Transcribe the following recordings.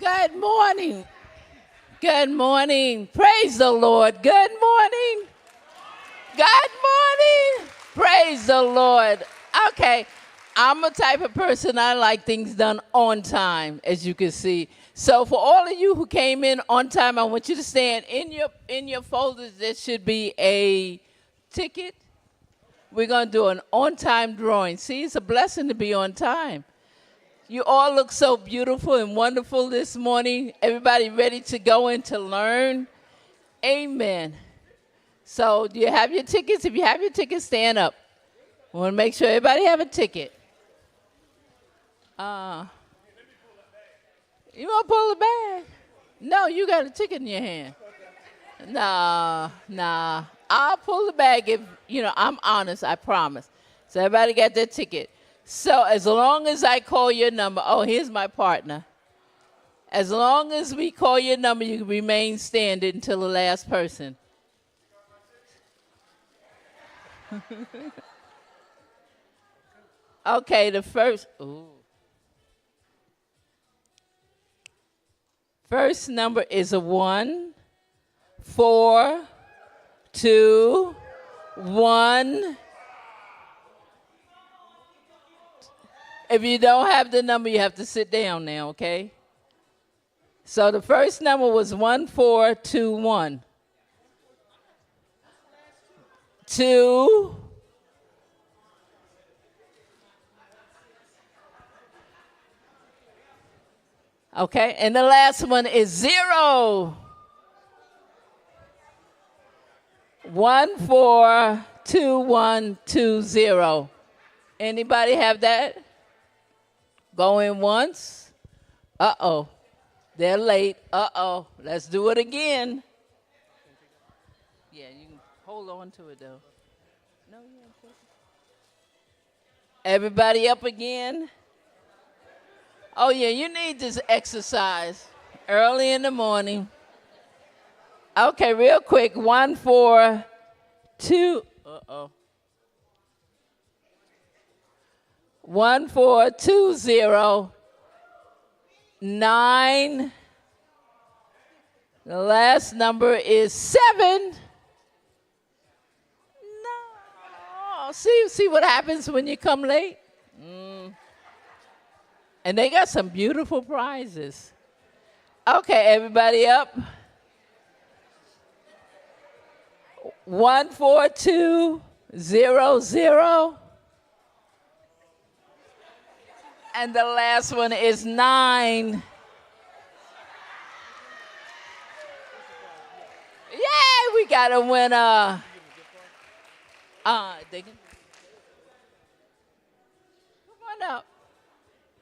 Good morning. Good morning. Praise the Lord. Good morning. Good morning. Praise the Lord. Okay, I'm a type of person, I like things done on time, as you can see. So for all of you who came in on time, I want you to stand. In your folders, there should be a ticket. We're going to do an on-time drawing. See, it's a blessing to be on time. You all look so beautiful and wonderful this morning. Everybody ready to go in to learn? Amen. So do you have your tickets? If you have your tickets, stand up. I want to make sure everybody have a ticket. You want to pull the bag? No, you got a ticket in your hand. Nah. I'll pull the bag if, I'm honest, I promise. So everybody got their ticket. So as long as I call your number, here's my partner. As long as we call your number, you can remain standing until the last person. Okay, the first number is a 1, 4, 2, 1. If you don't have the number, you have to sit down now, okay? So the first number was 1421. 2. Okay, and the last one is 0. 142120. Anybody have that? Going once? Uh-oh. They're late. Uh-oh. Let's do it again. Yeah, you can hold on to it, though. No, you ain't taking it. Everybody up again? Oh, yeah, you need this exercise early in the morning. Okay, real quick. 1, 4, 2. 1420. 9. The last number is 7. No. See what happens when you come late? And they got some beautiful prizes. Okay, everybody up. 14200. And the last one is 9. Yay, we got a winner.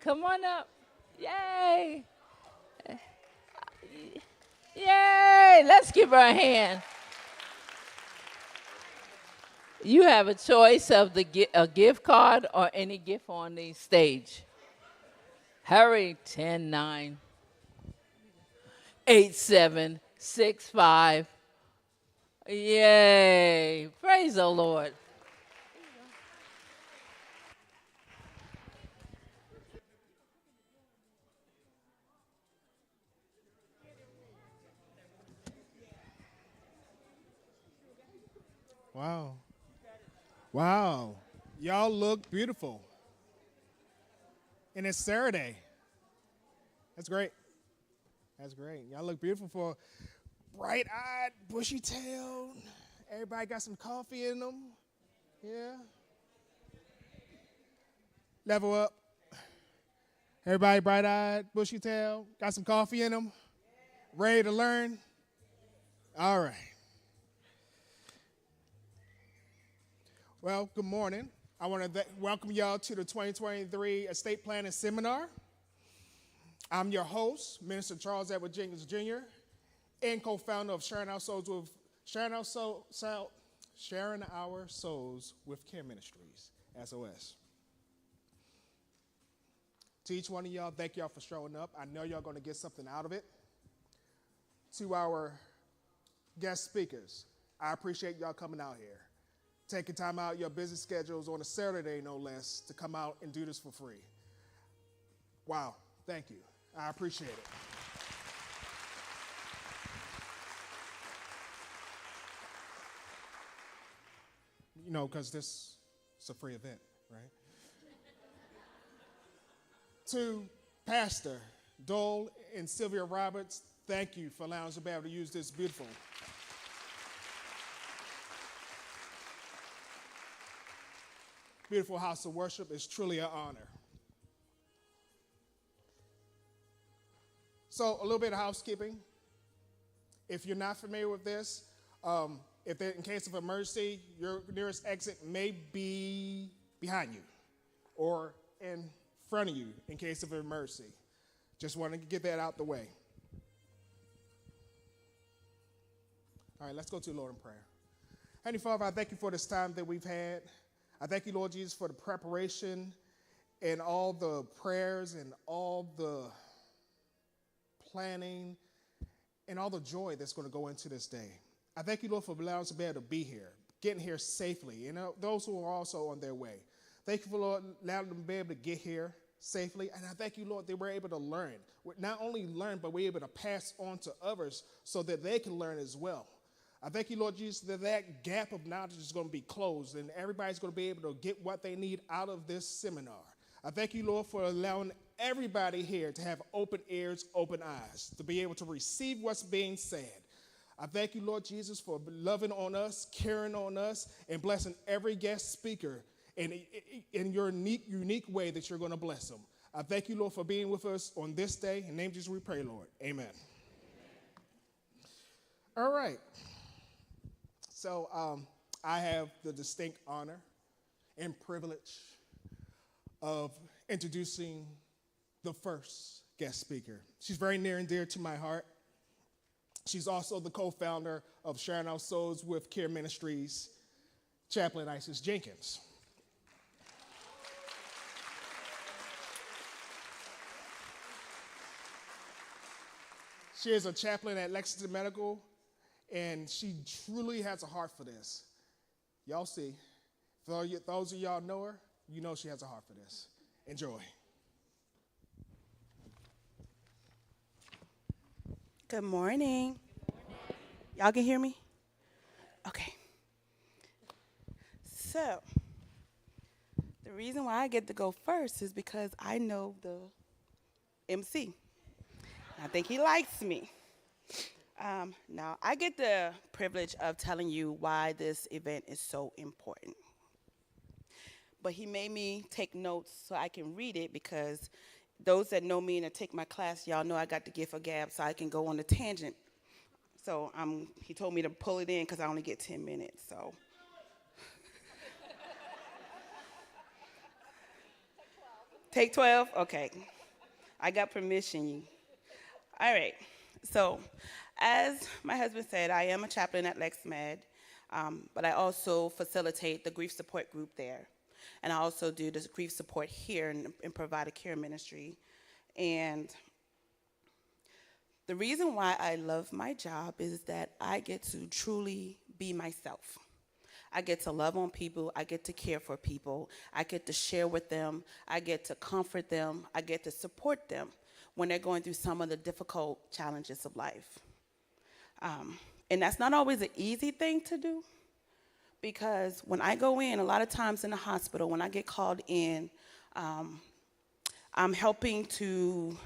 Come on up. Yay. Yay. Let's give her a hand. You have a choice of a gift card or any gift on the stage. Hurry. 10, 9, 8, 7, 6, 5. Yay. Praise the Lord. Wow. Y'all look beautiful. And it's Saturday. That's great. Y'all look beautiful for bright-eyed, bushy-tailed. Everybody got some coffee in them. Yeah. Level up. Everybody bright-eyed, bushy-tailed, got some coffee in them. Ready to learn. All right. Well, good morning. I want to welcome y'all to the 2023 Estate Planning Seminar. I'm your host, Minister Charles Edward Jenkins Jr., and co-founder of Sharing Our Souls with Care Ministries, SOS. To each one of y'all, thank y'all for showing up. I know y'all going to get something out of it. To our guest speakers, I appreciate y'all coming out here. Taking time out your busy schedules on a Saturday, no less, to come out and do this for free. Wow, thank you. I appreciate it. because this is a free event, right? To Pastor Dole and Sylvia Roberts, thank you for allowing us to be able to use this beautiful house of worship. It's truly an honor. So a little bit of housekeeping. If you're not familiar with this, in case of emergency, your nearest exit may be behind you or in front of you in case of emergency. Just wanted to get that out the way. All right, let's go to the Lord in prayer. Heavenly Father, I thank you for this time that we've had. I thank you, Lord Jesus, for the preparation and all the prayers and all the planning and all the joy that's going to go into this day. I thank you, Lord, for allowing us to be able to be here, getting here safely, and those who are also on their way. Thank you for, Lord, allowing them to be able to get here safely. And I thank you, Lord, they were able to learn. Not only learn, but we're able to pass on to others so that they can learn as well. I thank you, Lord Jesus, that gap of knowledge is going to be closed and everybody's going to be able to get what they need out of this seminar. I thank you, Lord, for allowing everybody here to have open ears, open eyes, to be able to receive what's being said. I thank you, Lord Jesus, for loving on us, caring on us, and blessing every guest speaker in your unique way that you're going to bless them. I thank you, Lord, for being with us on this day. In the name of Jesus we pray, Lord. Amen. All right. So I have the distinct honor and privilege of introducing the first guest speaker. She's very near and dear to my heart. She's also the co-founder of Sharing Our Souls with Care Ministries, Chaplain Isis Jenkins. She is a chaplain at Lexington Medical, and she truly has a heart for this. Y'all see, for those of y'all know her, you know she has a heart for this. Enjoy. Good morning. Y'all can hear me? Okay. So, the reason why I get to go first is because I know the MC. I think he likes me. Now, I get the privilege of telling you why this event is so important. But he made me take notes so I can read it because those that know me and take my class, y'all know I got the gift of gab so I can go on a tangent. So he told me to pull it in because I only get 10 minutes. So. Take 12? Okay. I got permission. All right. So as my husband said, I am a chaplain at LexMed, but I also facilitate the grief support group there. And I also do the grief support here and provide a care ministry. And the reason why I love my job is that I get to truly be myself. I get to love on people. I get to care for people. I get to share with them. I get to comfort them. I get to support them when they're going through some of the difficult challenges of life. And that's not always an easy thing to do because when I go in, a lot of times in the hospital, when I get called in, I'm helping to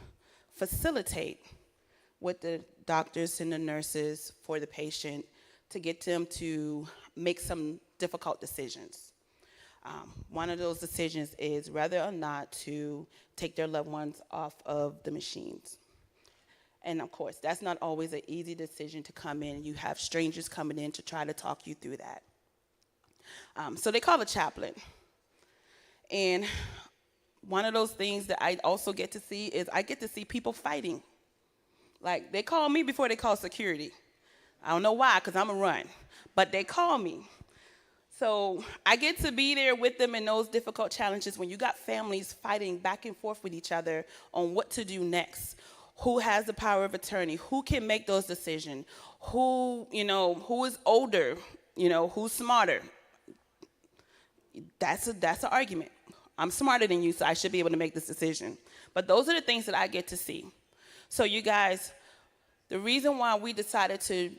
facilitate with the doctors and the nurses for the patient to get them to make some difficult decisions. One of those decisions is whether or not to take their loved ones off of the machines. And of course, that's not always an easy decision to come in. You have strangers coming in to try to talk you through that. So they call a chaplain. And one of those things that I also get to see is I get to see people fighting. Like, they call me before they call security. I don't know why, because I'm a run. But they call me. So I get to be there with them in those difficult challenges when you got families fighting back and forth with each other on what to do next. Who has the power of attorney? Who can make those decisions? Who is older? Who's smarter? That's an argument. I'm smarter than you, so I should be able to make this decision. But those are the things that I get to see. So you guys, the reason why we decided to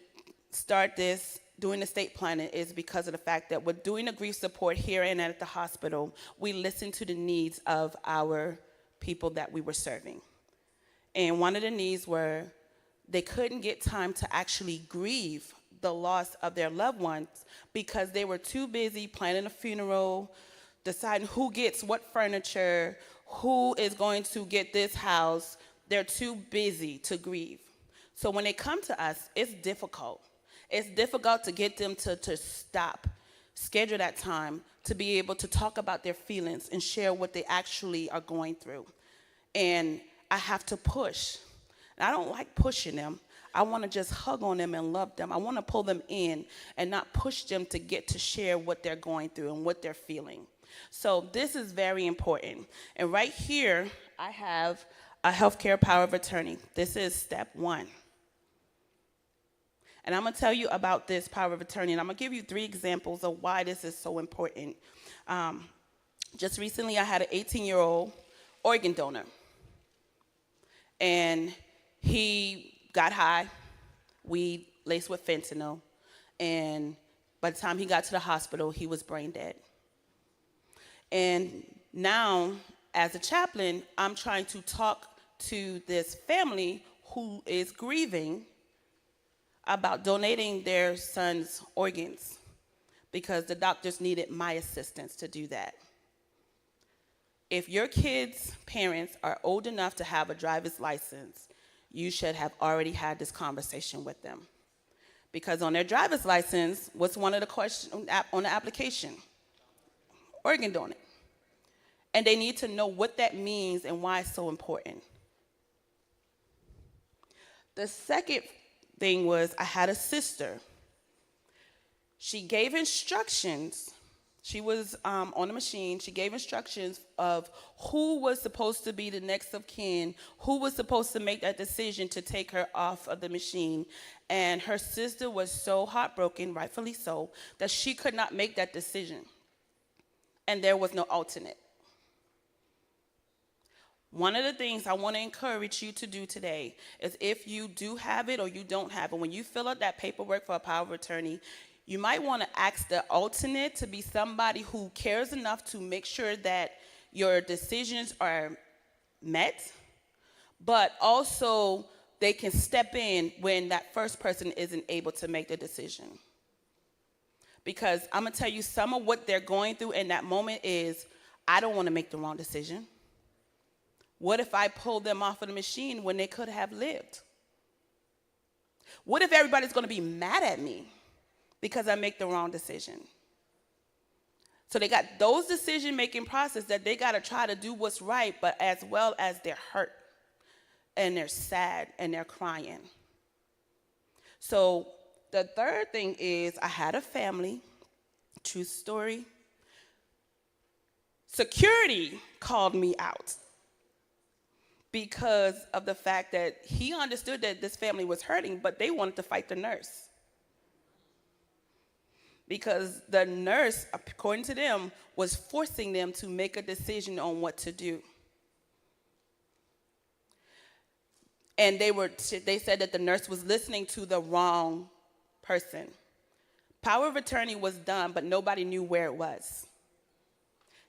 start this doing estate planning is because of the fact that with doing the grief support here and at the hospital, we listen to the needs of our people that we were serving. And one of the needs were they couldn't get time to actually grieve the loss of their loved ones because they were too busy planning a funeral, deciding who gets what furniture, who is going to get this house. They're too busy to grieve. So when they come to us, it's difficult. It's difficult to get them to stop, schedule that time to be able to talk about their feelings and share what they actually are going through. And I have to push. And I don't like pushing them. I want to just hug on them and love them. I want to pull them in and not push them to get to share what they're going through and what they're feeling. So this is very important. And right here, I have a healthcare power of attorney. This is step 1. And I'm going to tell you about this power of attorney, and I'm going to give you 3 examples of why this is so important. Just recently, I had an 18-year-old organ donor. And he got high, weed laced with fentanyl, and by the time he got to the hospital, he was brain dead. And now, as a chaplain, I'm trying to talk to this family who is grieving about donating their son's organs because the doctors needed my assistance to do that. If your kids' parents are old enough to have a driver's license, you should have already had this conversation with them. Because on their driver's license, what's one of the questions on the application? Organ donor. And they need to know what that means and why it's so important. The second thing was I had a sister. She gave instructions. She was on the machine. She gave instructions of who was supposed to be the next of kin, who was supposed to make that decision to take her off of the machine. And her sister was so heartbroken, rightfully so, that she could not make that decision. And there was no alternate. One of the things I want to encourage you to do today is if you do have it or you don't have it, when you fill out that paperwork for a power of attorney, you might want to ask the alternate to be somebody who cares enough to make sure that your decisions are met, but also they can step in when that first person isn't able to make the decision. Because I'm going to tell you, some of what they're going through in that moment is, I don't want to make the wrong decision. What if I pull them off of the machine when they could have lived? What if everybody's going to be mad at me because I make the wrong decision? So they got those decision-making process that they got to try to do what's right, but as well as they're hurt and they're sad and they're crying. So the third thing is I had a family, true story. Security called me out because of the fact that he understood that this family was hurting, but they wanted to fight the nurse. Because the nurse, according to them, was forcing them to make a decision on what to do. And they said that the nurse was listening to the wrong person. Power of attorney was done, but nobody knew where it was.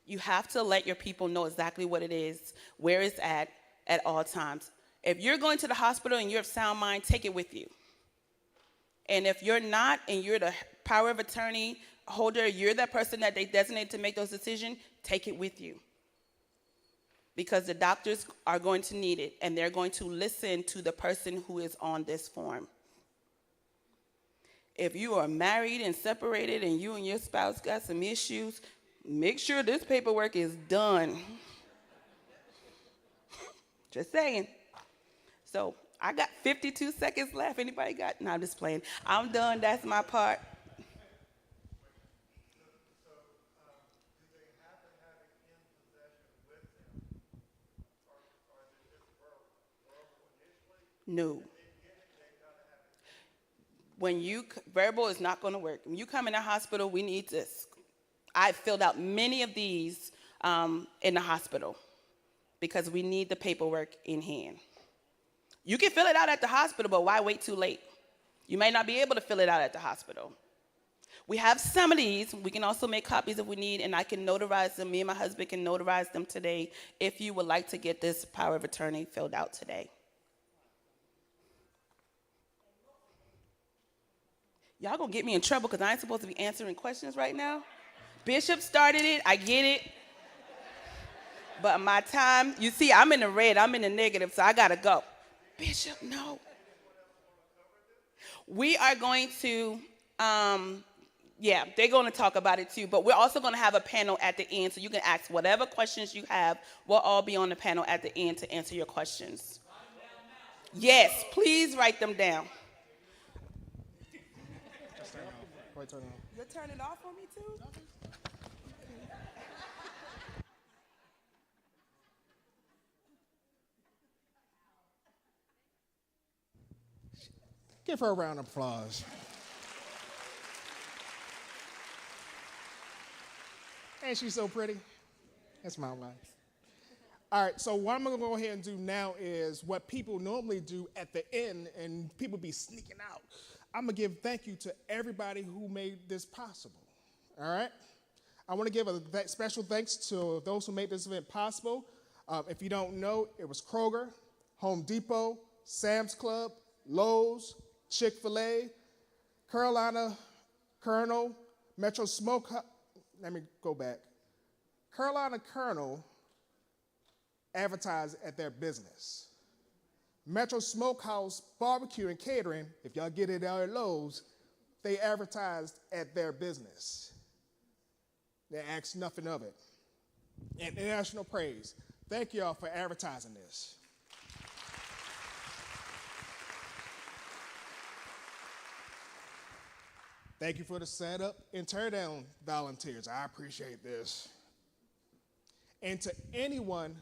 You have to let your people know exactly what it is, where it's at all times. If you're going to the hospital and you're of sound mind, take it with you. And if you're not, and you're the power of attorney holder, you're that person that they designate to make those decisions, take it with you. Because the doctors are going to need it, and they're going to listen to the person who is on this form. If you are married and separated and you and your spouse got some issues, make sure this paperwork is done. Just saying. So I got 52 seconds left. Anybody got? No, I'm just playing. I'm done. That's my part. No. Verbal is not going to work. When you come in the hospital, we need this. I filled out many of these in the hospital because we need the paperwork in hand. You can fill it out at the hospital, but why wait too late? You may not be able to fill it out at the hospital. We have some of these. We can also make copies if we need, and I can notarize them. Me and my husband can notarize them today if you would like to get this power of attorney filled out today. Y'all gonna get me in trouble because I ain't supposed to be answering questions right now. Bishop started it, I get it. But my time, you see, I'm in the red, I'm in the negative, so I gotta go. Bishop, no. We are going to, yeah, they're gonna talk about it too, but we're also gonna have a panel at the end, so you can ask whatever questions you have. We'll all be on the panel at the end to answer your questions. Yes, please write them down. You'll turn it off for me too? Give her a round of applause. Ain't she so pretty? That's my wife. All right, so what I'm going to go ahead and do now is what people normally do at the end, and people be sneaking out. I'm going to give thank you to everybody who made this possible. All right? I want to give a special thanks to those who made this event possible. If you don't know, it was Kroger, Home Depot, Sam's Club, Lowe's, Chick-fil-A, Carolina Colonel, Metro Smoke. Let me go back. Carolina Colonel advertised at their business. Metro Smokehouse Barbecue and Catering, if y'all get it out at Lowe's, they advertised at their business. They asked nothing of it. And international praise. Thank y'all for advertising this. Thank you for the setup and tear down volunteers. I appreciate this. And to anyone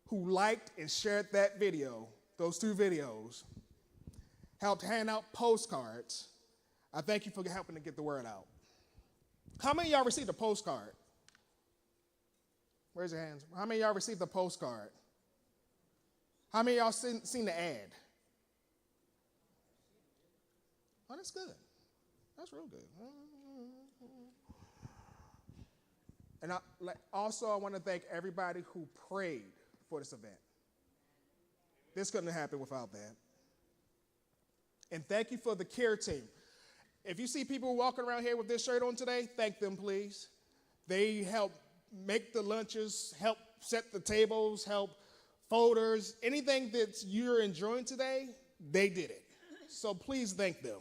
who liked and shared that video, those two videos, helped hand out postcards, I thank you for helping to get the word out. How many of y'all received a postcard? Raise your hands. How many of y'all received a postcard? How many of y'all seen the ad? Oh, that's good. That's real good. And also, I want to thank everybody who prayed for this event. This couldn't happen without that. And thank you for the care team. If you see people walking around here with this shirt on today, thank them, please. They help make the lunches, help set the tables, help folders. Anything that you're enjoying today, they did it. So please thank them.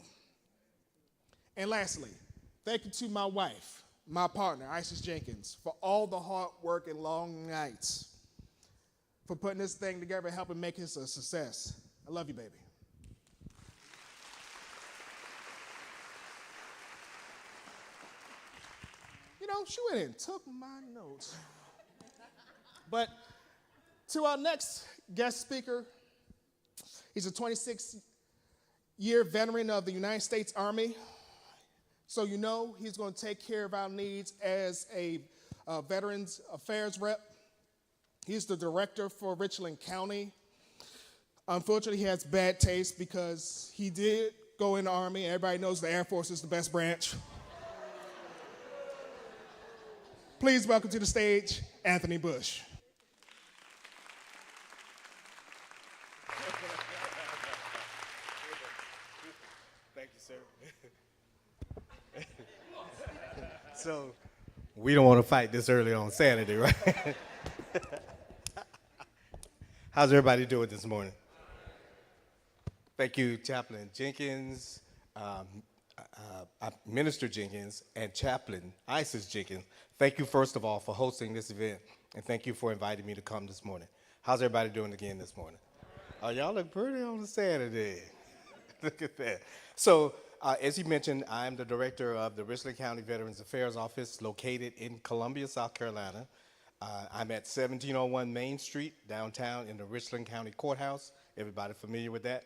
And lastly, thank you to my wife, my partner, Isis Jenkins, for all the hard work and long nights, for putting this thing together and helping make this a success. I love you, baby. You know, she went and took my notes. But to our next guest speaker, he's a 26-year veteran of the United States Army. So you know he's going to take care of our needs as a Veterans Affairs rep. He's the director for Richland County. Unfortunately, he has bad taste because he did go in the Army. Everybody knows the Air Force is the best branch. Please welcome to the stage, Anthony Bush. Thank you, sir. So, we don't want to fight this early on Saturday, right? How's everybody doing this morning? Thank you, Chaplain Jenkins, Minister Jenkins, and Chaplain Isis Jenkins. Thank you, first of all, for hosting this event, and thank you for inviting me to come this morning. How's everybody doing again this morning? Oh, y'all look pretty on a Saturday. Look at that. So, as you mentioned, I'm the director of the Richland County Veterans Affairs Office located in Columbia, South Carolina. I'm at 1701 Main Street, downtown in the Richland County Courthouse. Everybody familiar with that?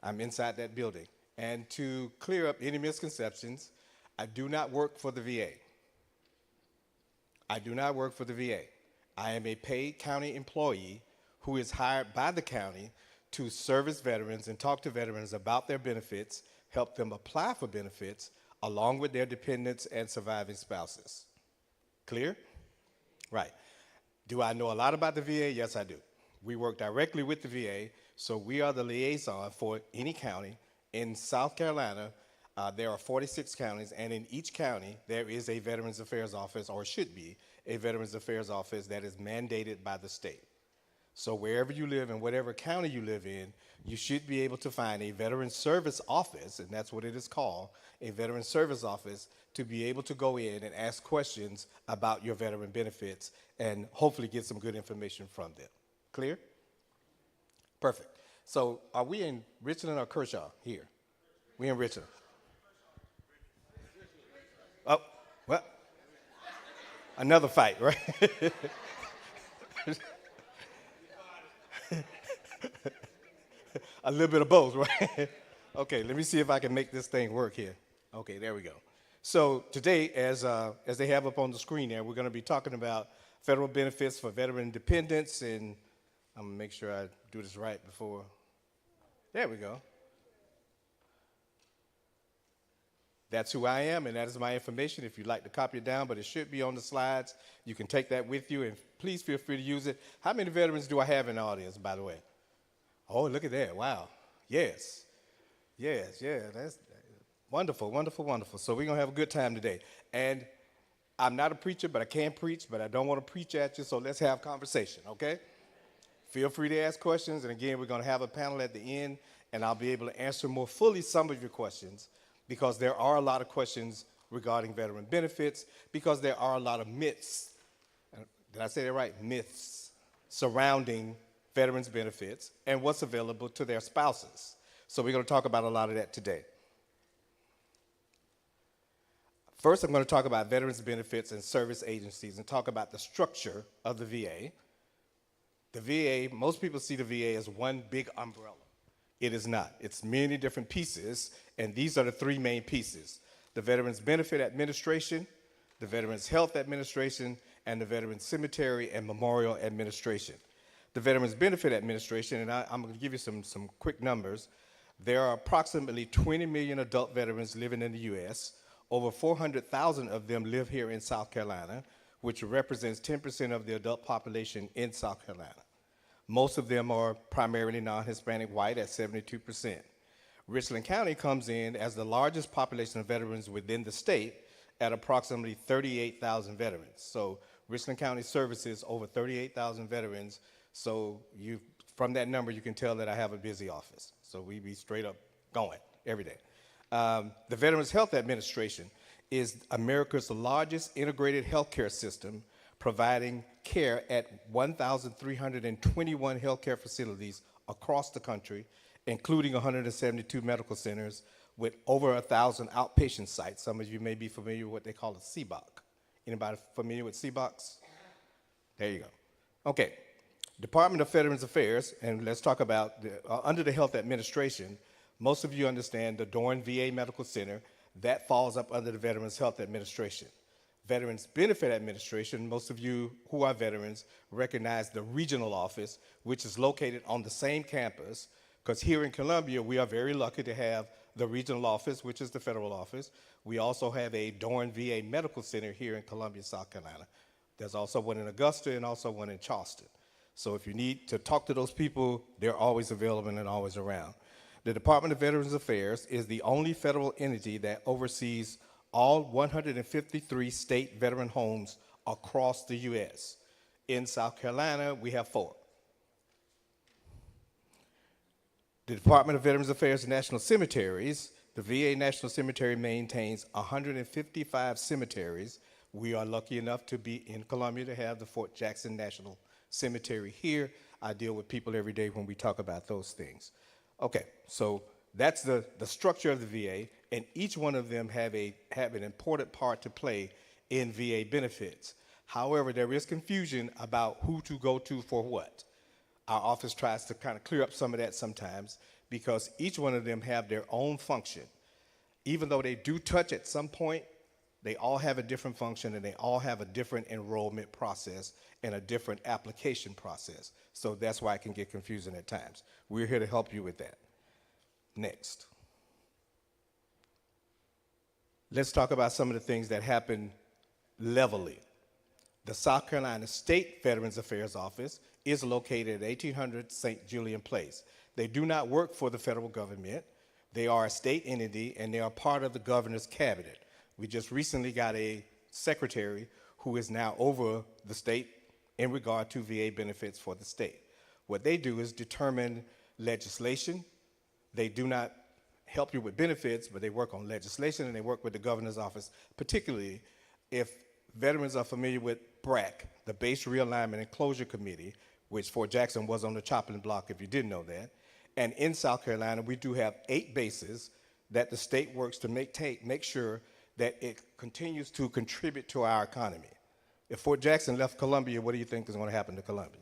I'm inside that building. And to clear up any misconceptions, I do not work for the VA. I do not work for the VA. I am a paid county employee who is hired by the county to service veterans and talk to veterans about their benefits, help them apply for benefits, along with their dependents and surviving spouses. Clear? Right. Do I know a lot about the VA? Yes, I do. We work directly with the VA, so we are the liaison for any county. In South Carolina, there are 46 counties, and in each county, there is a Veterans Affairs office, or should be a Veterans Affairs office that is mandated by the state. So wherever you live, in whatever county you live in, you should be able to find a Veterans Service Office, and that's what it is called, a Veterans Service Office, to be able to go in and ask questions about your veteran benefits and hopefully get some good information from them. Clear? Perfect. So are we in Richland or Kershaw here? We in Richland. Oh, well, another fight, right? A little bit of both, right? Okay, let me see if I can make this thing work here. Okay, there we go. So today, as they have up on the screen there, we're going to be talking about federal benefits for veteran dependents, and I'm going to make sure I do this right before. There we go. That's who I am, and that is my information. If you'd like to copy it down, but it should be on the slides. You can take that with you, and please feel free to use it. How many veterans do I have in the audience, by the way? Oh, look at that. Wow. Yes. Yes, yeah. That's wonderful, wonderful, wonderful. So we're going to have a good time today. And I'm not a preacher, but I can preach, but I don't want to preach at you, so let's have conversation, okay? Feel free to ask questions, and again, we're going to have a panel at the end, and I'll be able to answer more fully some of your questions, because there are a lot of questions regarding veteran benefits, because there are a lot of myths, did I say that right? Myths surrounding veterans benefits and what's available to their spouses. So we're going to talk about a lot of that today. First, I'm going to talk about veterans benefits and service agencies and talk about the structure of the VA. The VA, most people see the VA as one big umbrella. It is not. It's many different pieces, and these are the three main pieces: the Veterans Benefit Administration, the Veterans Health Administration, and the Veterans Cemetery and Memorial Administration. The Veterans Benefit Administration, and I'm going to give you some quick numbers. There are approximately 20 million adult veterans living in the U.S. Over 400,000 of them live here in South Carolina, which represents 10% of the adult population in South Carolina. Most of them are primarily non-Hispanic white at 72%. Richland County comes in as the largest population of veterans within the state at approximately 38,000 veterans. So Richland County services over 38,000 veterans. So from that number, you can tell that I have a busy office. So we be straight up going every day. The Veterans Health Administration is America's largest integrated healthcare system, providing care at 1,321 healthcare facilities across the country, including 172 medical centers with over 1,000 outpatient sites. Some of you may be familiar with what they call a C.O.G. Anybody familiar with C.O.Gs? There you go. Okay. Department of Veterans Affairs, and let's talk about under the Health Administration. Most of you understand the Dorn VA Medical Center. That falls up under the Veterans Health Administration. Veterans Benefit Administration, most of you who are veterans recognize the regional office, which is located on the same campus, because here in Columbia, we are very lucky to have the regional office, which is the federal office. We also have a Dorn VA Medical Center here in Columbia, South Carolina. There's also one in Augusta and also one in Charleston. So if you need to talk to those people, they're always available and always around. The Department of Veterans Affairs is the only federal entity that oversees all 153 state veteran homes across the U.S. In South Carolina, we have 4. The Department of Veterans Affairs National Cemeteries, the VA National Cemetery maintains 155 cemeteries. We are lucky enough to be in Columbia to have the Fort Jackson National Cemetery here. I deal with people every day when we talk about those things. Okay, so that's the structure of the VA, and each one of them have an important part to play in VA benefits. However, there is confusion about who to go to for what. Our office tries to kind of clear up some of that sometimes because each one of them have their own function. Even though they do touch at some point, they all have a different function and they all have a different enrollment process and a different application process. So that's why it can get confusing at times. We're here to help you with that. Next. Let's talk about some of the things that happen levelly. The South Carolina State Veterans Affairs Office is located at 1800 St. Julian Place. They do not work for the federal government. They are a state entity, and they are part of the governor's cabinet. We just recently got a secretary who is now over the state in regard to VA benefits for the state. What they do is determine legislation. They do not help you with benefits, but they work on legislation, and they work with the governor's office, particularly if veterans are familiar with BRAC, the Base Realignment and Closure Committee, which Fort Jackson was on the chopping block, if you didn't know that. And in South Carolina, we do have 8 bases that the state works to make sure that it continues to contribute to our economy. If Fort Jackson left Columbia, what do you think is going to happen to Columbia?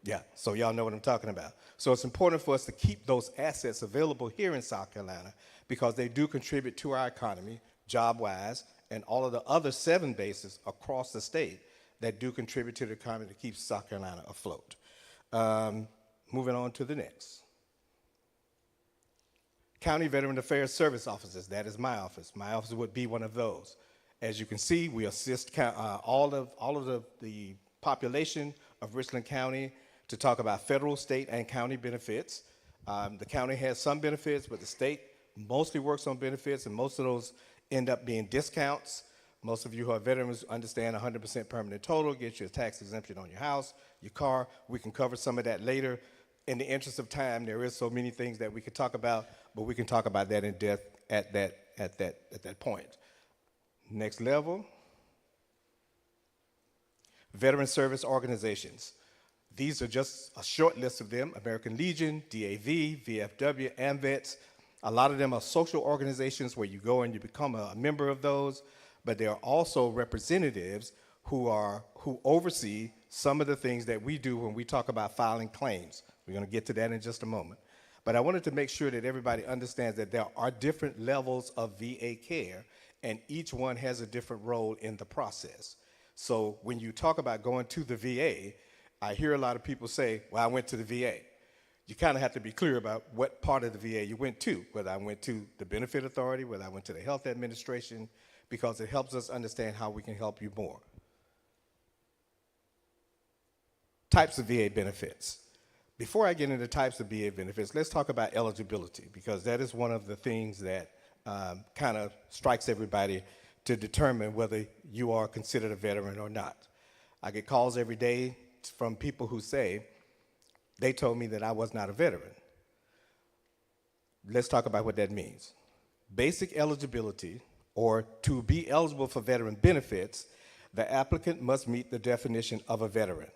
Yeah, so y'all know what I'm talking about. So it's important for us to keep those assets available here in South Carolina because they do contribute to our economy, job-wise, and all of the other 7 bases across the state that do contribute to the economy to keep South Carolina afloat. Moving on to the next. County Veteran Affairs Service Offices, that is my office. My office would be one of those. As you can see, we assist all of the population of Richland County to talk about federal, state, and county benefits. The county has some benefits, but the state mostly works on benefits, and most of those end up being discounts. Most of you who are veterans understand 100% permanent total gets you a tax exemption on your house, your car. We can cover some of that later. In the interest of time, there is so many things that we could talk about, but we can talk about that in depth at that point. Next level. Veteran service organizations. These are just a short list of them: American Legion, DAV, VFW, AMVETS. A lot of them are social organizations where you go and you become a member of those, but there are also representatives who oversee some of the things that we do when we talk about filing claims. We're going to get to that in just a moment. But I wanted to make sure that everybody understands that there are different levels of VA care, and each one has a different role in the process. So when you talk about going to the VA, I hear a lot of people say, well, I went to the VA. You kind of have to be clear about what part of the VA you went to, whether I went to the Benefit Authority, whether I went to the Health Administration, because it helps us understand how we can help you more. Types of VA benefits. Before I get into types of VA benefits, let's talk about eligibility, because that is one of the things that kind of strikes everybody to determine whether you are considered a veteran or not. I get calls every day from people who say, they told me that I was not a veteran. Let's talk about what that means. Basic eligibility, or to be eligible for veteran benefits, the applicant must meet the definition of a veteran.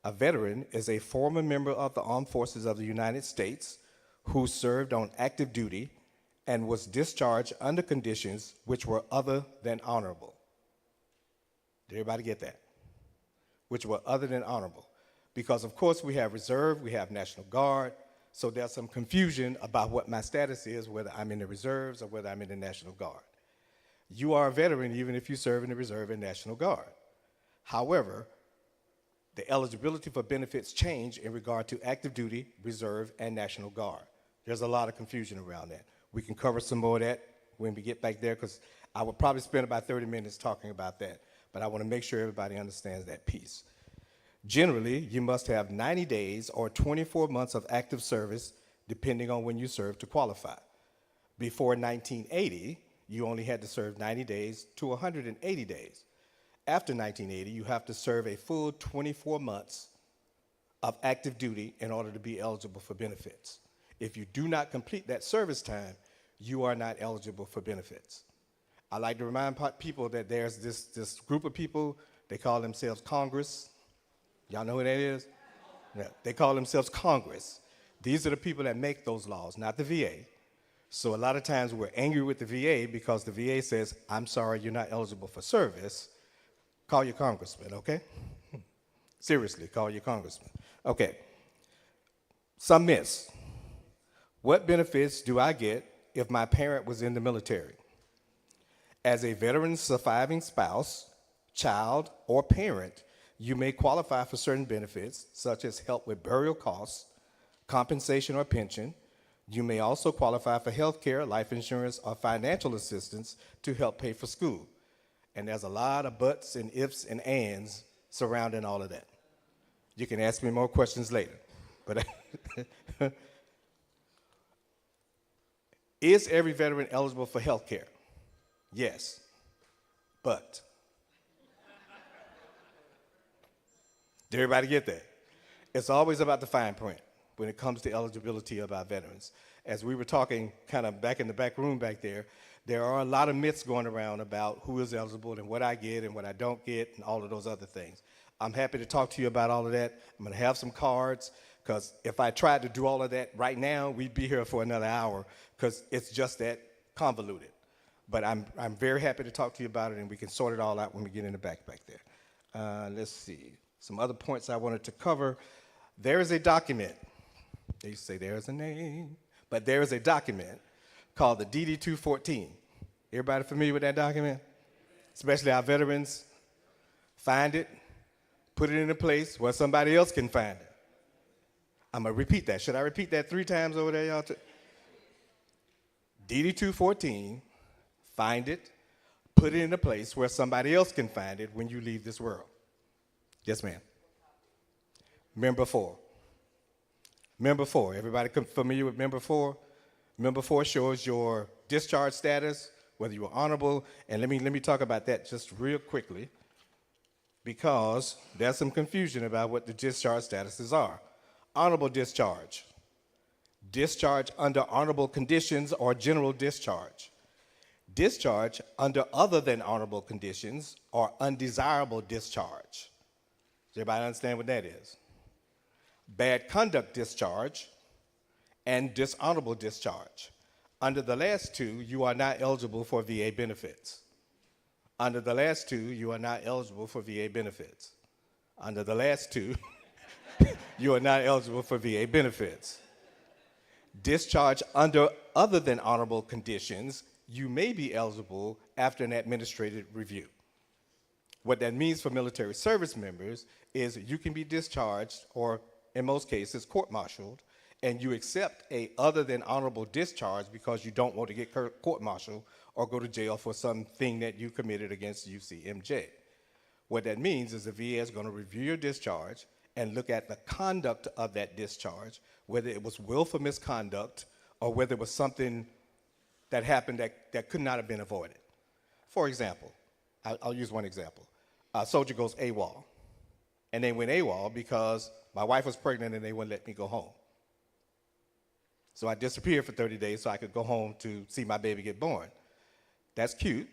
A veteran is a former member of the Armed Forces of the United States who served on active duty and was discharged under conditions which were other than honorable. Did everybody get that? Which were other than honorable. Because of course we have reserve, we have National Guard, so there's some confusion about what my status is, whether I'm in the reserves or whether I'm in the National Guard. You are a veteran even if you serve in the Reserve and National Guard. However, the eligibility for benefits change in regard to active duty, reserve, and National Guard. There's a lot of confusion around that. We can cover some more of that when we get back there, because I would probably spend about 30 minutes talking about that, but I want to make sure everybody understands that piece. Generally, you must have 90 days or 24 months of active service, depending on when you serve, to qualify. Before 1980, you only had to serve 90 days to 180 days. After 1980, you have to serve a full 24 months of active duty in order to be eligible for benefits. If you do not complete that service time, you are not eligible for benefits. I like to remind people that there's this group of people, they call themselves Congress. Y'all know who that is? Yeah, they call themselves Congress. These are the people that make those laws, not the VA. So a lot of times we're angry with the VA because the VA says, I'm sorry, you're not eligible for service. Call your congressman, okay? Seriously, call your congressman. Okay. Some myths. What benefits do I get if my parent was in the military? As a veteran's surviving spouse, child, or parent, you may qualify for certain benefits, such as help with burial costs, compensation or pension, You may also qualify for health care, life insurance, or financial assistance to help pay for school. And there's a lot of buts and ifs and ands surrounding all of that. You can ask me more questions later. But is every veteran eligible for health care? Yes, but. Did everybody get that? It's always about the fine print when it comes to eligibility of our veterans. As we were talking kind of back in the back room back there are a lot of myths going around about who is eligible and what I get and what I don't get and all of those other things. I'm happy to talk to you about all of that. I'm going to have some cards, because if I tried to do all of that right now, we'd be here for another hour, because it's just that convoluted. But I'm very happy to talk to you about it, and we can sort it all out when we get in the back there. Let's see. Some other points I wanted to cover. There is a document. They say there's a name, but there is a document called the DD-214. Everybody familiar with that document? Especially our veterans. Find it, put it in a place where somebody else can find it. I'm going to repeat that. Should I repeat that 3 times over there, y'all? DD-214, find it, put it in a place where somebody else can find it when you leave this world. Yes, ma'am. Member 4. Member 4. Everybody familiar with Member 4? Member 4 shows your discharge status, whether you were honorable. And let me talk about that just real quickly, because there's some confusion about what the discharge statuses are. Honorable discharge. Discharge under honorable conditions or general discharge. Discharge under other than honorable conditions or undesirable discharge. Does everybody understand what that is? Bad conduct discharge and dishonorable discharge. Under the last 2, you are not eligible for VA benefits. Under the last 2, you are not eligible for VA benefits. Under the last 2, you are not eligible for VA benefits. Discharge under other than honorable conditions, you may be eligible after an administrative review. What that means for military service members is you can be discharged, or in most cases, court-martialed, and you accept a other than honorable discharge because you don't want to get court-martialed or go to jail for something that you committed against UCMJ. What that means is the VA is going to review your discharge and look at the conduct of that discharge, whether it was willful misconduct or whether it was something that happened that could not have been avoided. For example, I'll use one example. A soldier goes AWOL, and they went AWOL because my wife was pregnant and they wouldn't let me go home. So I disappeared for 30 days so I could go home to see my baby get born. That's cute.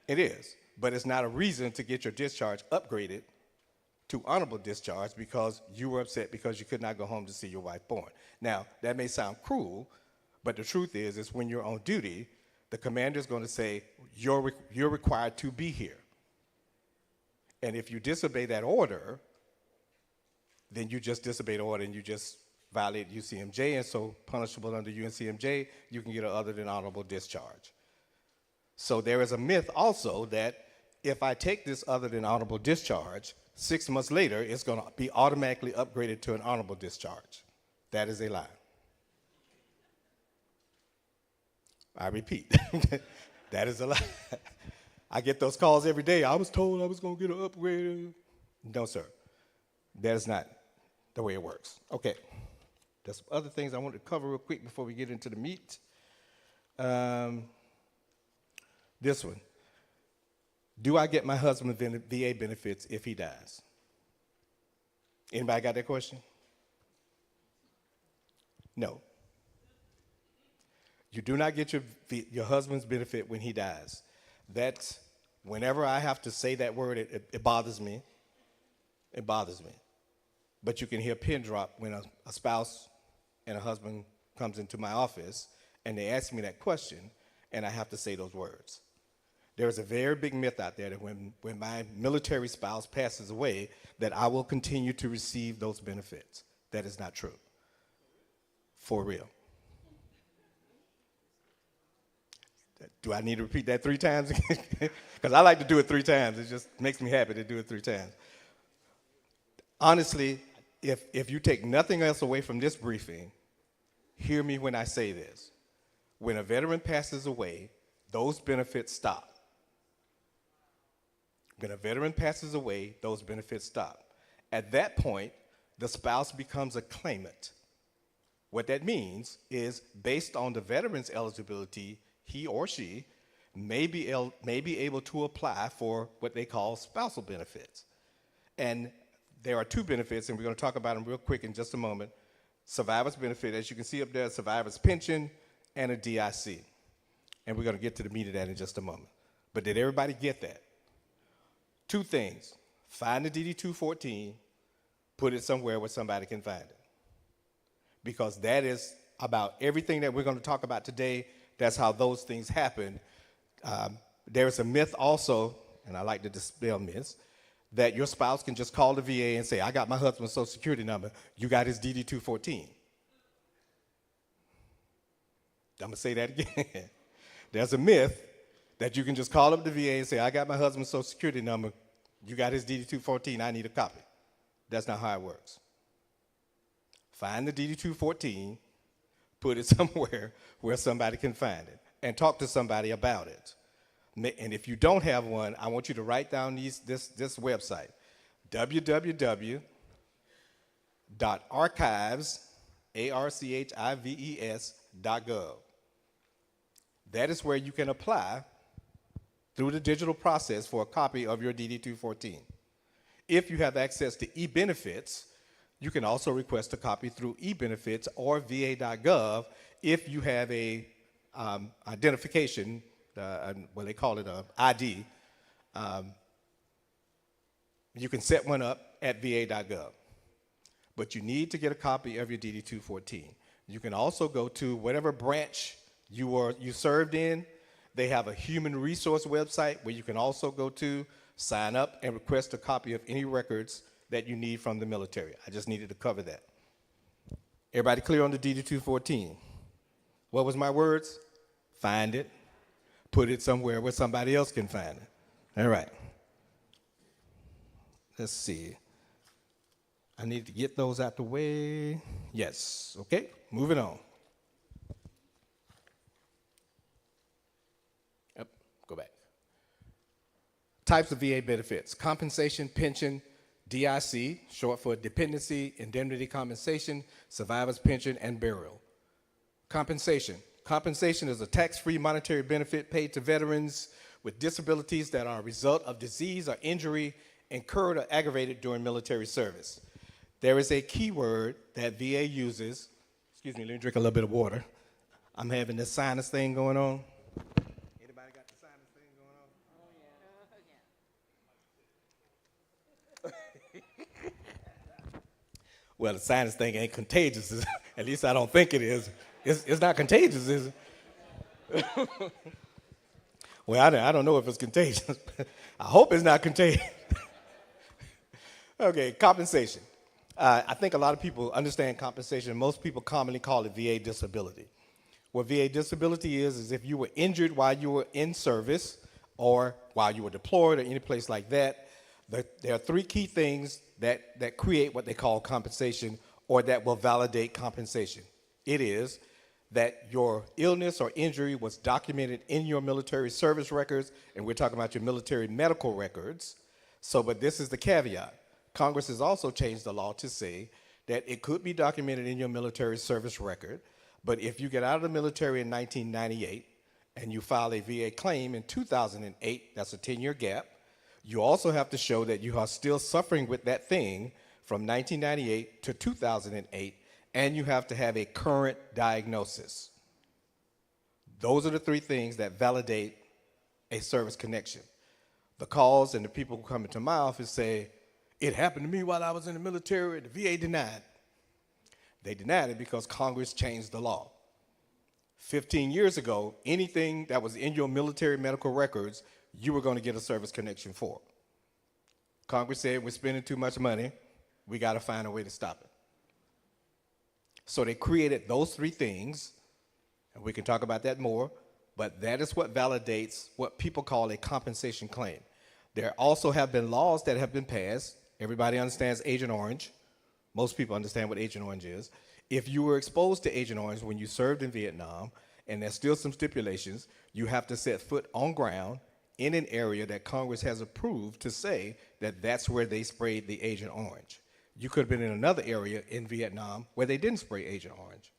It is, but it's not a reason to get your discharge upgraded to honorable discharge because you were upset because you could not go home to see your wife born. Now, that may sound cruel, but the truth is when you're on duty, the commander is going to say, you're required to be here. And if you disobey that order, then you just disobey the order and you just violate UCMJ, and so punishable under UCMJ, you can get an other than honorable discharge. So there is a myth also that if I take this other than honorable discharge, 6 months later, it's going to be automatically upgraded to an honorable discharge. That is a lie. I repeat, that is a lie. I get those calls every day. I was told I was going to get an upgrade. No, sir. That is not the way it works. Okay. There's some other things I want to cover real quick before we get into the meat. This one. Do I get my husband VA benefits if he dies? Anybody got that question? No. You do not get your husband's benefit when he dies. That's, whenever I have to say that word, it bothers me. It bothers me. But you can hear a pin drop when a spouse and a husband comes into my office and they ask me that question and I have to say those words. There is a very big myth out there that when my military spouse passes away, that I will continue to receive those benefits. That is not true. For real. Do I need to repeat that 3 times? Because I like to do it 3 times. It just makes me happy to do it 3 times. Honestly, if you take nothing else away from this briefing, hear me when I say this. When a veteran passes away, those benefits stop. When a veteran passes away, those benefits stop. At that point, the spouse becomes a claimant. What that means is, based on the veteran's eligibility, he or she may be able to apply for what they call spousal benefits. And there are two benefits, and we're going to talk about them real quick in just a moment. Survivor's benefit, as you can see up there, survivor's pension, and a DIC. And we're going to get to the meat of that in just a moment. But did everybody get that? Two things. Find the DD-214, put it somewhere where somebody can find it. Because that is about everything that we're going to talk about today. That's how those things happen. There is a myth also, and I like to dispel myths, that your spouse can just call the VA and say, I got my husband's Social Security number, you got his DD-214. I'm going to say that again. There's a myth that you can just call up the VA and say, I got my husband's Social Security number, you got his DD-214, I need a copy. That's not how it works. Find the DD-214, put it somewhere where somebody can find it, and talk to somebody about it. And if you don't have one, I want you to write down this website, www.archives.gov. That is where you can apply through the digital process for a copy of your DD-214. If you have access to e-benefits, you can also request a copy through e-benefits or va.gov if you have a identification, they call it an ID. You can set one up at va.gov. But you need to get a copy of your DD-214. You can also go to whatever branch you served in. They have a human resource website where you can also go to, sign up, and request a copy of any records that you need from the military. I just needed to cover that. Everybody clear on the DD-214? What was my words? Find it, put it somewhere where somebody else can find it. All right. Let's see. I need to get those out the way. Yes, okay, moving on. Yep, go back. Types of VA benefits: compensation, pension, DIC, short for dependency, indemnity compensation, survivor's pension, and burial. Compensation. Compensation is a tax-free monetary benefit paid to veterans with disabilities that are a result of disease or injury incurred or aggravated during military service. There is a key word that VA uses. Excuse me, let me drink a little bit of water. I'm having this sinus thing going on. Anybody got the sinus thing going on? Well, the sinus thing ain't contagious. At least I don't think it is. It's not contagious, is it? Well, I don't know if it's contagious. I hope it's not contagious. Okay, compensation. I think a lot of people understand compensation. Most people commonly call it VA disability. What VA disability is if you were injured while you were in service or while you were deployed or any place like that. There are three key things that create what they call compensation or that will validate compensation. It is that your illness or injury was documented in your military service records, and we're talking about your military medical records. But this is the caveat. Congress has also changed the law to say that it could be documented in your military service record, but if you get out of the military in 1998 and you file a VA claim in 2008, that's a 10-year gap, you also have to show that you are still suffering with that thing from 1998 to 2008, and you have to have a current diagnosis. Those are the three things that validate a service connection. The calls and the people who come into my office say, it happened to me while I was in the military, the VA denied. They denied it because Congress changed the law. 15 years ago, anything that was in your military medical records, you were going to get a service connection for. Congress said, we're spending too much money, we got to find a way to stop it. So they created those three things, and we can talk about that more, but that is what validates what people call a compensation claim. There also have been laws that have been passed. Everybody understands Agent Orange. Most people understand what Agent Orange is. If you were exposed to Agent Orange when you served in Vietnam, and there's still some stipulations, you have to set foot on ground in an area that Congress has approved to say that that's where they sprayed the Agent Orange. You could have been in another area in Vietnam where they didn't spray Agent Orange,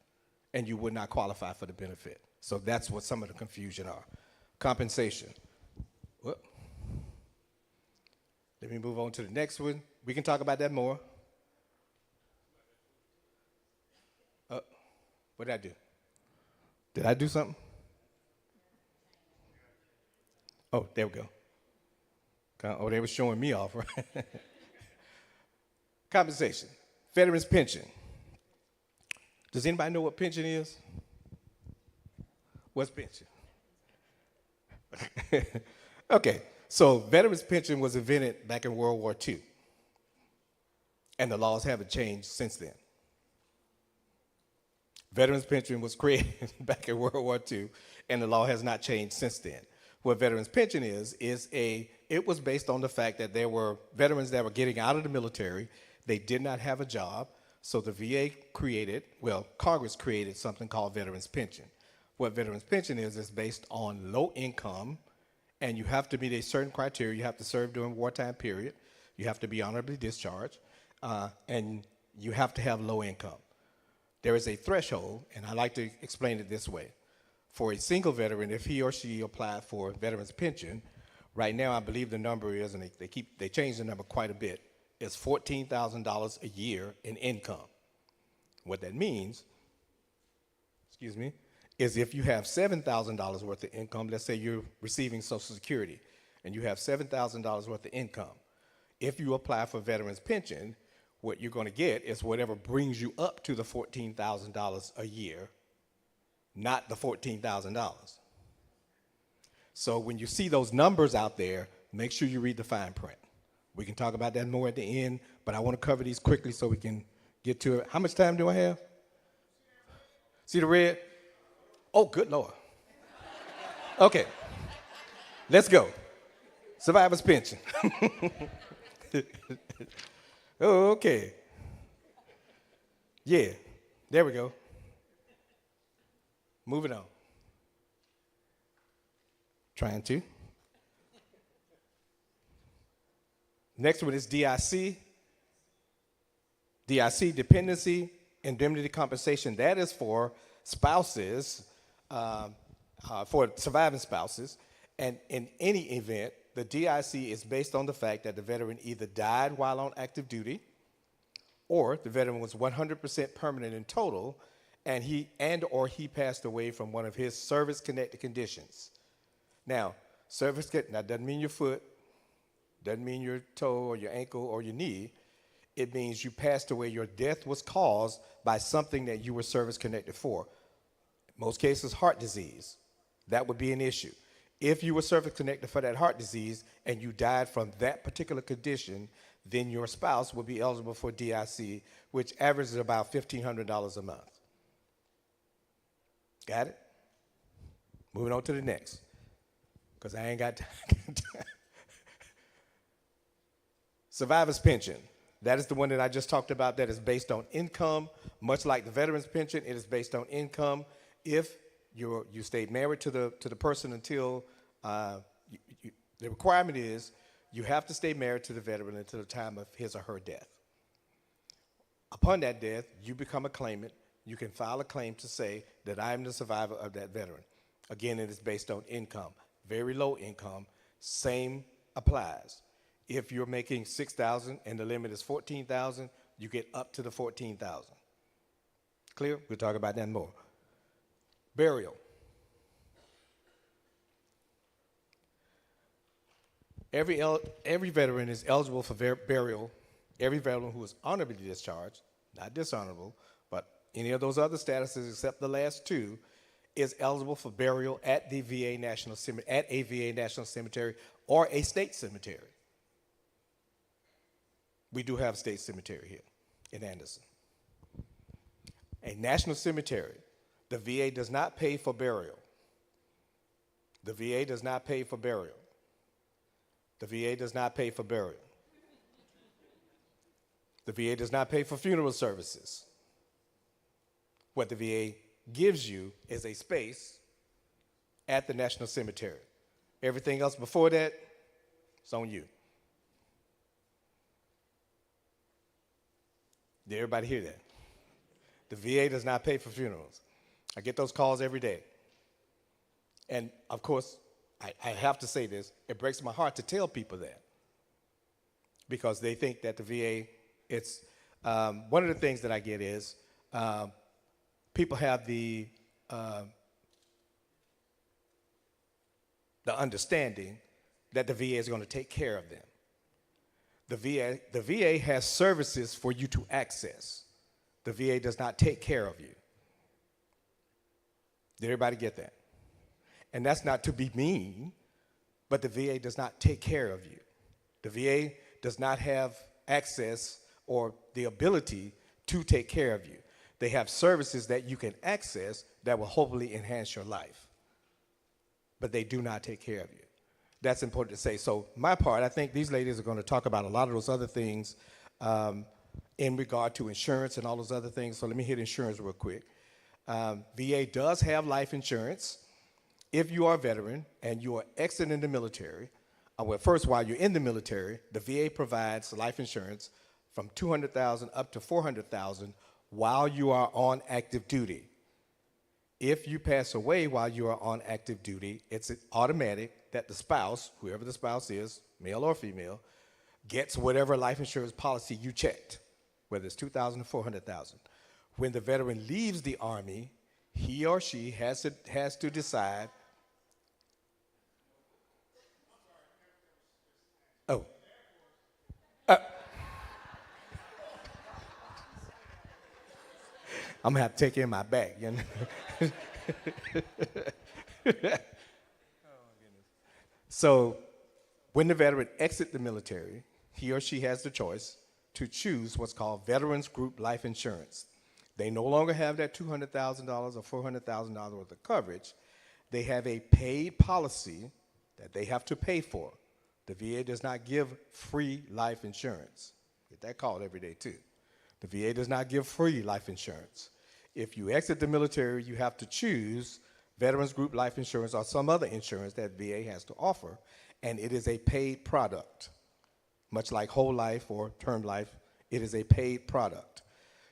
and you would not qualify for the benefit. So that's what some of the confusion are. Compensation. Whoop. Let me move on to the next one. We can talk about that more. What did I do? Did I do something? Oh, there we go. Oh, they were showing me off, right? Compensation. Veterans pension. Does anybody know what pension is? What's pension? Okay, so veterans pension was invented back in World War II, and the laws haven't changed since then. Veterans pension was created back in World War II, and the law has not changed since then. What veterans pension is it was based on the fact that there were veterans that were getting out of the military. They did not have a job, so the VA Congress created something called veterans pension. What veterans pension is based on low income, and you have to meet a certain criteria. You have to serve during wartime period. You have to be honorably discharged, and you have to have low income. There is a threshold, and I like to explain it this way. For a single veteran, if he or she applied for veterans pension, right now I believe the number is, and they change the number quite a bit, is $14,000 a year in income. What that means, is if you have $7,000 worth of income, let's say you're receiving Social Security, and you have $7,000 worth of income. If you apply for veterans pension, what you're going to get is whatever brings you up to the $14,000 a year, not the $14,000. So when you see those numbers out there, make sure you read the fine print. We can talk about that more at the end, but I want to cover these quickly so we can get to it. How much time do I have? See the red? Oh, good Lord. Okay, let's go. Survivor's pension. Oh, okay. Yeah, there we go. Moving on. Trying to. Next one is DIC. DIC, dependency, indemnity compensation. That is for spouses, for surviving spouses. And in any event, the DIC is based on the fact that the veteran either died while on active duty, or the veteran was 100% permanent in total, and he passed away from one of his service-connected conditions. Now, that doesn't mean your foot, doesn't mean your toe or your ankle or your knee. It means you passed away. Your death was caused by something that you were service-connected for. In most cases, heart disease. That would be an issue. If you were service-connected for that heart disease and you died from that particular condition, then your spouse would be eligible for DIC, which averages about $1,500 a month. Got it? Moving on to the next, because I ain't got time. Survivor's pension. That is the one that I just talked about that is based on income. Much like the veteran's pension, it is based on income. If you stayed married to the person until, the requirement is you have to stay married to the veteran until the time of his or her death. Upon that death, you become a claimant. You can file a claim to say that I am the survivor of that veteran. Again, it is based on income. Very low income, same applies. If you're making $6,000 and the limit is $14,000, you get up to the $14,000. Clear? We'll talk about that more. Burial. Every veteran is eligible for burial. Every veteran who is honorably discharged, not dishonorable, but any of those other statuses except the last two, is eligible for burial at the VA National Cemetery, at a VA National Cemetery or a state cemetery. We do have a state cemetery here in Anderson. A national cemetery, the VA does not pay for burial. The VA does not pay for burial. The VA does not pay for burial. The VA does not pay for funeral services. What the VA gives you is a space at the National Cemetery. Everything else before that, it's on you. Did everybody hear that? The VA does not pay for funerals. I get those calls every day. And of course, I have to say this, it breaks my heart to tell people that, because they think that the VA, it's, one of the things that I get is people have the understanding that the VA is going to take care of them. The VA has services for you to access. The VA does not take care of you. Did everybody get that? And that's not to be mean, but the VA does not take care of you. The VA does not have access or the ability to take care of you. They have services that you can access that will hopefully enhance your life, but they do not take care of you. That's important to say. So my part, I think these ladies are going to talk about a lot of those other things in regard to insurance and all those other things. So let me hit insurance real quick. VA does have life insurance. If you are a veteran and you are exiting the military, well, first, while you're in the military, the VA provides life insurance from $200,000 up to $400,000 while you are on active duty. If you pass away while you are on active duty, it's automatic that the spouse, whoever the spouse is, male or female, gets whatever life insurance policy you checked, whether it's $2,000 or $400,000. When the veteran leaves the Army, he or she has to decide. Oh. I'm gonna have to take it in my bag, you know. So, when the veteran exits the military, he or she has the choice to choose what's called Veterans Group Life Insurance. They no longer have that $200,000 or $400,000 worth of coverage. They have a paid policy that they have to pay for. The VA does not give free life insurance. Get that call every day too. The VA does not give free life insurance. If you exit the military, you have to choose Veterans Group Life Insurance or some other insurance that VA has to offer, and it is a paid product. Much like whole life or term life, it is a paid product.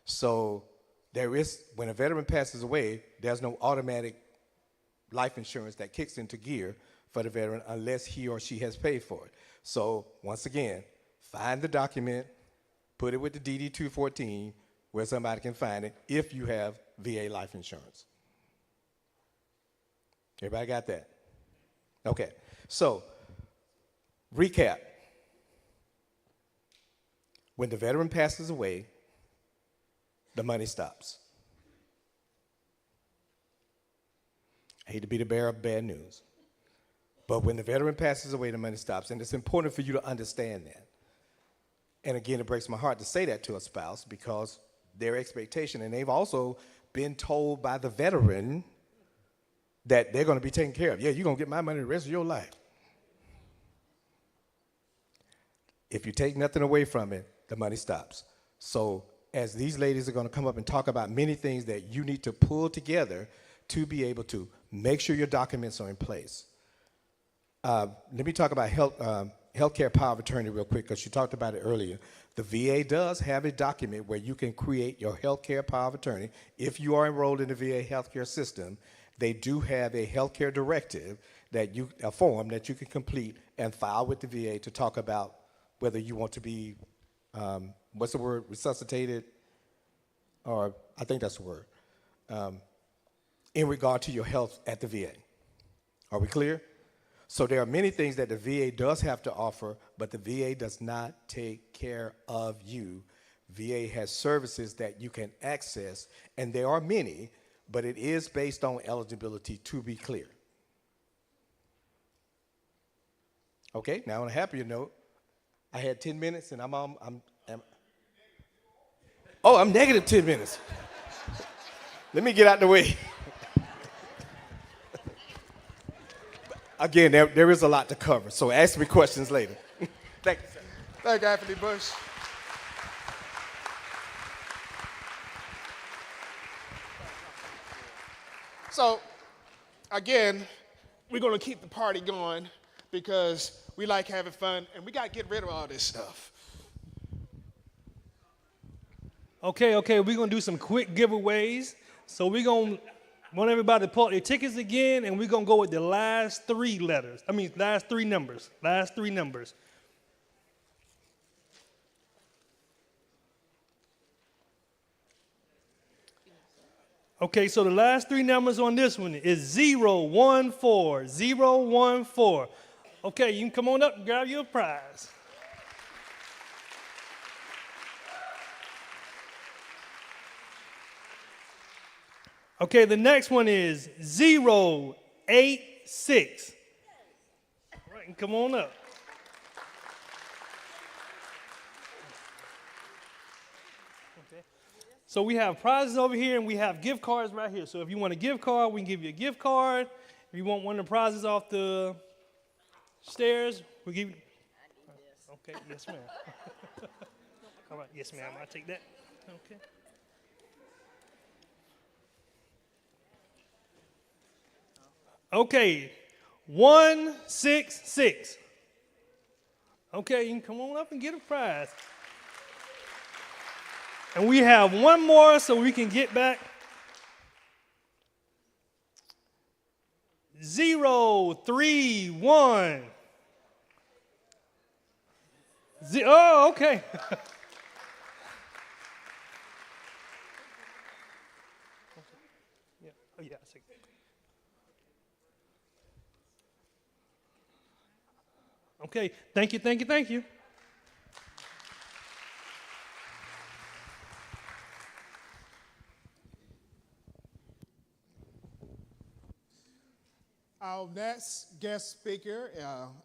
So when a veteran passes away, there's no automatic life insurance that kicks into gear for the veteran unless he or she has paid for it. So once again, find the document, put it with the DD-214 where somebody can find it if you have VA life insurance. Everybody got that? Okay, so recap. When the veteran passes away, the money stops. I hate to be the bearer of bad news, but when the veteran passes away, the money stops, and it's important for you to understand that. And again, it breaks my heart to say that to a spouse because their expectation, and they've also been told by the veteran that they're going to be taken care of. Yeah, you're going to get my money the rest of your life. If you take nothing away from it, the money stops. So as these ladies are going to come up and talk about many things that you need to pull together to be able to make sure your documents are in place. Let me talk about healthcare power of attorney real quick because you talked about it earlier. The VA does have a document where you can create your healthcare power of attorney. If you are enrolled in the VA healthcare system, they do have a healthcare directive a form that you can complete and file with the VA to talk about whether you want to be, what's the word, resuscitated, or I think that's the word, in regard to your health at the VA. Are we clear? So there are many things that the VA does have to offer, but the VA does not take care of you. VA has services that you can access, and there are many, but it is based on eligibility, to be clear. Okay, now on a happier note, I had 10 minutes and I'm negative 10 minutes. Let me get out the way. Again, there is a lot to cover, so ask me questions later. Thank you, sir. Thank you, Anthony Bush. So, again, we're going to keep the party going because we like having fun and we got to get rid of all this stuff. Okay, we're going to do some quick giveaways. So we're going to want everybody to pull out their tickets again, and we're going to go with the last three numbers. Okay, so the last three numbers on this one is 014, 014. Okay, you can come on up and grab your prize. Okay, the next one is 086. All right, and come on up. Okay. So we have prizes over here, and we have gift cards right here. So if you want a gift card, we can give you a gift card. If you want one of the prizes off the stairs, we give you. Okay, yes, ma'am. All right, yes, ma'am. I'll take that. Okay. Okay, 166. Okay, you can come on up and get a prize. And we have one more so we can get back. 031. Oh, okay. Yeah. Oh, yeah, I see. Okay, thank you. Our next guest speaker,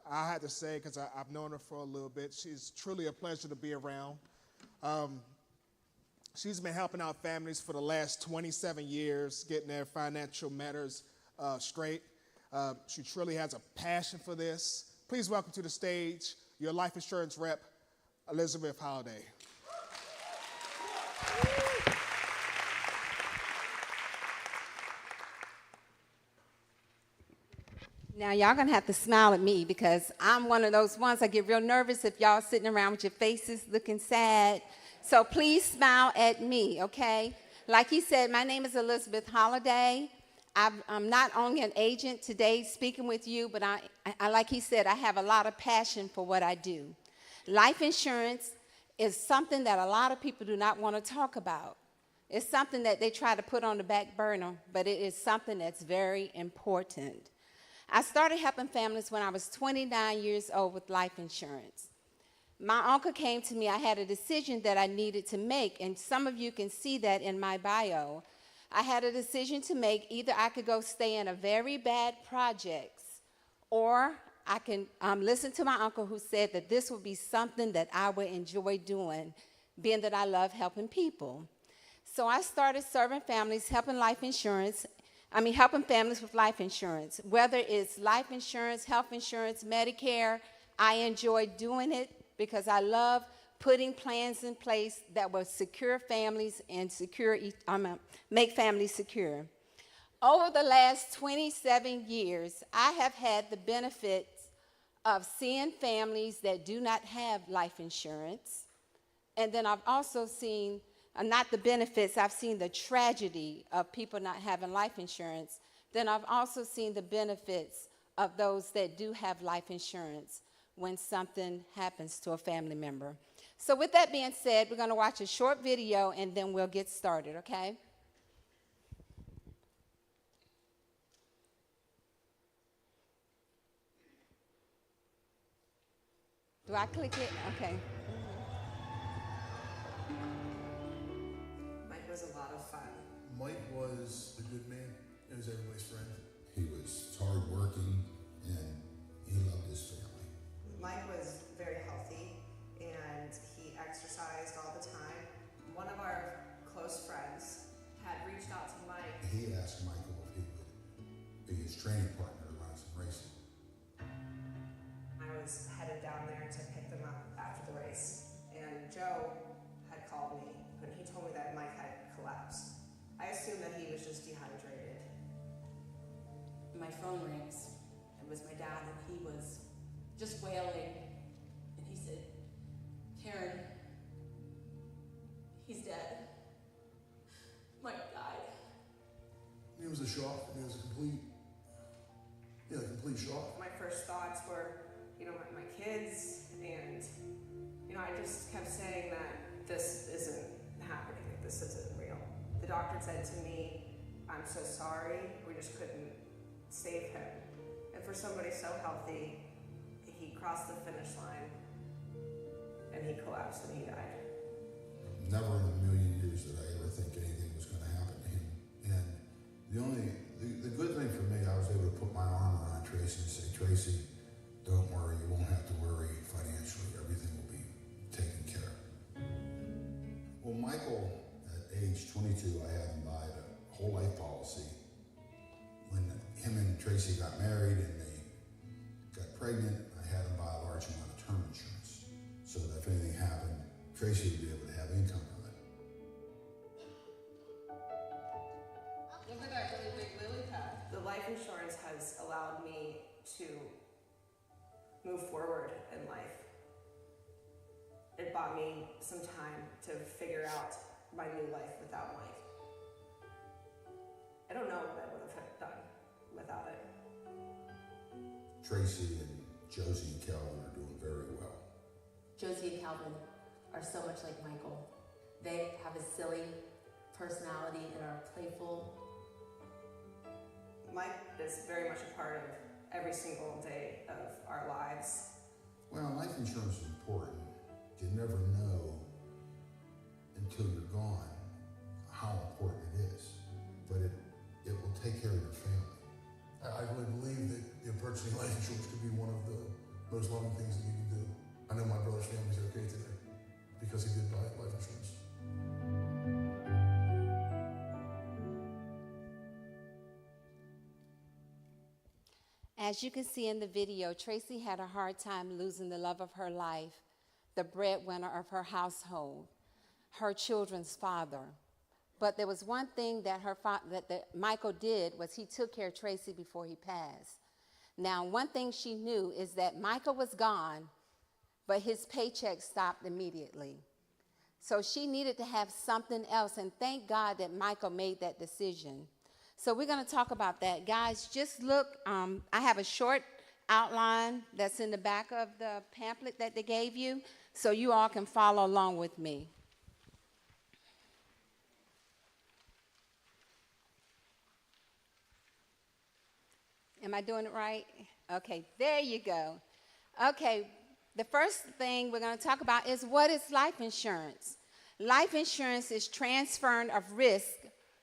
I had to say, because I've known her for a little bit, she's truly a pleasure to be around. She's been helping out families for the last 27 years, getting their financial matters straight. She truly has a passion for this. Please welcome to the stage your life insurance rep, Elizabeth Holiday. Now, y'all going to have to smile at me because I'm one of those ones I get real nervous if y'all sitting around with your faces looking sad. So please smile at me, okay? Like he said, my name is Elizabeth Holiday. I'm not only an agent today speaking with you, but I, like he said, I have a lot of passion for what I do. Life insurance is something that a lot of people do not want to talk about. It's something that they try to put on the back burner, but it is something that's very important. I started helping families when I was 29 years old with life insurance. My uncle came to me. I had a decision that I needed to make, and some of you can see that in my bio. I had a decision to make. Either I could go stay in a very bad projects, or I can listen to my uncle who said that this would be something that I would enjoy doing, being that I love helping people. So I started serving families, helping families with life insurance. Whether it's life insurance, health insurance, Medicare, I enjoy doing it because I love putting plans in place that will secure families and make families secure. Over the last 27 years, I have had the benefits of seeing families that do not have life insurance. And then I've also seen, not the benefits, I've seen the tragedy of people not having life insurance. Then I've also seen the benefits of those that do have life insurance when something happens to a family member. So with that being said, we're going to watch a short video and then we'll get started, okay? Do I click it? Okay. Mike was a lot of fun. Mike was a good man. He was everybody's friend. He was hardworking and he loved his family. Mike was very healthy and he exercised all the time. One of our close friends had reached out to Mike. He asked Michael if he would be his training partner to run some racing. I was headed down there to pick them up after the race, and Joe had called me, and he told me that Mike had collapsed. I assumed that he was just dehydrated. my phone rings. It was my dad, and he was just wailing. And he said, Karen, he's dead. Mike died. It was a shock. It was a complete shock. My first thoughts were, my kids, and, I just kept saying that this isn't happening, this isn't real. The doctor said to me, I'm so sorry, we just couldn't save him. And for somebody so healthy, he crossed the finish line, and he collapsed and he died. Never in a million years did I ever think anything was going to happen to him. And the good thing for me, I was able to put my arm around Tracy and say, Tracy, don't worry, you won't have to worry financially. Everything will be taken care of. Well, Michael, at age 22, I had him buy a whole life policy. When him and Tracy got married and they got pregnant, I had him buy a large amount of term insurance so that if anything happened, Tracy would be able to have income from it. Look at that really big lily pad. The life insurance has allowed me to move forward in life. It bought me some time to figure out my new life without Mike. I don't know what I would have done without it. Tracy and Josie and Calvin are doing very well. Josie and Calvin are so much like Michael. They have a silly personality and are playful. Mike is very much a part of every single day of our lives. Well, life insurance is important. You never know until you're gone how important it is. But it will take care of your family. I really believe that purchasing life insurance could be one of the most loving things that you can do. I know my brother's family's okay today because he did buy life insurance. As you can see in the video, Tracy had a hard time losing the love of her life, the breadwinner of her household, her children's father. But there was one thing that Michael did was he took care of Tracy before he passed. Now, one thing she knew is that Michael was gone, but his paycheck stopped immediately. So she needed to have something else, and thank God that Michael made that decision. So we're going to talk about that. Guys, just look. I have a short outline that's in the back of the pamphlet that they gave you, so you all can follow along with me. Am I doing it right? Okay, there you go. Okay, the first thing we're going to talk about is what is life insurance? Life insurance is transferring of risk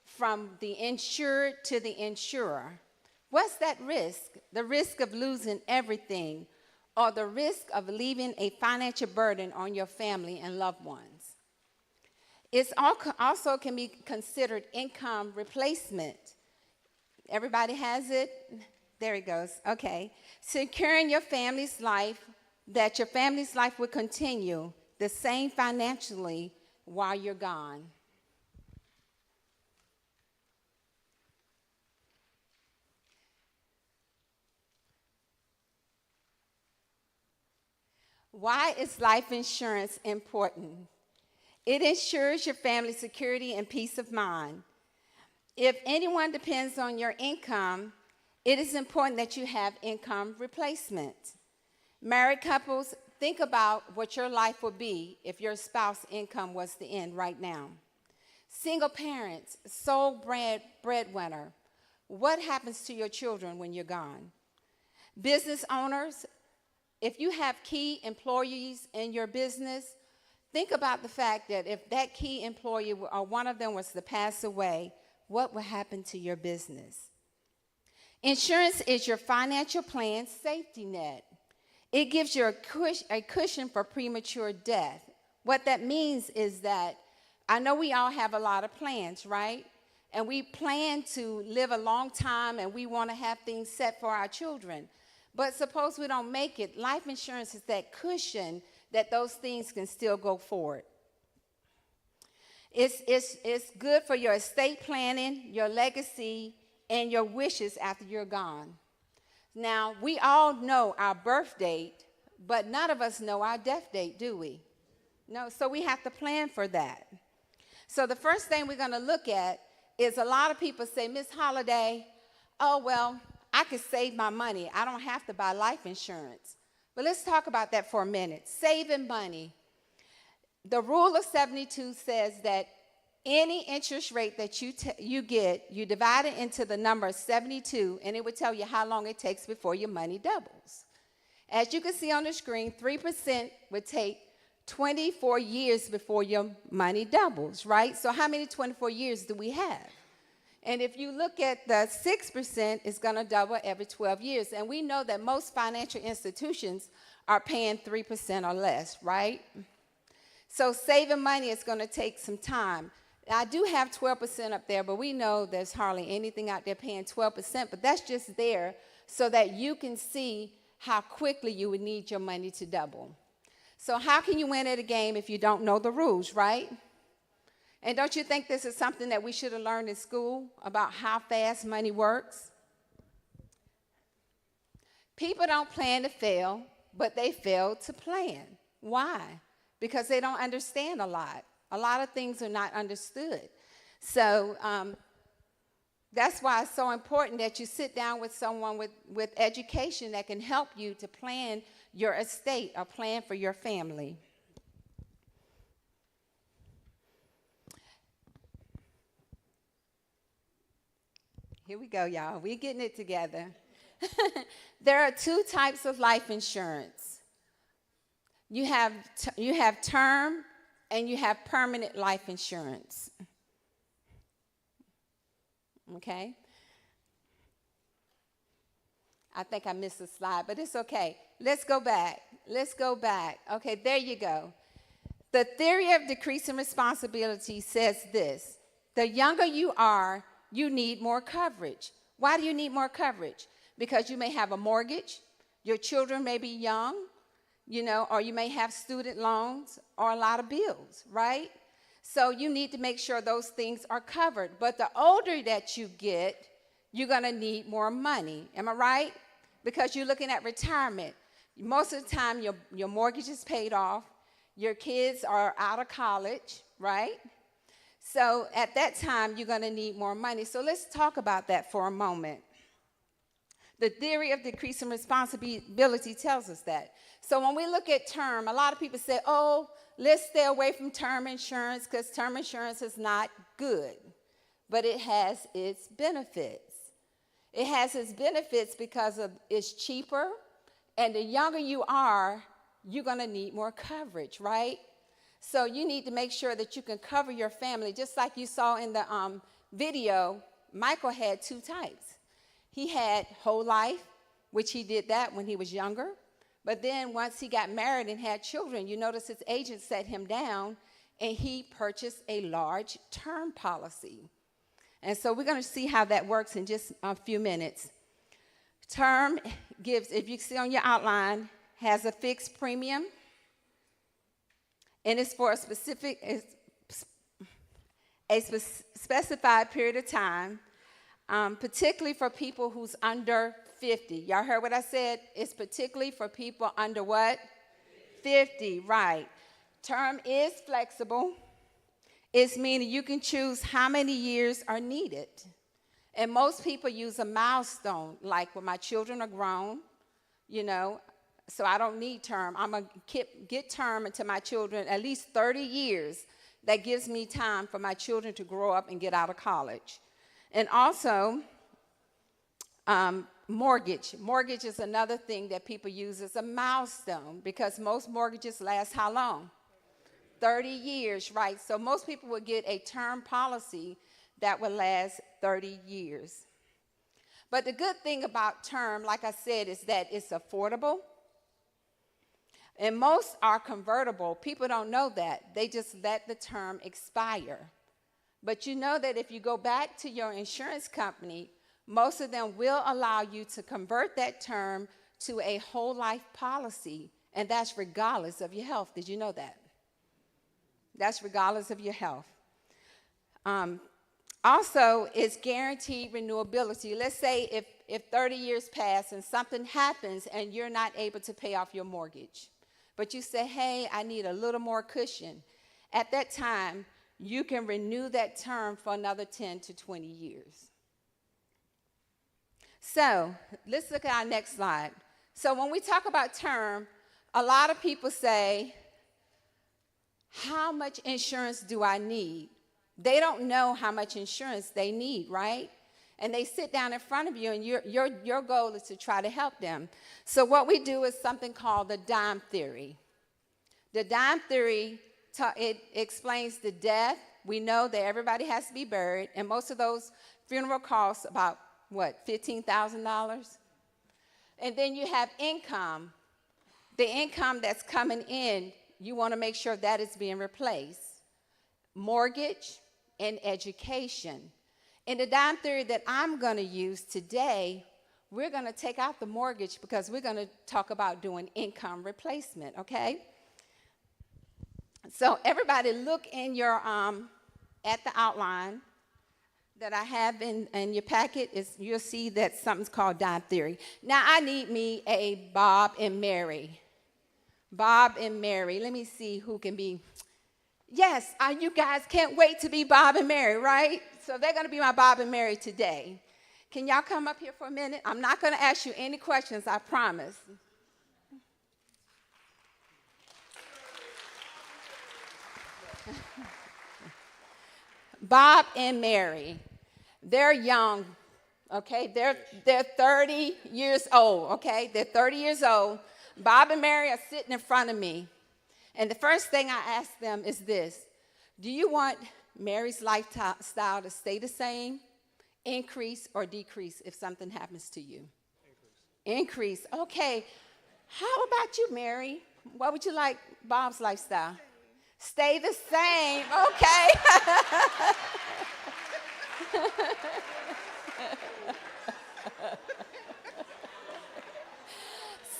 from the insured to the insurer. What's that risk? The risk of losing everything or the risk of leaving a financial burden on your family and loved ones. It also can be considered income replacement. Everybody has it? There it goes. Okay. Securing your family's life, that your family's life will continue the same financially while you're gone. Why is life insurance important? It ensures your family's security and peace of mind. If anyone depends on your income, it is important that you have income replacement. Married couples, think about what your life would be if your spouse's income was to end right now. Single parents, sole breadwinner, what happens to your children when you're gone? Business owners, if you have key employees in your business, think about the fact that if that key employee or one of them was to pass away, what will happen to your business? Insurance is your financial plan's safety net. It gives you a cushion for premature death. What that means is that I know we all have a lot of plans, right? And we plan to live a long time and we want to have things set for our children. But suppose we don't make it. Life insurance is that cushion that those things can still go forward. It's good for your estate planning, your legacy, and your wishes after you're gone. Now, we all know our birth date, but none of us know our death date, do we? No, so we have to plan for that. So the first thing we're going to look at is a lot of people say, Miss Holliday, oh, well, I could save my money. I don't have to buy life insurance. But let's talk about that for a minute. Saving money. The rule of 72 says that any interest rate that you get, you divide it into the number 72, and it would tell you how long it takes before your money doubles. As you can see on the screen, 3% would take 24 years before your money doubles, right? So how many 24 years do we have? And if you look at the 6%, it's going to double every 12 years. And we know that most financial institutions are paying 3% or less, right? So saving money is going to take some time. I do have 12% up there, but we know there's hardly anything out there paying 12%, but that's just there so that you can see how quickly you would need your money to double. So how can you win at a game if you don't know the rules, right? And don't you think this is something that we should have learned in school about how fast money works? People don't plan to fail, but they fail to plan. Why? Because they don't understand a lot. A lot of things are not understood. So that's why it's so important that you sit down with someone with education that can help you to plan your estate or plan for your family. Here we go, y'all. We're getting it together. There are two types of life insurance. You have term and you have permanent life insurance. Okay? I think I missed a slide, but it's okay. Let's go back. Let's go back. Okay, there you go. The theory of decreasing responsibility says this. The younger you are, you need more coverage. Why do you need more coverage? Because you may have a mortgage, your children may be young, or you may have student loans or a lot of bills, right? So you need to make sure those things are covered. But the older that you get, you're going to need more money. Am I right? Because you're looking at retirement. Most of the time, your mortgage is paid off. Your kids are out of college, right? So at that time, you're going to need more money. So let's talk about that for a moment. The theory of decreasing responsibility tells us that. So when we look at term, a lot of people say, oh, let's stay away from term insurance because term insurance is not good. But it has its benefits. It has its benefits because it's cheaper, and the younger you are, you're going to need more coverage, right? So you need to make sure that you can cover your family. Just like you saw in the video, Michael had two types. He had whole life, which he did that when he was younger. But then once he got married and had children, you notice his agent set him down, and he purchased a large term policy. And so we're going to see how that works in just a few minutes. Term gives, if you see on your outline, has a fixed premium, and it's for a specified period of time, particularly for people who's under 50. Y'all heard what I said? It's particularly for people under what? 50, right. Term is flexible. It's meaning you can choose how many years are needed. And most people use a milestone, like when my children are grown, so I don't need term. I'm going to get term until my children, at least 30 years. That gives me time for my children to grow up and get out of college. And also, mortgage. Mortgage is another thing that people use as a milestone because most mortgages last how long? 30 years, right? So most people would get a term policy that would last 30 years. But the good thing about term, like I said, is that it's affordable. And most are convertible. People don't know that. They just let the term expire. But you know that if you go back to your insurance company, most of them will allow you to convert that term to a whole life policy, and that's regardless of your health. Did you know that? That's regardless of your health. Also, it's guaranteed renewability. Let's say if 30 years pass and something happens and you're not able to pay off your mortgage, but you say, hey, I need a little more cushion. At that time, you can renew that term for another 10 to 20 years. So let's look at our next slide. So when we talk about term, a lot of people say, how much insurance do I need? They don't know how much insurance they need, right? And they sit down in front of you, and your goal is to try to help them. So what we do is something called the dime theory. The dime theory, it explains the death. We know that everybody has to be buried, and most of those funeral costs about, what, $15,000? And then you have income. The income that's coming in, you want to make sure that is being replaced. Mortgage and education. In the dime theory that I'm going to use today, we're going to take out the mortgage because we're going to talk about doing income replacement, okay? So everybody look in your, at the outline that I have in your packet. You'll see that something's called dime theory. Now I need me a Bob and Mary. Bob and Mary. Let me see who can be. Yes, you guys can't wait to be Bob and Mary, right? So they're going to be my Bob and Mary today. Can y'all come up here for a minute? I'm not going to ask you any questions, I promise. Bob and Mary, they're young, okay? They're 30 years old, okay? They're 30 years old. Bob and Mary are sitting in front of me. And the first thing I ask them is this: do you want Mary's lifestyle to stay the same, increase, or decrease if something happens to you? Increase. Okay. How about you, Mary? What would you like Bob's lifestyle? Stay the same. Okay.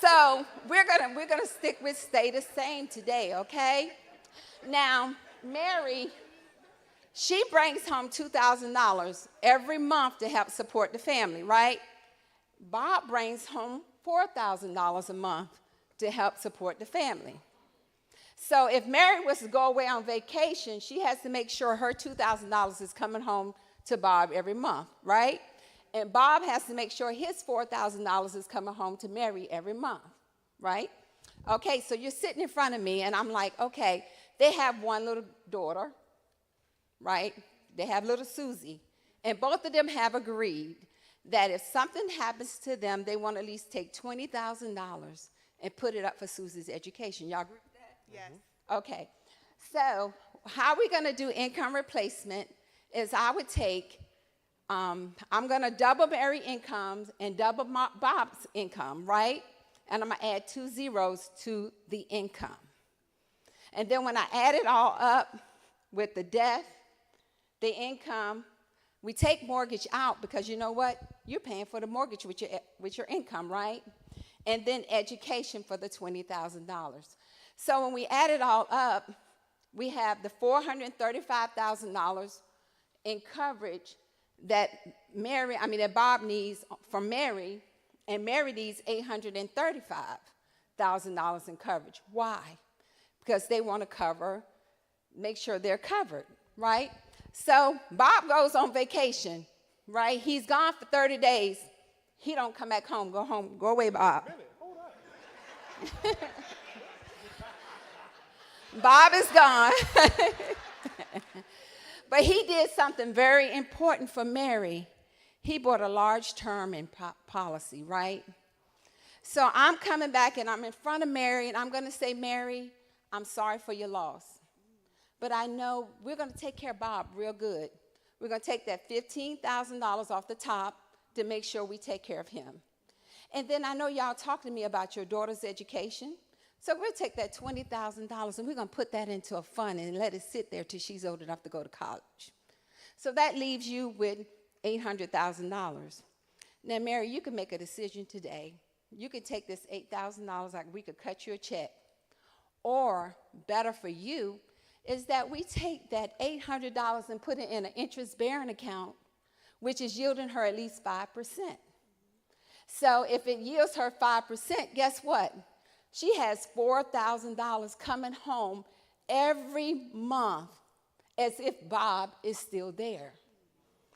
So we're gonna stick with stay the same today, okay? Now, Mary, she brings home $2,000 every month to help support the family, right? Bob brings home $4,000 a month to help support the family. So if Mary was to go away on vacation, she has to make sure her $2,000 is coming home to Bob every month, right? And Bob has to make sure his $4,000 is coming home to Mary every month, right? Okay, so you're sitting in front of me, and I'm like, okay, they have one little daughter, right? They have little Susie. And both of them have agreed that if something happens to them, they want to at least take $20,000 and put it up for Susie's education. Y'all agree with that? Yes. Okay. So how we're going to do income replacement is I would take, I'm going to double Mary's incomes and double Bob's income, right? And I'm going to add 2 zeros to the income. And then when I add it all up with the death, the income, we take mortgage out because you know what? You're paying for the mortgage with your income, right? And then education for the $20,000. So when we add it all up, we have the $435,000 in coverage that Bob needs from Mary, and Mary needs $835,000 in coverage. Why? Because they want to make sure they're covered, right? So Bob goes on vacation, right? He's gone for 30 days. He don't come back home. Go home. Go away, Bob. Hold on. Bob is gone. But he did something very important for Mary. He bought a large term in policy, right? So I'm coming back, and I'm in front of Mary, and I'm going to say, Mary, I'm sorry for your loss. But I know we're going to take care of Bob real good. We're going to take that $15,000 off the top to make sure we take care of him. And then I know y'all talked to me about your daughter's education. So we'll take that $20,000 and we're going to put that into a fund and let it sit there till she's old enough to go to college. So that leaves you with $800,000. Now, Mary, you can make a decision today. You could take this $8,000, like we could cut you a check. Or, better for you, is that we take that $800 and put it in an interest-bearing account, which is yielding her at least 5%. So if it yields her 5%, guess what? She has $4,000 coming home every month as if Bob is still there.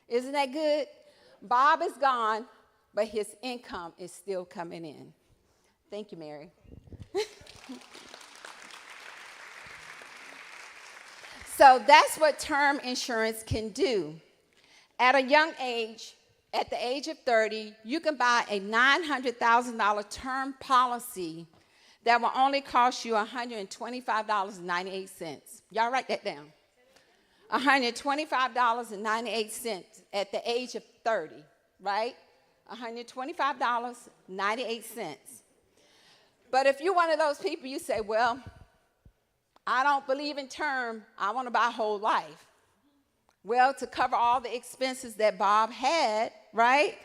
Isn't that good? Bob is gone, but his income is still coming in. Thank you, Mary. So that's what term insurance can do. At a young age, at the age of 30, you can buy a $900,000 term policy that will only cost you $125.98. Y'all write that down. $125.98 at the age of 30, right? $125.98. But if you're one of those people, you say, well, I don't believe in term. I want to buy whole life. Well, to cover all the expenses that Bob had, right?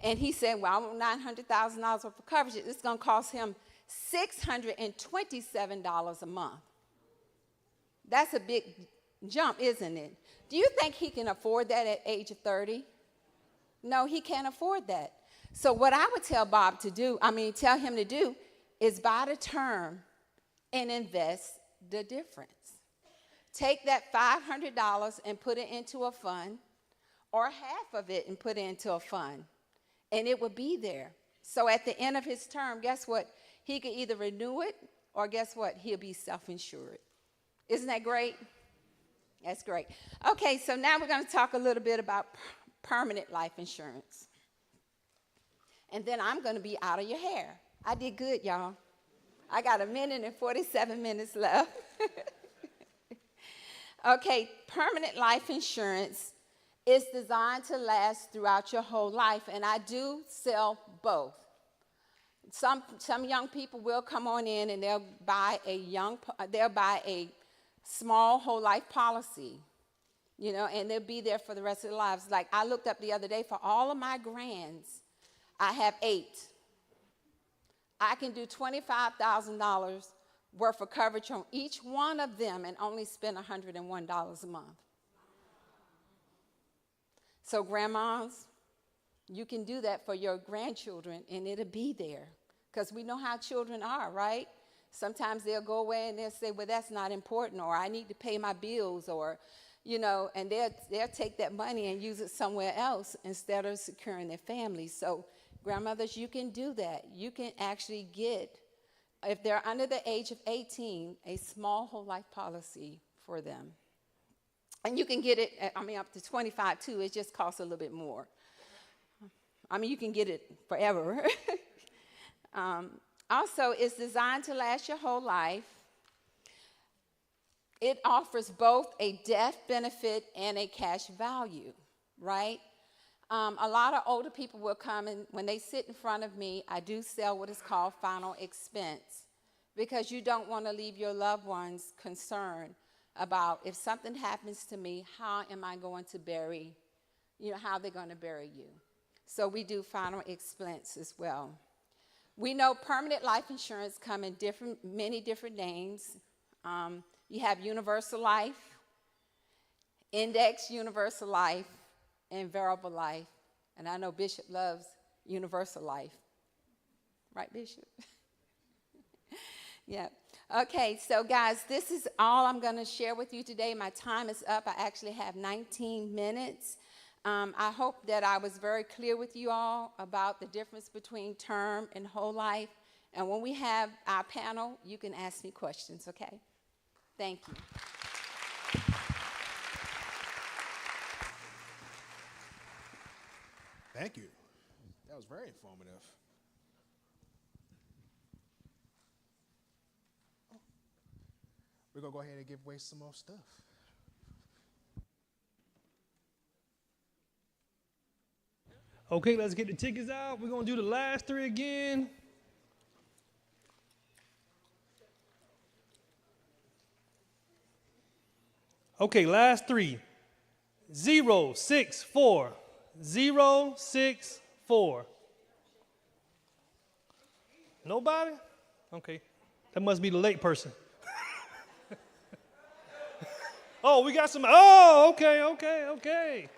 And he said, well, I want $900,000 worth of coverage. It's going to cost him $627 a month. That's a big jump, isn't it? Do you think he can afford that at age of 30? No, he can't afford that. So what I would tell Bob to do, tell him to do, is buy the term and invest the difference. Take that $500 and put it into a fund, or half of it and put it into a fund, and it would be there. So at the end of his term, guess what? He could either renew it, or guess what? He'll be self-insured. Isn't that great? That's great. Okay, so now we're going to talk a little bit about permanent life insurance. And then I'm going to be out of your hair. I did good, y'all. I got 1 minute and 47 minutes left. Okay, permanent life insurance is designed to last throughout your whole life, and I do sell both. Some young people will come on in and they'll buy a small whole life policy, and they'll be there for the rest of their lives. Like I looked up the other day, for all of my grands, I have 8. I can do $25,000 worth of coverage on each one of them and only spend $101 a month. So grandmas, you can do that for your grandchildren and it'll be there. Because we know how children are, right? Sometimes they'll go away and they'll say, well, that's not important, or I need to pay my bills, or, and they'll take that money and use it somewhere else instead of securing their families. So grandmothers, you can do that. You can actually get, if they're under the age of 18, a small whole life policy for them. And you can get it, up to 25 too. It just costs a little bit more. You can get it forever. Also, it's designed to last your whole life. It offers both a death benefit and a cash value, right? A lot of older people will come, and when they sit in front of me, I do sell what is called final expense, because you don't want to leave your loved ones concerned about, if something happens to me, how am I going to bury, how they're going to bury you. So we do final expense as well. We know permanent life insurance come in many different names. You have universal life, index universal life, and variable life. And I know Bishop loves universal life. Right, Bishop? Yeah. Okay, so guys, this is all I'm going to share with you today. My time is up. I actually have 19 minutes. I hope that I was very clear with you all about the difference between term and whole life. And when we have our panel, you can ask me questions, okay? Thank you. Thank you. That was very informative. We're going to go ahead and give away some more stuff. Okay, let's get the tickets out. We're going to do the last 3 again. Okay, last 3. 064. 064. Nobody? Okay. That must be the late person. Oh, we got some. Oh, okay. All right.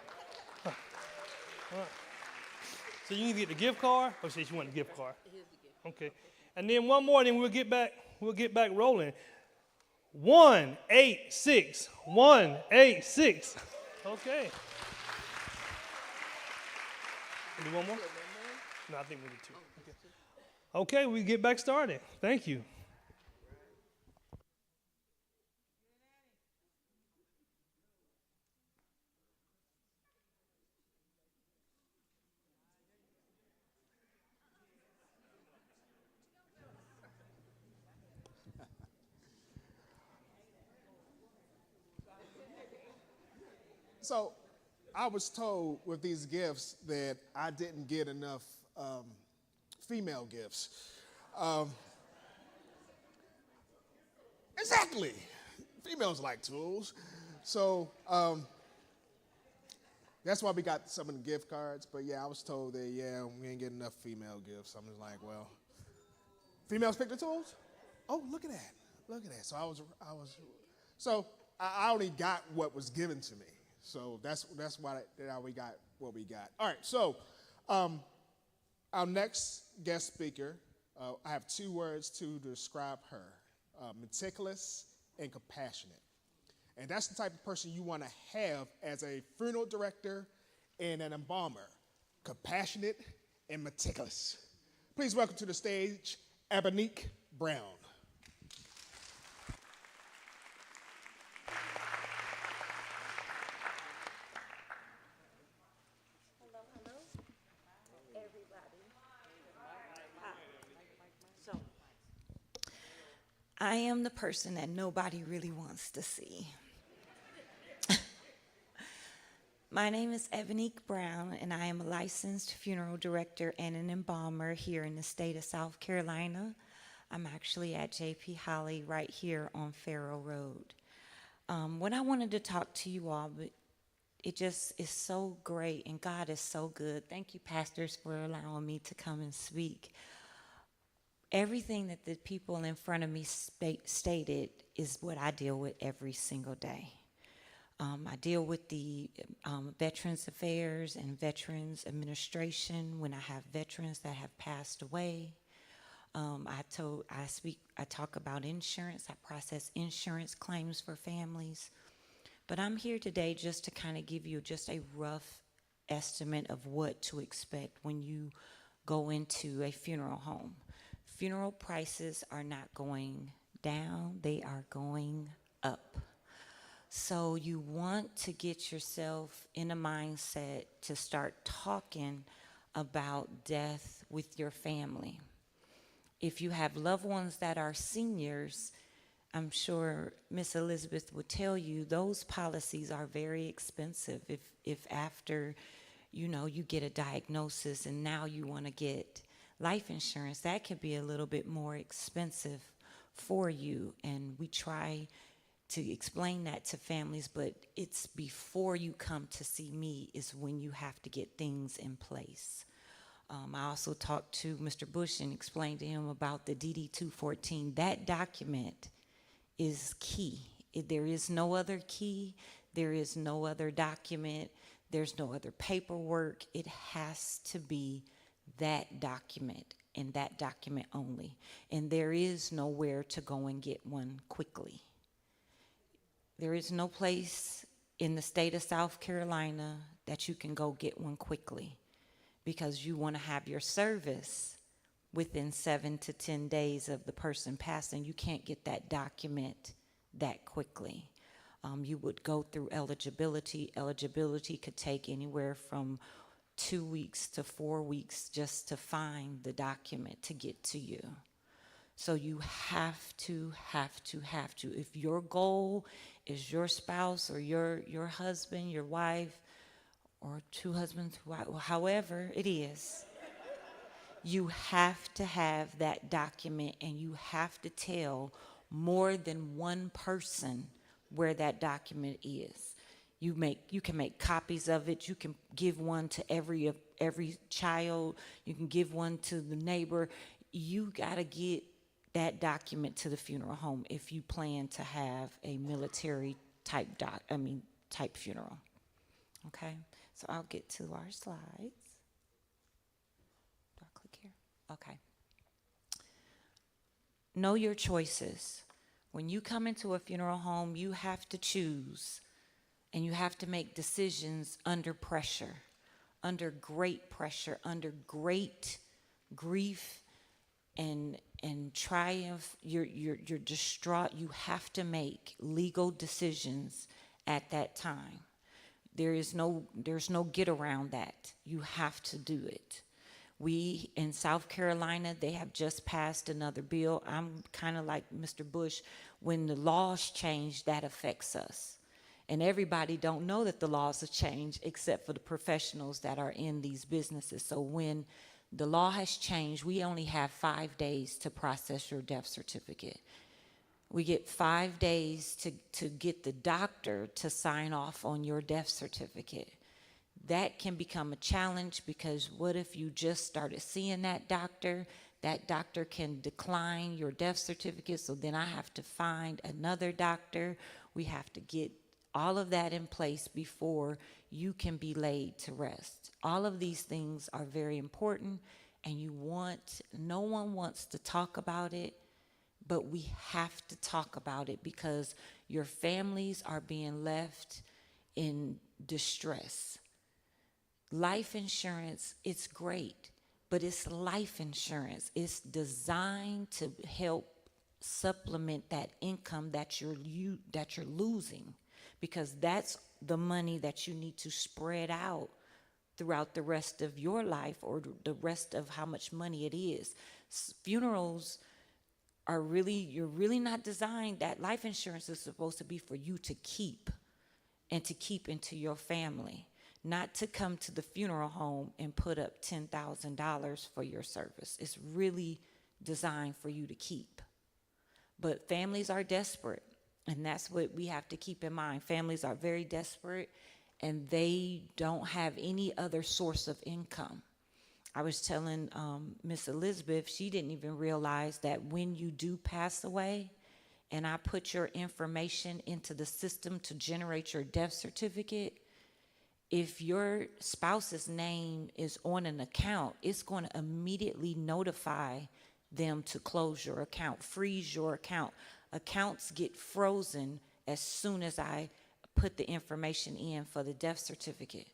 So you need to get the gift card? Or say you want the gift card? Okay. And then one more, then we'll get back rolling. 186. 186. Okay. Do one more? No, I think we need two. Okay, we get back started. Thank you. So I was told with these gifts that I didn't get enough female gifts. Um, exactly. Females like tools. So that's why we got some of the gift cards. But yeah, I was told that, yeah, we ain't getting enough female gifts. I'm just like, well, females pick the tools? Oh, look at that. Look at that. So I only got what was given to me. So that's why we got what we got. All right, so our next guest speaker, I have two words to describe her, meticulous and compassionate. And that's the type of person you want to have as a funeral director and an embalmer, compassionate and meticulous. Please welcome to the stage, Ebonique Brown. I am the person that nobody really wants to see. My name is Ebonique Brown, and I am a licensed funeral director and an embalmer here in the state of South Carolina. I'm actually at J.P. Holly right here on Farrow Road. What I wanted to talk to you all, but it just is so great, and God is so good. Thank you, pastors, for allowing me to come and speak. Everything that the people in front of me stated is what I deal with every single day. I deal with the Veterans Affairs and Veterans Administration when I have veterans that have passed away. I talk about insurance. I process insurance claims for families. But I'm here today just to kind of give you just a rough estimate of what to expect when you go into a funeral home. Funeral prices are not going down, they are going up. So you want to get yourself in a mindset to start talking about death with your family. If you have loved ones that are seniors, I'm sure Miss Elizabeth would tell you those policies are very expensive. If after, you get a diagnosis and now you want to get life insurance, that could be a little bit more expensive for you. And we try to explain that to families, but it's before you come to see me is when you have to get things in place. I also talked to Mr. Bush and explained to him about the DD 214. That document is key. There is no other key. There is no other document. There's no other paperwork. It has to be that document and that document only. And there is nowhere to go and get one quickly. There is no place in the state of South Carolina that you can go get one quickly because you want to have your service within 7 to 10 days of the person passing. You can't get that document that quickly. You would go through eligibility. Eligibility could take anywhere from 2 weeks to 4 weeks just to find the document to get to you. So you have to. If your goal is your spouse or your husband, your wife, or two husbands, however it is, you have to have that document, and you have to tell more than one person where that document is. You can make copies of it. You can give one to every child. You can give one to the neighbor. You got to get that document to the funeral home if you plan to have a military type funeral. Okay, so I'll get to our slides. Do I click here? Okay. Know your choices. When you come into a funeral home, you have to choose, and you have to make decisions under pressure, under great pressure, under great grief and triumph. You're distraught. You have to make legal decisions at that time. There's no get around that. You have to do it. We, in South Carolina, they have just passed another bill. I'm kind of like Mr. Bush. When the laws change, that affects us. And everybody don't know that the laws have changed except for the professionals that are in these businesses. So when the law has changed, we only have 5 days to process your death certificate. We get 5 days to get the doctor to sign off on your death certificate. That can become a challenge, because what if you just started seeing that doctor? That doctor can decline your death certificate, so then I have to find another doctor. We have to get all of that in place before you can be laid to rest. All of these things are very important, and no one wants to talk about it, but we have to talk about it, because your families are being left in distress. Life insurance, it's great, but it's life insurance. It's designed to help supplement that income that you're losing, because that's the money that you need to spread out throughout the rest of your life, or the rest of how much money it is. Funerals you're really not designed. That life insurance is supposed to be for you to keep, and to keep into your family, not to come to the funeral home and put up $10,000 for your service. It's really designed for you to keep. But families are desperate, and that's what we have to keep in mind. Families are very desperate, and they don't have any other source of income. I was telling Miss Elizabeth, she didn't even realize that when you do pass away, and I put your information into the system to generate your death certificate, if your spouse's name is on an account, it's going to immediately notify them to close your account, freeze your account. Accounts get frozen as soon as I put the information in for the death certificate.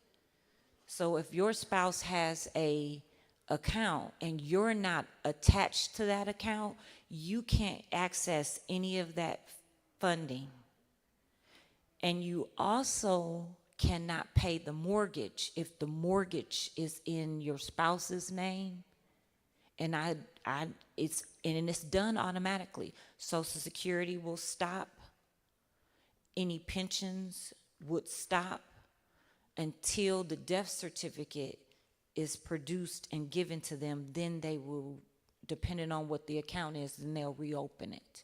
So if your spouse has a account and you're not attached to that account, you can't access any of that funding. And you also cannot pay the mortgage if the mortgage is in your spouse's name. And it's done automatically. Social Security will stop. Any pensions would stop until the death certificate is produced and given to them. Then they will, depending on what the account is, then they'll reopen it.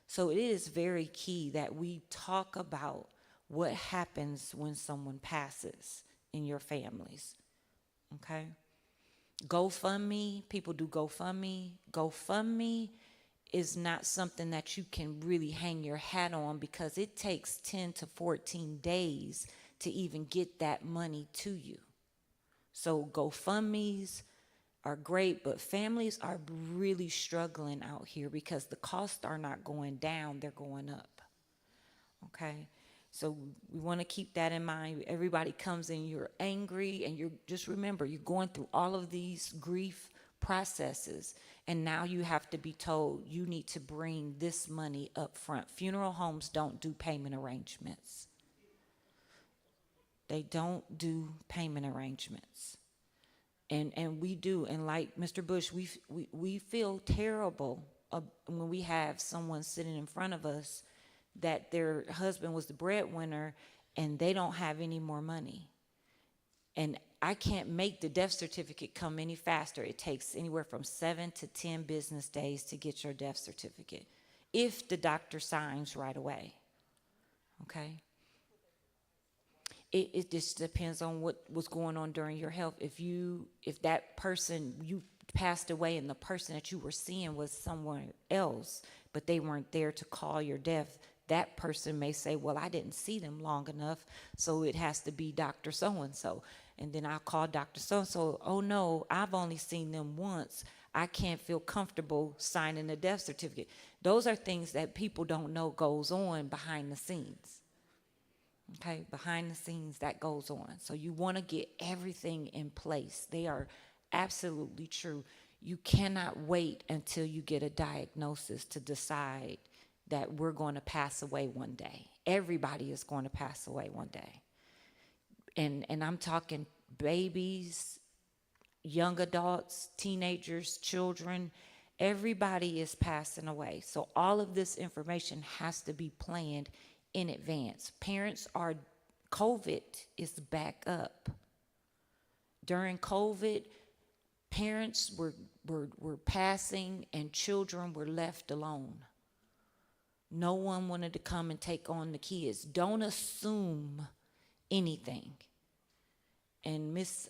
So it is very key that we talk about what happens when someone passes in your families, okay? GoFundMe, people do GoFundMe. GoFundMe is not something that you can really hang your hat on, because it takes 10 to 14 days to even get that money to you. So GoFundMes are great, but families are really struggling out here because the costs are not going down, they're going up, okay? So we want to keep that in mind. Everybody comes in, you're angry, and you're just remember, you're going through all of these grief processes, and now you have to be told you need to bring this money up front. Funeral homes don't do payment arrangements. They don't do payment arrangements. And we do, and like Mr. Bush, we feel terrible when we have someone sitting in front of us that their husband was the breadwinner and they don't have any more money. And I can't make the death certificate come any faster. It takes anywhere from 7 to 10 business days to get your death certificate, if the doctor signs right away, okay? It just depends on what was going on during your health. If that person, you passed away and the person that you were seeing was somewhere else, but they weren't there to call your death, that person may say, well, I didn't see them long enough, so it has to be Dr. So-and-so. And then I'll call Dr. So-and-so, oh no, I've only seen them once. I can't feel comfortable signing a death certificate. Those are things that people don't know goes on behind the scenes. Okay, behind the scenes, that goes on. So you want to get everything in place. They are absolutely true. You cannot wait until you get a diagnosis to decide that we're going to pass away one day. Everybody is going to pass away one day. And I'm talking babies, young adults, teenagers, children. Everybody is passing away. So all of this information has to be planned in advance. COVID is back up. During COVID, parents were passing and children were left alone. No one wanted to come and take on the kids. Don't assume anything. And Miss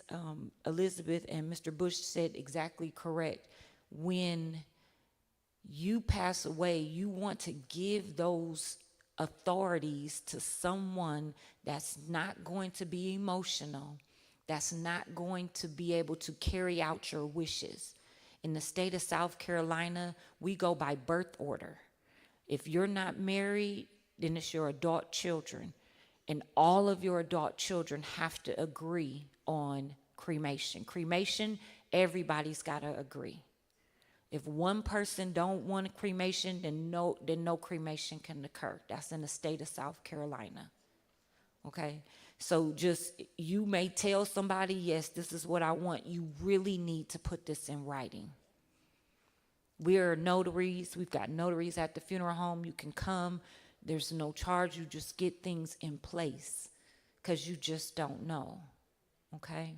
Elizabeth and Mr. Bush said exactly correct. When you pass away, you want to give those authorities to someone that's not going to be emotional, that's not going to be able to carry out your wishes. In the state of South Carolina, we go by birth order. If you're not married, then it's your adult children. And all of your adult children have to agree on cremation. Cremation, everybody's got to agree. If one person don't want a cremation, then no cremation can occur. That's in the state of South Carolina. Okay? So just, you may tell somebody, yes, this is what I want. You really need to put this in writing. We are notaries. We've got notaries at the funeral home. You can come. There's no charge. You just get things in place because you just don't know. Okay?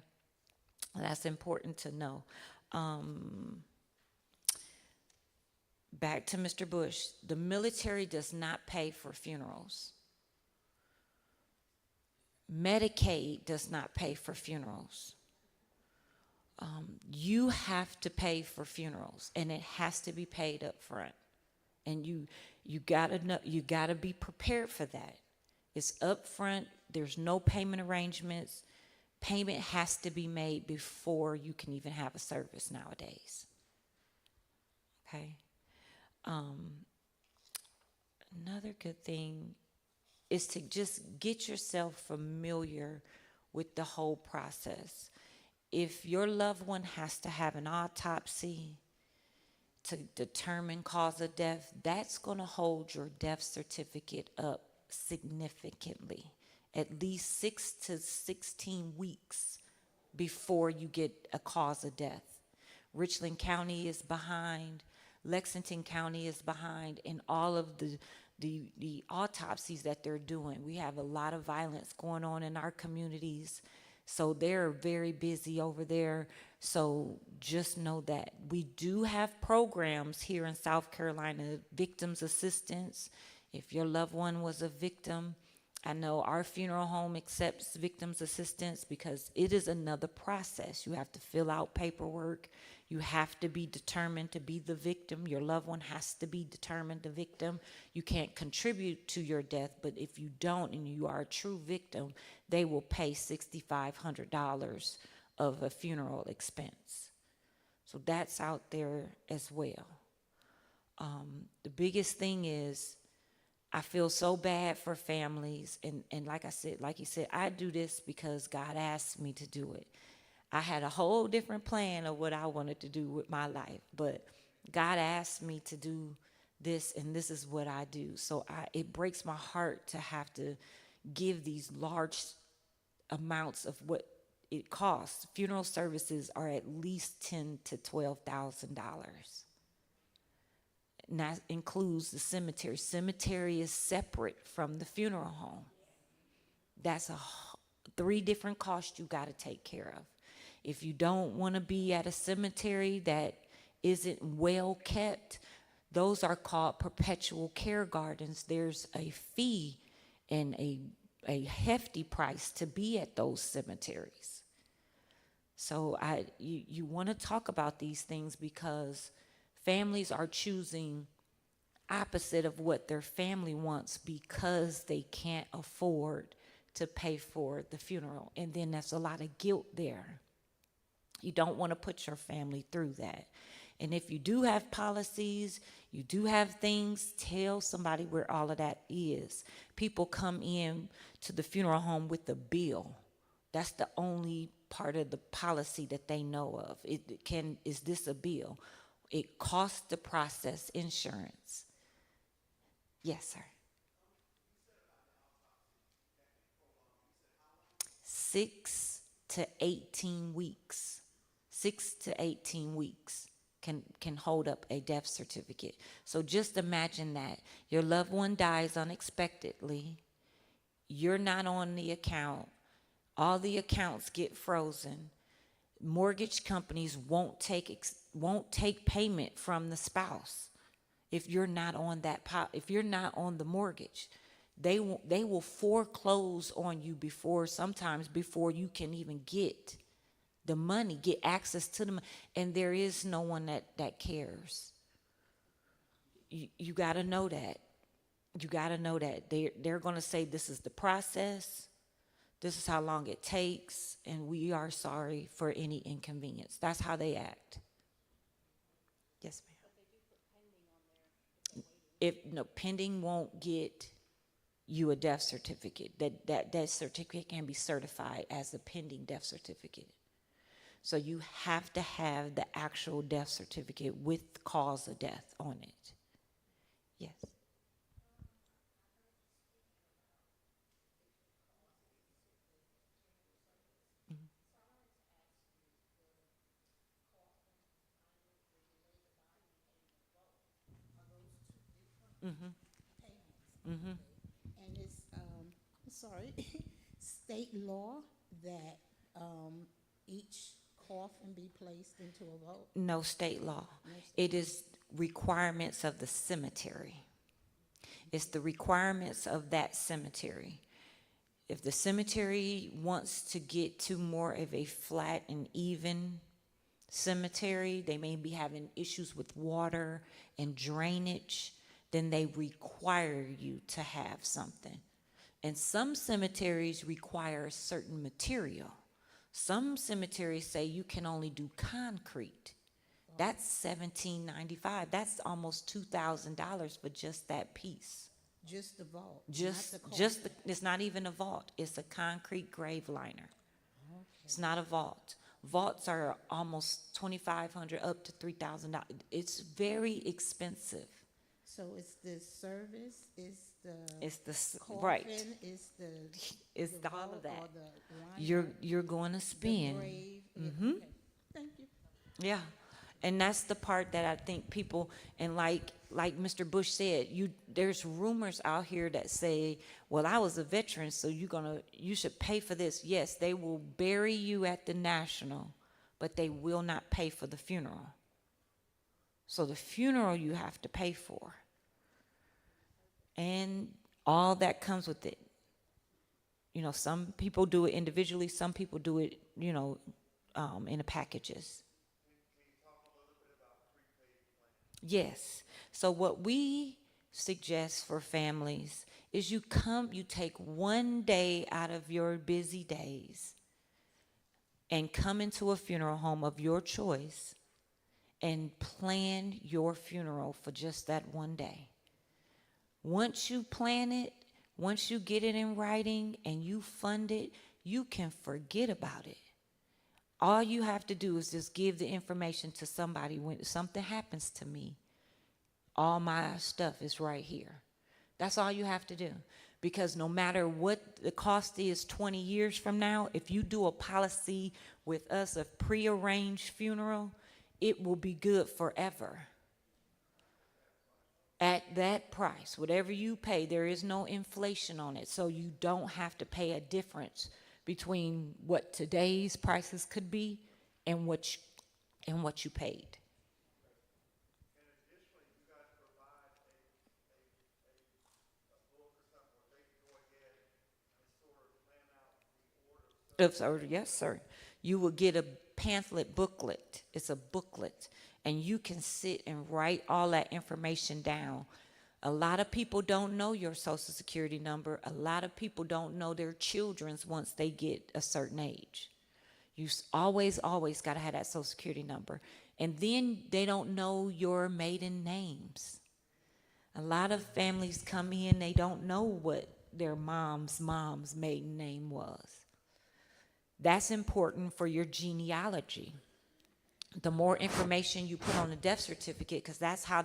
That's important to know. Back to Mr. Bush. The military does not pay for funerals. Medicaid does not pay for funerals. You have to pay for funerals, and it has to be paid up front. And you gotta be prepared for that. It's up front. There's no payment arrangements. Payment has to be made before you can even have a service nowadays. Okay. Another good thing is to just get yourself familiar with the whole process. If your loved one has to have an autopsy to determine cause of death, that's going to hold your death certificate up significantly, at least 6 to 16 weeks before you get a cause of death. Richland County is behind. Lexington County is behind in all of the autopsies that they're doing. We have a lot of violence going on in our communities, so they're very busy over there. So just know that we do have programs here in South Carolina, victims assistance. If your loved one was a victim, I know our funeral home accepts victims assistance because it is another process. You have to fill out paperwork. You have to be determined to be the victim. Your loved one has to be determined the victim. You can't contribute to your death, but if you don't and you are a true victim, they will pay $6,500 of a funeral expense. So that's out there as well. The biggest thing is, I feel so bad for families, and like you said, I do this because God asked me to do it. I had a whole different plan of what I wanted to do with my life, but God asked me to do this, and this is what I do. So it breaks my heart to have to give these large amounts of what it costs. Funeral services are at least $10,000 to $12,000. And that includes the cemetery. Cemetery is separate from the funeral home. That's 3 different costs you got to take care of. If you don't want to be at a cemetery that isn't well kept, those are called perpetual care gardens. There's a fee and a hefty price to be at those cemeteries. So you want to talk about these things because families are choosing opposite of what their family wants because they can't afford to pay for the funeral. And then there's a lot of guilt there. You don't want to put your family through that. And if you do have policies, you do have things, tell somebody where all of that is. People come in to the funeral home with a bill. That's the only part of the policy that they know of. Is this a bill? It costs to process insurance. Yes, sir. 6 to 18 weeks. 6 to 18 weeks can hold up a death certificate. So just imagine that. Your loved one dies unexpectedly. You're not on the account. All the accounts get frozen. Mortgage companies won't take payment from the spouse if you're not on if you're not on the mortgage. They will foreclose on you sometimes before you can even get the money, get access to the money, and there is no one that cares. You got to know that. You got to know that they're going to say this is the process. This is how long it takes, and we are sorry for any inconvenience. That's how they act. Yes, ma'am. Pending won't get you a death certificate. That certificate can be certified as a pending death certificate. So you have to have the actual death certificate with cause of death on it. Yes. And it's, I'm sorry, state law that each coffin be placed into a vault? No state law. It is requirements of the cemetery. It's the requirements of that cemetery. If the cemetery wants to get to more of a flat and even cemetery, they may be having issues with water and drainage, then they require you to have something. And some cemeteries require a certain material. Some cemeteries say you can only do concrete. That's $1,795. That's almost $2,000 for just that piece. Just the vault, It's not even a vault. It's a concrete grave liner. Okay. It's not a vault. Vaults are almost $2,500 up to $3,000. It's very expensive. So it's the service, it's the coffin, right. It's the all of that. Liner, you're going to spend. The grave. Mm-hmm. Okay. Thank you. Yeah, and that's the part that I think people, and like Mr. Bush said, there's rumors out here that say, well, I was a veteran, so you should pay for this. Yes, they will bury you at the National, but they will not pay for the funeral. So the funeral you have to pay for. And all that comes with it. Some people do it individually. Some people do it, in the packages. Yes. So what we suggest for families is you take one day out of your busy days and come into a funeral home of your choice and plan your funeral for just that one day. Once you plan it, once you get it in writing and you fund it, you can forget about it. All you have to do is just give the information to somebody. When something happens to me, all my stuff is right here. That's all you have to do. Because no matter what the cost is 20 years from now, if you do a policy with us of prearranged funeral, it will be good forever. At that price, whatever you pay, there is no inflation on it. So you don't have to pay a difference between what today's prices could be and what you paid. Yes, sir. You will get a pamphlet booklet. It's a booklet. And you can sit and write all that information down A lot of people don't know your social security number. A lot of people don't know their children's once they get a certain age. You always got to have that social security number. And then they don't know your maiden names. A lot of families come in, they don't know what their mom's maiden name was. That's important for your genealogy. The more information you put on a death certificate, because that's how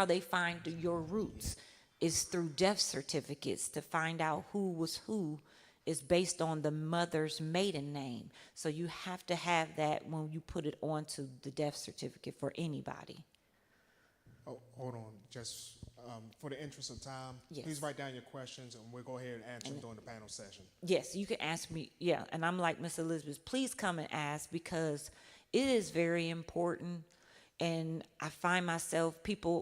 they find your roots, is through death certificates. To find out who was who is based on the mother's maiden name. So you have to have that when you put it onto the death certificate for anybody. Oh, hold on. Just for the interest of time, Yes. Please write down your questions, and we'll go ahead and answer them during the panel session. Yes, you can ask me. Yeah, and I'm like Miss Elizabeth, please come and ask, because it is very important. And I find myself,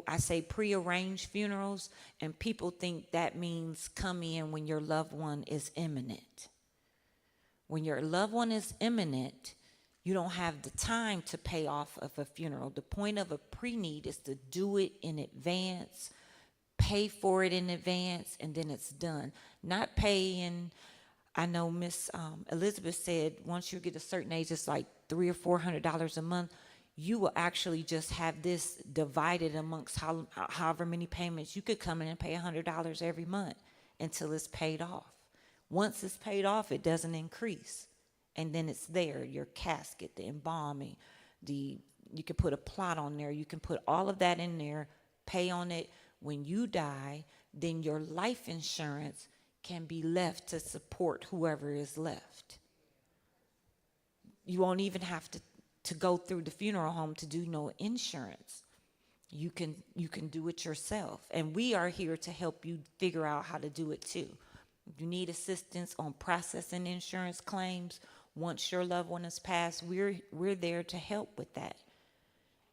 I say prearranged funerals, and people think that means come in when your loved one is imminent. When your loved one is imminent, you don't have the time to pay off of a funeral. The point of a pre-need is to do it in advance, pay for it in advance, and then it's done. Not paying. I know Miss Elizabeth said once you get a certain age, it's like $300 or $400 a month. You will actually just have this divided amongst however many payments. You could come in and pay $100 every month until it's paid off. Once it's paid off, it doesn't increase. And then it's there, your casket, the embalming, you can put a plot on there. You can put all of that in there, pay on it. When you die, then your life insurance can be left to support whoever is left. You won't even have to go through the funeral home to do no insurance. You can do it yourself. And we are here to help you figure out how to do it too. If you need assistance on processing insurance claims, once your loved one has passed, we're there to help with that.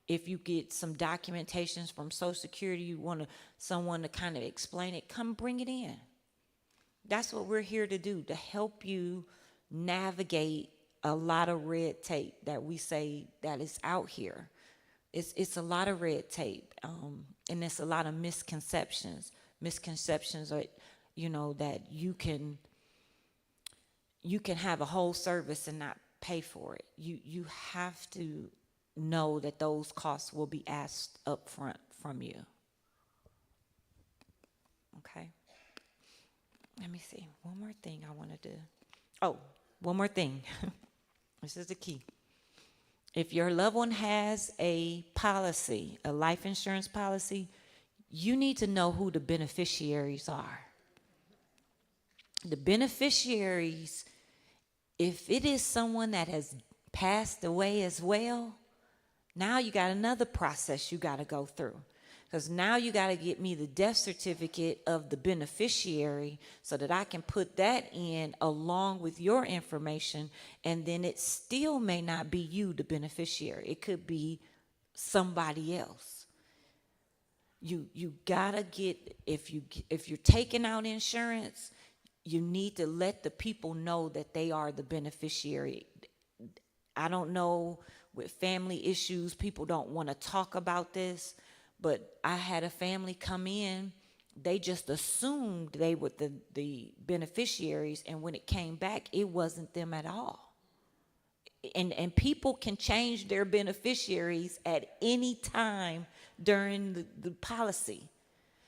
If you get some documentations from Social Security, you want someone to kind of explain it, come bring it in. That's what we're here to do, to help you navigate a lot of red tape that we say that is out here. It's a lot of red tape, and it's a lot of misconceptions. Misconceptions are, that you can have a whole service and not pay for it. You have to know that those costs will be asked up front from you. Okay. Let me see. One more thing I want to do. Oh, one more thing. This is the key. If your loved one has a policy, a life insurance policy, you need to know who the beneficiaries are. The beneficiaries, if it is someone that has passed away as well, now you got another process you got to go through. Because now you got to get me the death certificate of the beneficiary so that I can put that in along with your information, and then it still may not be you, the beneficiary. It could be somebody else. You got to get, if you're taking out insurance, you need to let the people know that they are the beneficiary. I don't know, with family issues, people don't want to talk about this. But I had a family come in, they just assumed they were the beneficiaries, and when it came back, it wasn't them at all. And people can change their beneficiaries at any time during the policy.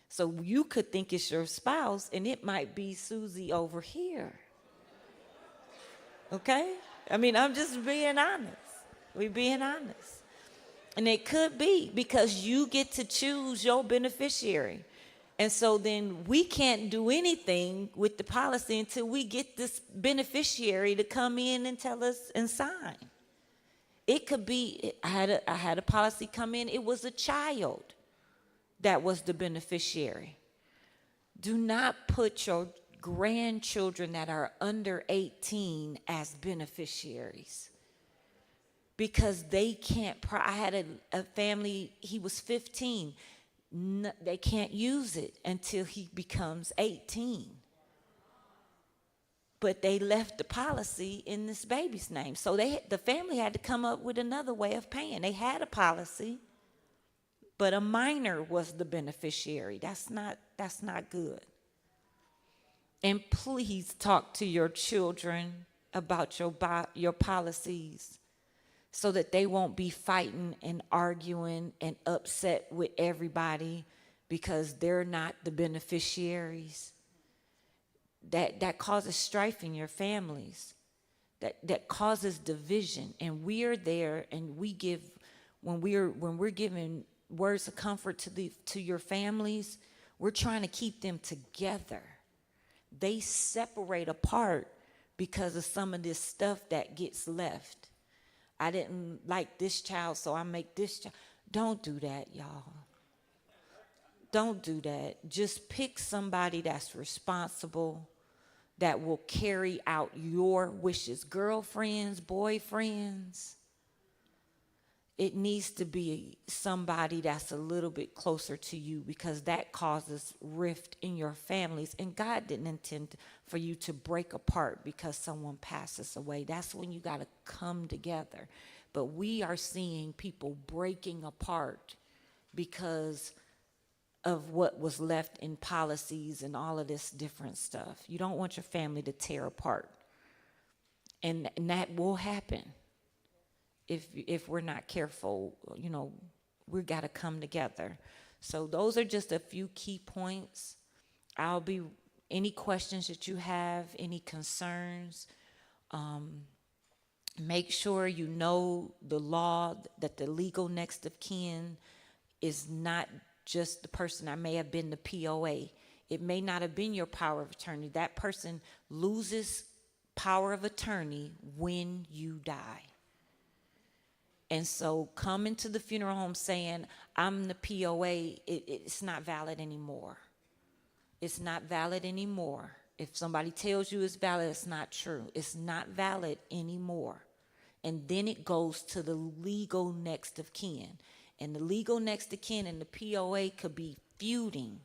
So you could think it's your spouse, and it might be Susie over here. Okay? I mean, I'm just being honest. We're being honest. And it could be because you get to choose your beneficiary. And so then we can't do anything with the policy until we get this beneficiary to come in and tell us and sign. It could be, I had a policy come in, it was a child that was the beneficiary. Do not put your grandchildren that are under 18 as beneficiaries. Because they can't, I had a family, he was 15. They can't use it until he becomes 18. But they left the policy in this baby's name. So the family had to come up with another way of paying. They had a policy, but a minor was the beneficiary. That's not good. And please talk to your children about your policies so that they won't be fighting and arguing and upset with everybody because they're not the beneficiaries. That causes strife in your families. That causes division. And we are there, and we give, when we're giving words of comfort to your families, we're trying to keep them together. They separate apart because of some of this stuff that gets left. I didn't like this child, so I make this child. Don't do that, y'all. Don't do that. Just pick somebody that's responsible, that will carry out your wishes. Girlfriends, boyfriends. It needs to be somebody that's a little bit closer to you, because that causes rift in your families. And God didn't intend for you to break apart because someone passes away. That's when you got to come together. But we are seeing people breaking apart because of what was left in policies and all of this different stuff. You don't want your family to tear apart. And that will happen. If we're not careful, we got to come together. So those are just a few key points. Any questions that you have, any concerns, make sure you know the law, that the legal next of kin is not just the person that may have been the POA. It may not have been your power of attorney. That person loses power of attorney when you die. And so coming to the funeral home saying, I'm the POA, it's not valid anymore. It's not valid anymore. If somebody tells you it's valid, it's not true. It's not valid anymore. And then it goes to the legal next of kin. And the legal next of kin and the POA could be feuding.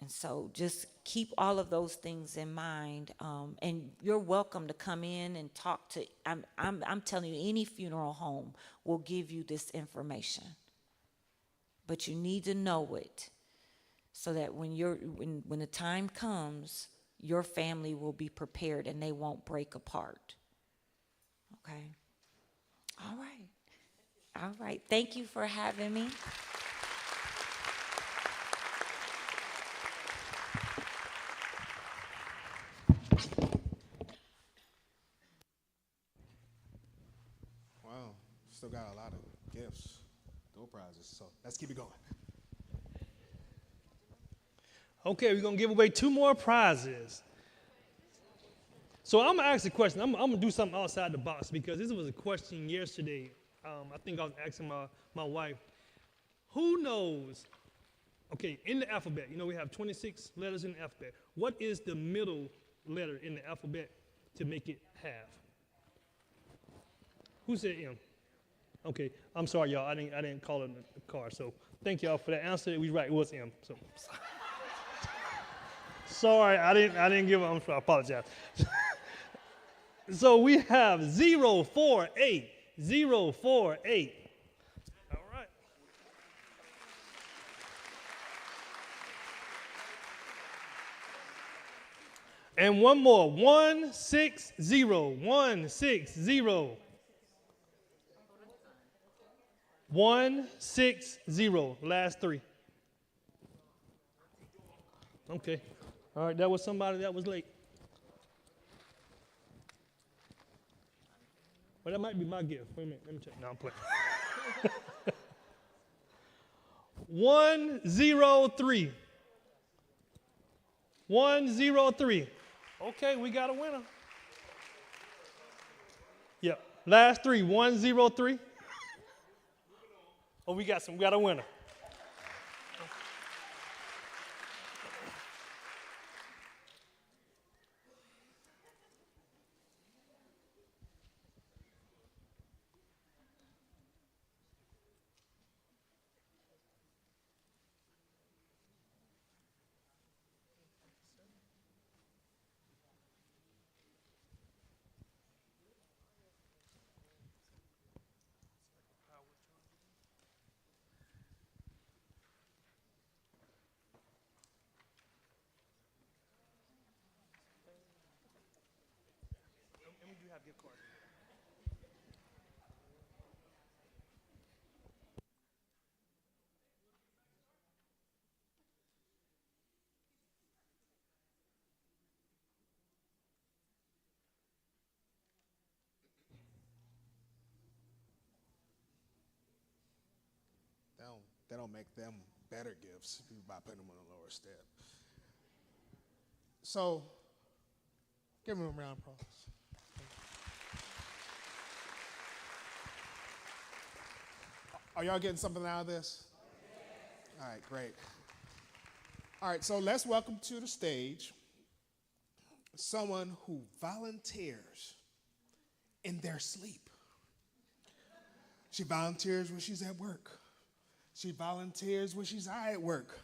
And so just keep all of those things in mind. And you're welcome to come in and talk to, I'm telling you, any funeral home will give you this information. But you need to know it so that when the time comes, your family will be prepared and they won't break apart. Okay? All right. All right. Thank you for having me. Wow, still got a lot of gifts, door prizes, so let's keep it going. Okay, we're going to give away 2 more prizes. So I'm going to ask a question. I'm going to do something outside the box, because this was a question yesterday. I think I was asking my wife, who knows, okay, in the alphabet, we have 26 letters in the alphabet. What is the middle letter in the alphabet to make it half? Who said M? Okay, I'm sorry, y'all. I didn't call it in the car. So thank y'all for that answer. We right, it was M. So sorry, I didn't give up. I'm sorry, I apologize. So we have 048. 048. All right. And one more. 160. 160. 160. Last 3. Okay. All right, that was somebody that was late. Well, that might be my gift. Wait a minute, let me check. No, I'm playing. 103. 103. Okay, we got a winner. Yep. Last 3. 103. Oh, we got a winner. have gift cards. They don't make them better gifts by putting them on a lower step. So, give them a round of applause. Are y'all getting something out of this? All right, great. All right, so let's welcome to the stage someone who volunteers in their sleep. She volunteers when she's at work. She volunteers when she's not at work.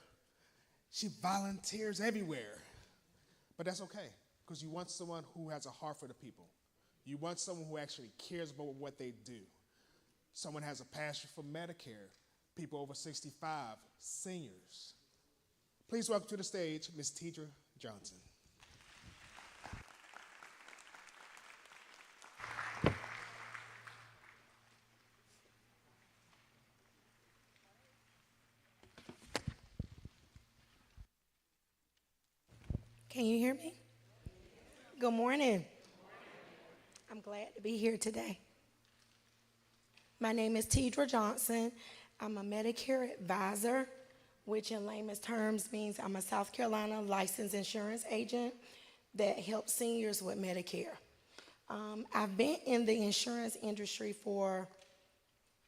She volunteers everywhere. But that's okay, because you want someone who has a heart for the people. You want someone who actually cares about what they do. Someone has a passion for Medicare, people over 65, seniors. Please welcome to the stage Ms. Tidra Johnson. Can you hear me? Good morning. I'm glad to be here today. My name is Tidra Johnson. I'm a Medicare advisor, which in layman's terms means I'm a South Carolina licensed insurance agent that helps seniors with Medicare. I've been in the insurance industry for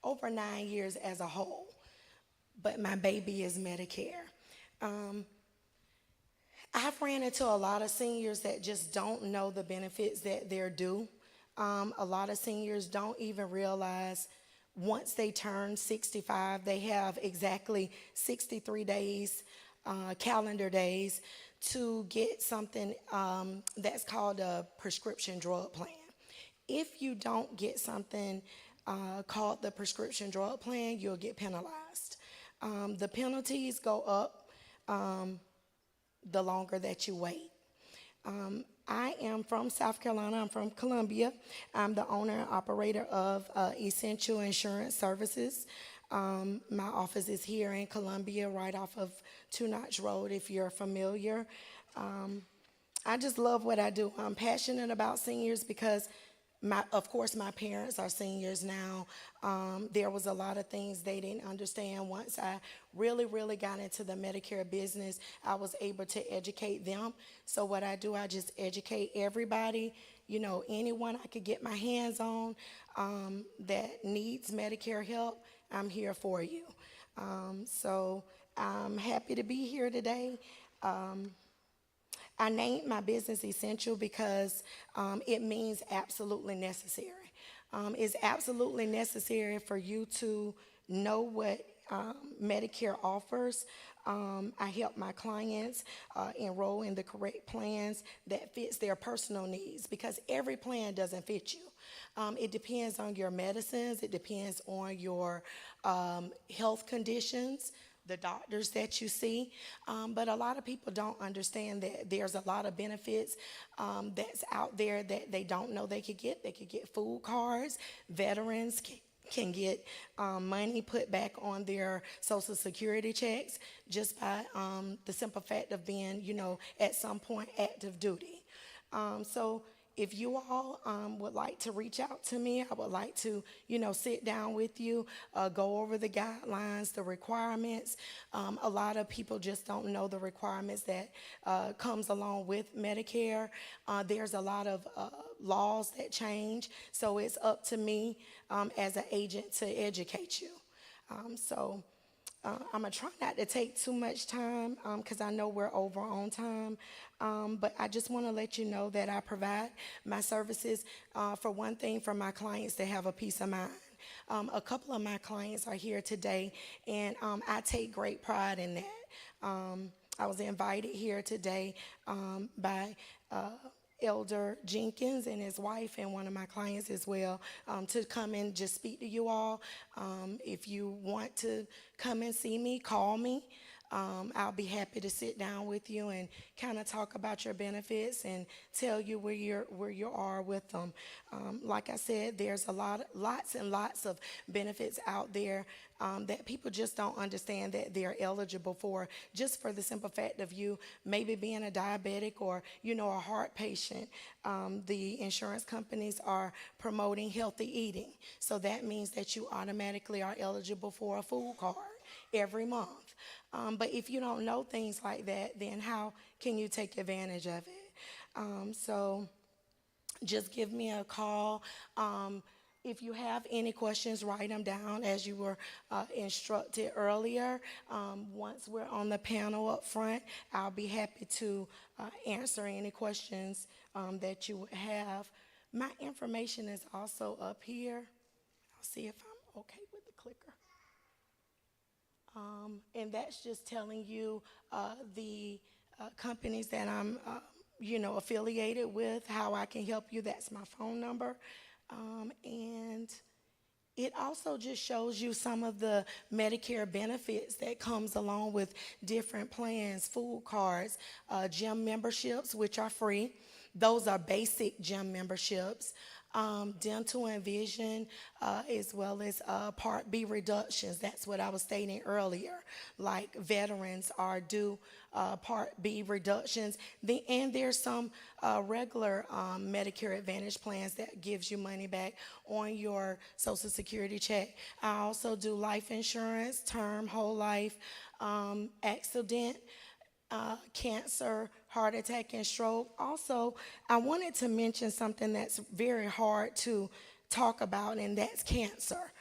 over 9 years as a whole, but my baby is Medicare. I've ran into a lot of seniors that just don't know the benefits that they're due. A lot of seniors don't even realize once they turn 65, they have exactly 63 days, calendar days, to get something that's called a prescription drug plan. If you don't get something called the prescription drug plan, you'll get penalized. The penalties go up the longer that you wait. I am from South Carolina. I'm from Columbia. I'm the owner and operator of Essential Insurance Services. My office is here in Columbia, right off of Two Notch Road, if you're familiar. I just love what I do. I'm passionate about seniors because of course, my parents are seniors now. There was a lot of things they didn't understand. Once I really got into the Medicare business, I was able to educate them. So what I do, I just educate everybody, anyone I could get my hands on that needs Medicare help, I'm here for you. So I'm happy to be here today. I named my business Essential because it means absolutely necessary. It's absolutely necessary for you to know what Medicare offers. I help my clients enroll in the correct plans that fits their personal needs, because every plan doesn't fit you. It depends on your medicines. It depends on your health conditions, the doctors that you see. But a lot of people don't understand that there's a lot of benefits that's out there that they don't know they could get. They could get food cards. Veterans can get money put back on their Social Security checks just by the simple fact of being, at some point active duty. So if you all would like to reach out to me, I would like to, sit down with you, go over the guidelines, the requirements. A lot of people just don't know the requirements that comes along with Medicare. There's a lot of laws that change, so it's up to me as an agent to educate you. I'm going to try not to take too much time because I know we're over on time. But I just want to let you know that I provide my services, for one thing, for my clients to have a peace of mind. A couple of my clients are here today, and I take great pride in that. I was invited here today by Elder Jenkins and his wife, and one of my clients as well, to come and just speak to you all. If you want to come and see me, call me. I'll be happy to sit down with you and kind of talk about your benefits and tell you where you are with them. Like I said, there's lots and lots of benefits out there that people just don't understand that they're eligible for, just for the simple fact of you maybe being a diabetic or, a heart patient. The insurance companies are promoting healthy eating. So that means that you automatically are eligible for a food card every month. But if you don't know things like that, then how can you take advantage of it? So just give me a call. If you have any questions, write them down as you were instructed earlier. Once we're on the panel up front, I'll be happy to answer any questions that you would have. My information is also up here. I'll see if I'm okay with the clicker. And that's just telling you the companies that I'm, affiliated with, how I can help you. That's my phone number. And it also just shows you some of the Medicare benefits that comes along with different plans, food cards, gym memberships, which are free. Those are basic gym memberships. Dental and vision, as well as Part B reductions. That's what I was stating earlier. Like veterans are due Part B reductions. And there's some regular Medicare Advantage plans that gives you money back on your Social Security check. I also do life insurance, term, whole life, accident, cancer, heart attack, and stroke. Also, I wanted to mention something that's very hard to talk about, and that's cancer.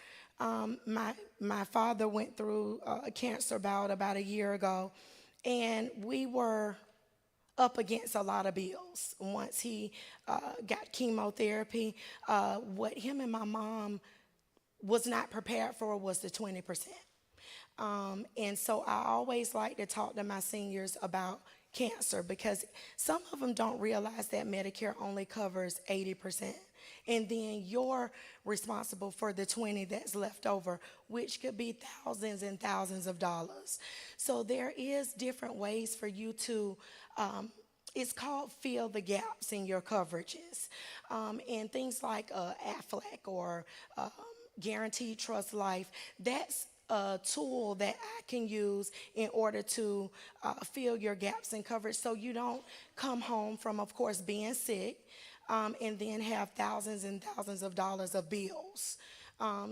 My father went through a cancer bout about a year ago, and we were up against a lot of bills. Once he got chemotherapy, what him and my mom was not prepared for was the 20%. And so I always like to talk to my seniors about cancer because some of them don't realize that Medicare only covers 80%. And then you're responsible for the 20 that's left over, which could be thousands and thousands of dollars. So there is different ways for you to, it's called fill the gaps in your coverages. And things like AFLAC or Guaranteed Trust Life, that's a tool that I can use in order to fill your gaps in coverage so you don't come home from, of course, being sick and then have thousands and thousands of dollars of bills.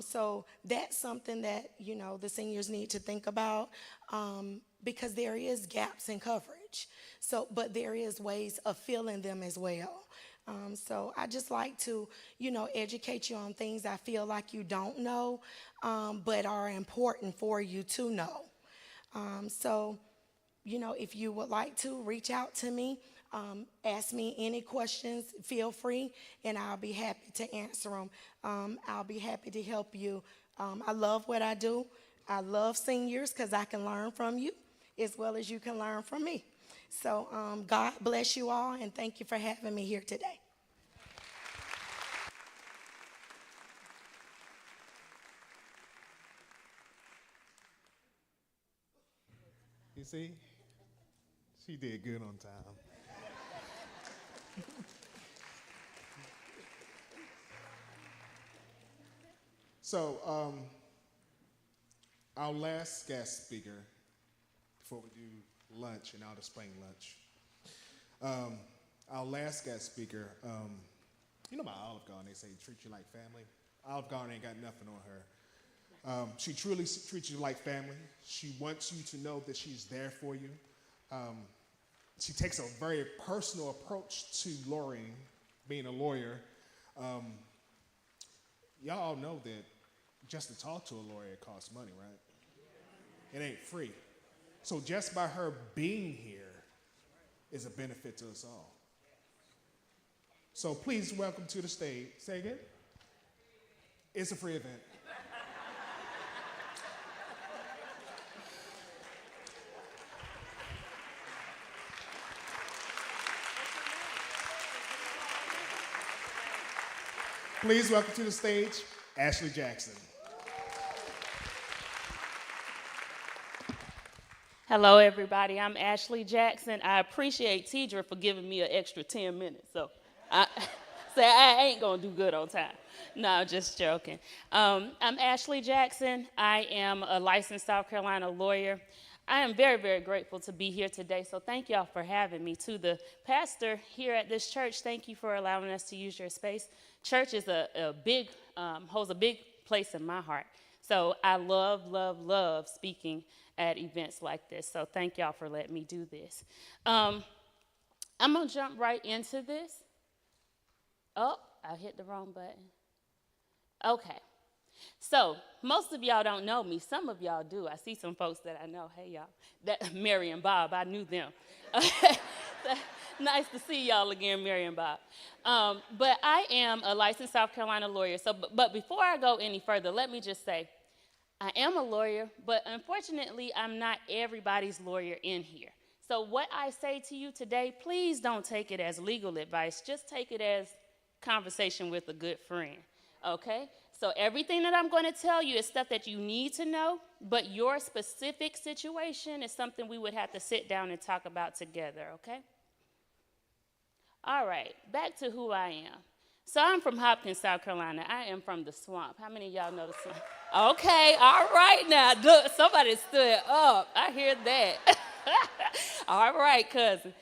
So that's something that, the seniors need to think about because there is gaps in coverage. So, but there is ways of filling them as well. So I just like to, educate you on things I feel like you don't know, but are important for you to know. So, if you would like to reach out to me, ask me any questions, feel free, and I'll be happy to answer them. I'll be happy to help you. I love what I do. I love seniors because I can learn from you as well as you can learn from me. So God bless you all, and thank you for having me here today. You see, she did good on time. So, our last guest speaker, before we do lunch, and I'll explain lunch. Our last guest speaker, about Olive Garden, they say treat you like family. Olive Garden ain't got nothing on her. She truly treats you like family. She wants you to know that she's there for you. She takes a very personal approach to lawyering, being a lawyer. Y'all all know that just to talk to a lawyer, it costs money, right? It ain't free. So just by her being here is a benefit to us all. So please welcome to the stage. Say again? It's a free event. Please welcome to the stage, Ashley Jackson. Hello, everybody. I'm Ashley Jackson. I appreciate Tidra for giving me an extra 10 minutes. So I say I ain't going to do good on time. No, just joking. I'm Ashley Jackson. I am a licensed South Carolina lawyer. I am very, very grateful to be here today. So thank y'all for having me. To the pastor here at this church, thank you for allowing us to use your space. Church is holds a big place in my heart. So I love speaking at events like this. So thank y'all for letting me do this. I'm going to jump right into this. Oh, I hit the wrong button. Okay. So most of y'all don't know me. Some of y'all do. I see some folks that I know. Hey, y'all. That Mary and Bob, I knew them. Nice to see y'all again, Mary and Bob. But I am a licensed South Carolina lawyer. But before I go any further, let me just say, I am a lawyer, but unfortunately, I'm not everybody's lawyer in here. So what I say to you today, please don't take it as legal advice. Just take it as conversation with a good friend, okay? So everything that I'm going to tell you is stuff that you need to know, but your specific situation is something we would have to sit down and talk about together, okay? All right, back to who I am. So I'm from Hopkins, South Carolina. I am from the swamp. How many of y'all know the swamp? Okay, all right now. Look, somebody stood up. I hear that. All right, cousin.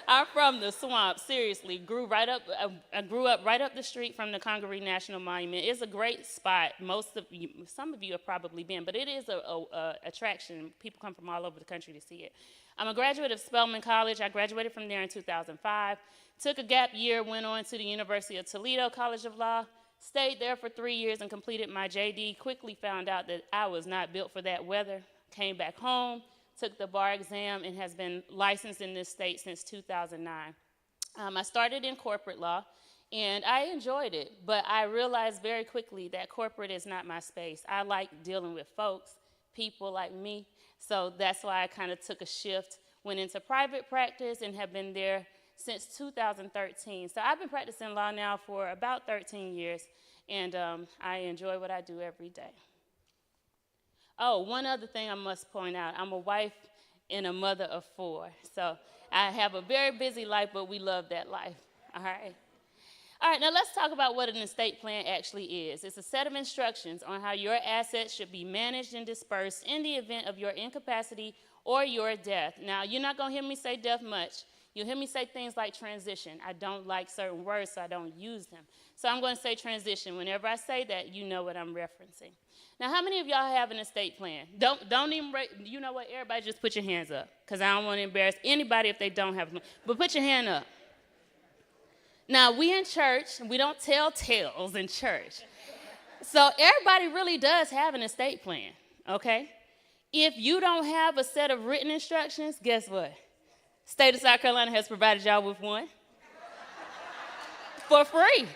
I'm from the swamp, seriously. I grew up right up the street from the Congaree National Monument. It's a great spot. Some of you have probably been, but it is a attraction. People come from all over the country to see it. I'm a graduate of Spelman College. I graduated from there in 2005. Took a gap year, went on to the University of Toledo College of Law, stayed there for 3 years and completed my JD. Quickly found out that I was not built for that weather. Came back home, took the bar exam, and has been licensed in this state since 2009. I started in corporate law, and I enjoyed it, but I realized very quickly that corporate is not my space. I like dealing with folks, people like me, so that's why I kind of took a shift, went into private practice, and have been there since 2013. So I've been practicing law now for about 13 years, and I enjoy what I do every day. Oh, one other thing I must point out, I'm a wife and a mother of 4. So I have a very busy life, but we love that life, all right? All right, now let's talk about what an estate plan actually is. It's a set of instructions on how your assets should be managed and dispersed in the event of your incapacity or your death. Now, you're not going to hear me say death much. You'll hear me say things like transition. I don't like certain words, so I don't use them. So I'm going to say transition. Whenever I say that, you know what I'm referencing. Now, how many of y'all have an estate plan? Don't even, you know what, everybody just put your hands up, because I don't want to embarrass anybody if they don't have one. But put your hand up. Now, we in church, we don't tell tales in church. So everybody really does have an estate plan, okay? If you don't have a set of written instructions, guess what? State of South Carolina has provided y'all with one. For free.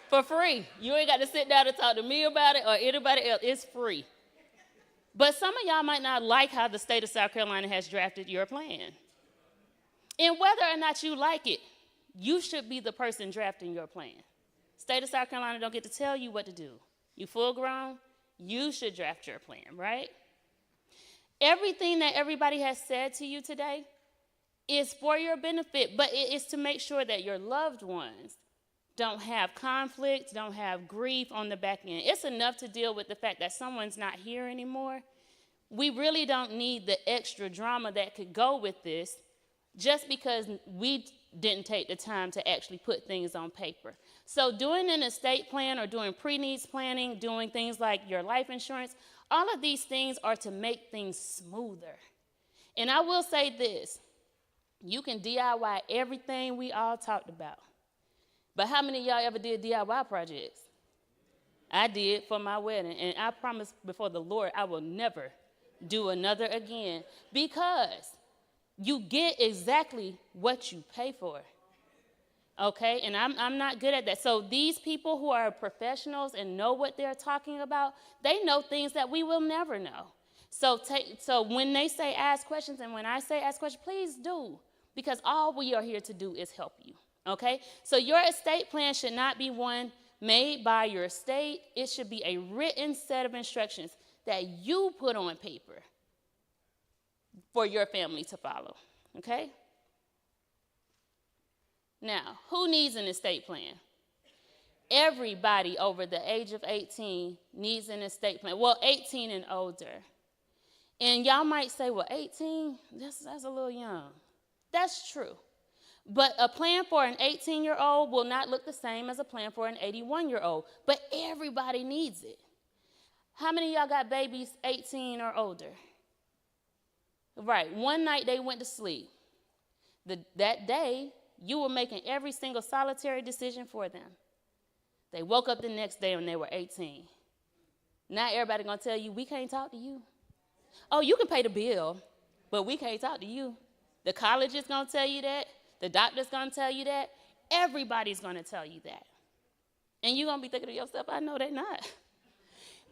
For free. You ain't got to sit down and talk to me about it or anybody else. It's free. But some of y'all might not like how the state of South Carolina has drafted your plan. And whether or not you like it, you should be the person drafting your plan. State of South Carolina don't get to tell you what to do. You full grown, you should draft your plan, right? Everything that everybody has said to you today is for your benefit, but it is to make sure that your loved ones don't have conflict, don't have grief on the back end. It's enough to deal with the fact that someone's not here anymore. We really don't need the extra drama that could go with this just because we didn't take the time to actually put things on paper. So doing an estate plan or doing pre-needs planning, doing things like your life insurance, all of these things are to make things smoother. And I will say this, you can DIY everything we all talked about. But how many of y'all ever did DIY projects? I did for my wedding, and I promise before the Lord I will never do another again, because you get exactly what you pay for, okay? And I'm not good at that. So these people who are professionals and know what they're talking about, they know things that we will never know. So when they say ask questions, and when I say ask questions, please do, because all we are here to do is help you, okay? So your estate plan should not be one made by your estate. It should be a written set of instructions that you put on paper, for your family to follow, okay? Now, who needs an estate plan? Everybody over the age of 18 needs an estate plan. Well, 18 and older. And y'all might say, well, 18, that's a little young. That's true. But a plan for an 18-year-old will not look the same as a plan for an 81-year-old. But everybody needs it. How many of y'all got babies 18 or older? Right. One night they went to sleep. That day, you were making every single solitary decision for them. They woke up the next day and they were 18. Now everybody gonna tell you, we can't talk to you. Oh, you can pay the bill, but we can't talk to you. The college is gonna tell you that. The doctor's gonna tell you that. Everybody's gonna tell you that. And you're gonna be thinking to yourself, I know they're not.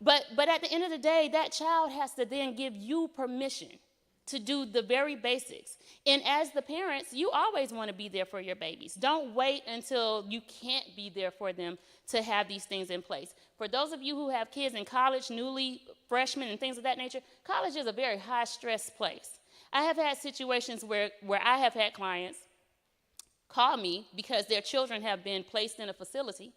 But at the end of the day, that child has to then give you permission to do the very basics. And as the parents, you always want to be there for your babies. Don't wait until you can't be there for them to have these things in place. For those of you who have kids in college, newly freshmen and things of that nature, college is a very high-stress place. I have had situations where I have had clients call me because their children have been placed in a facility.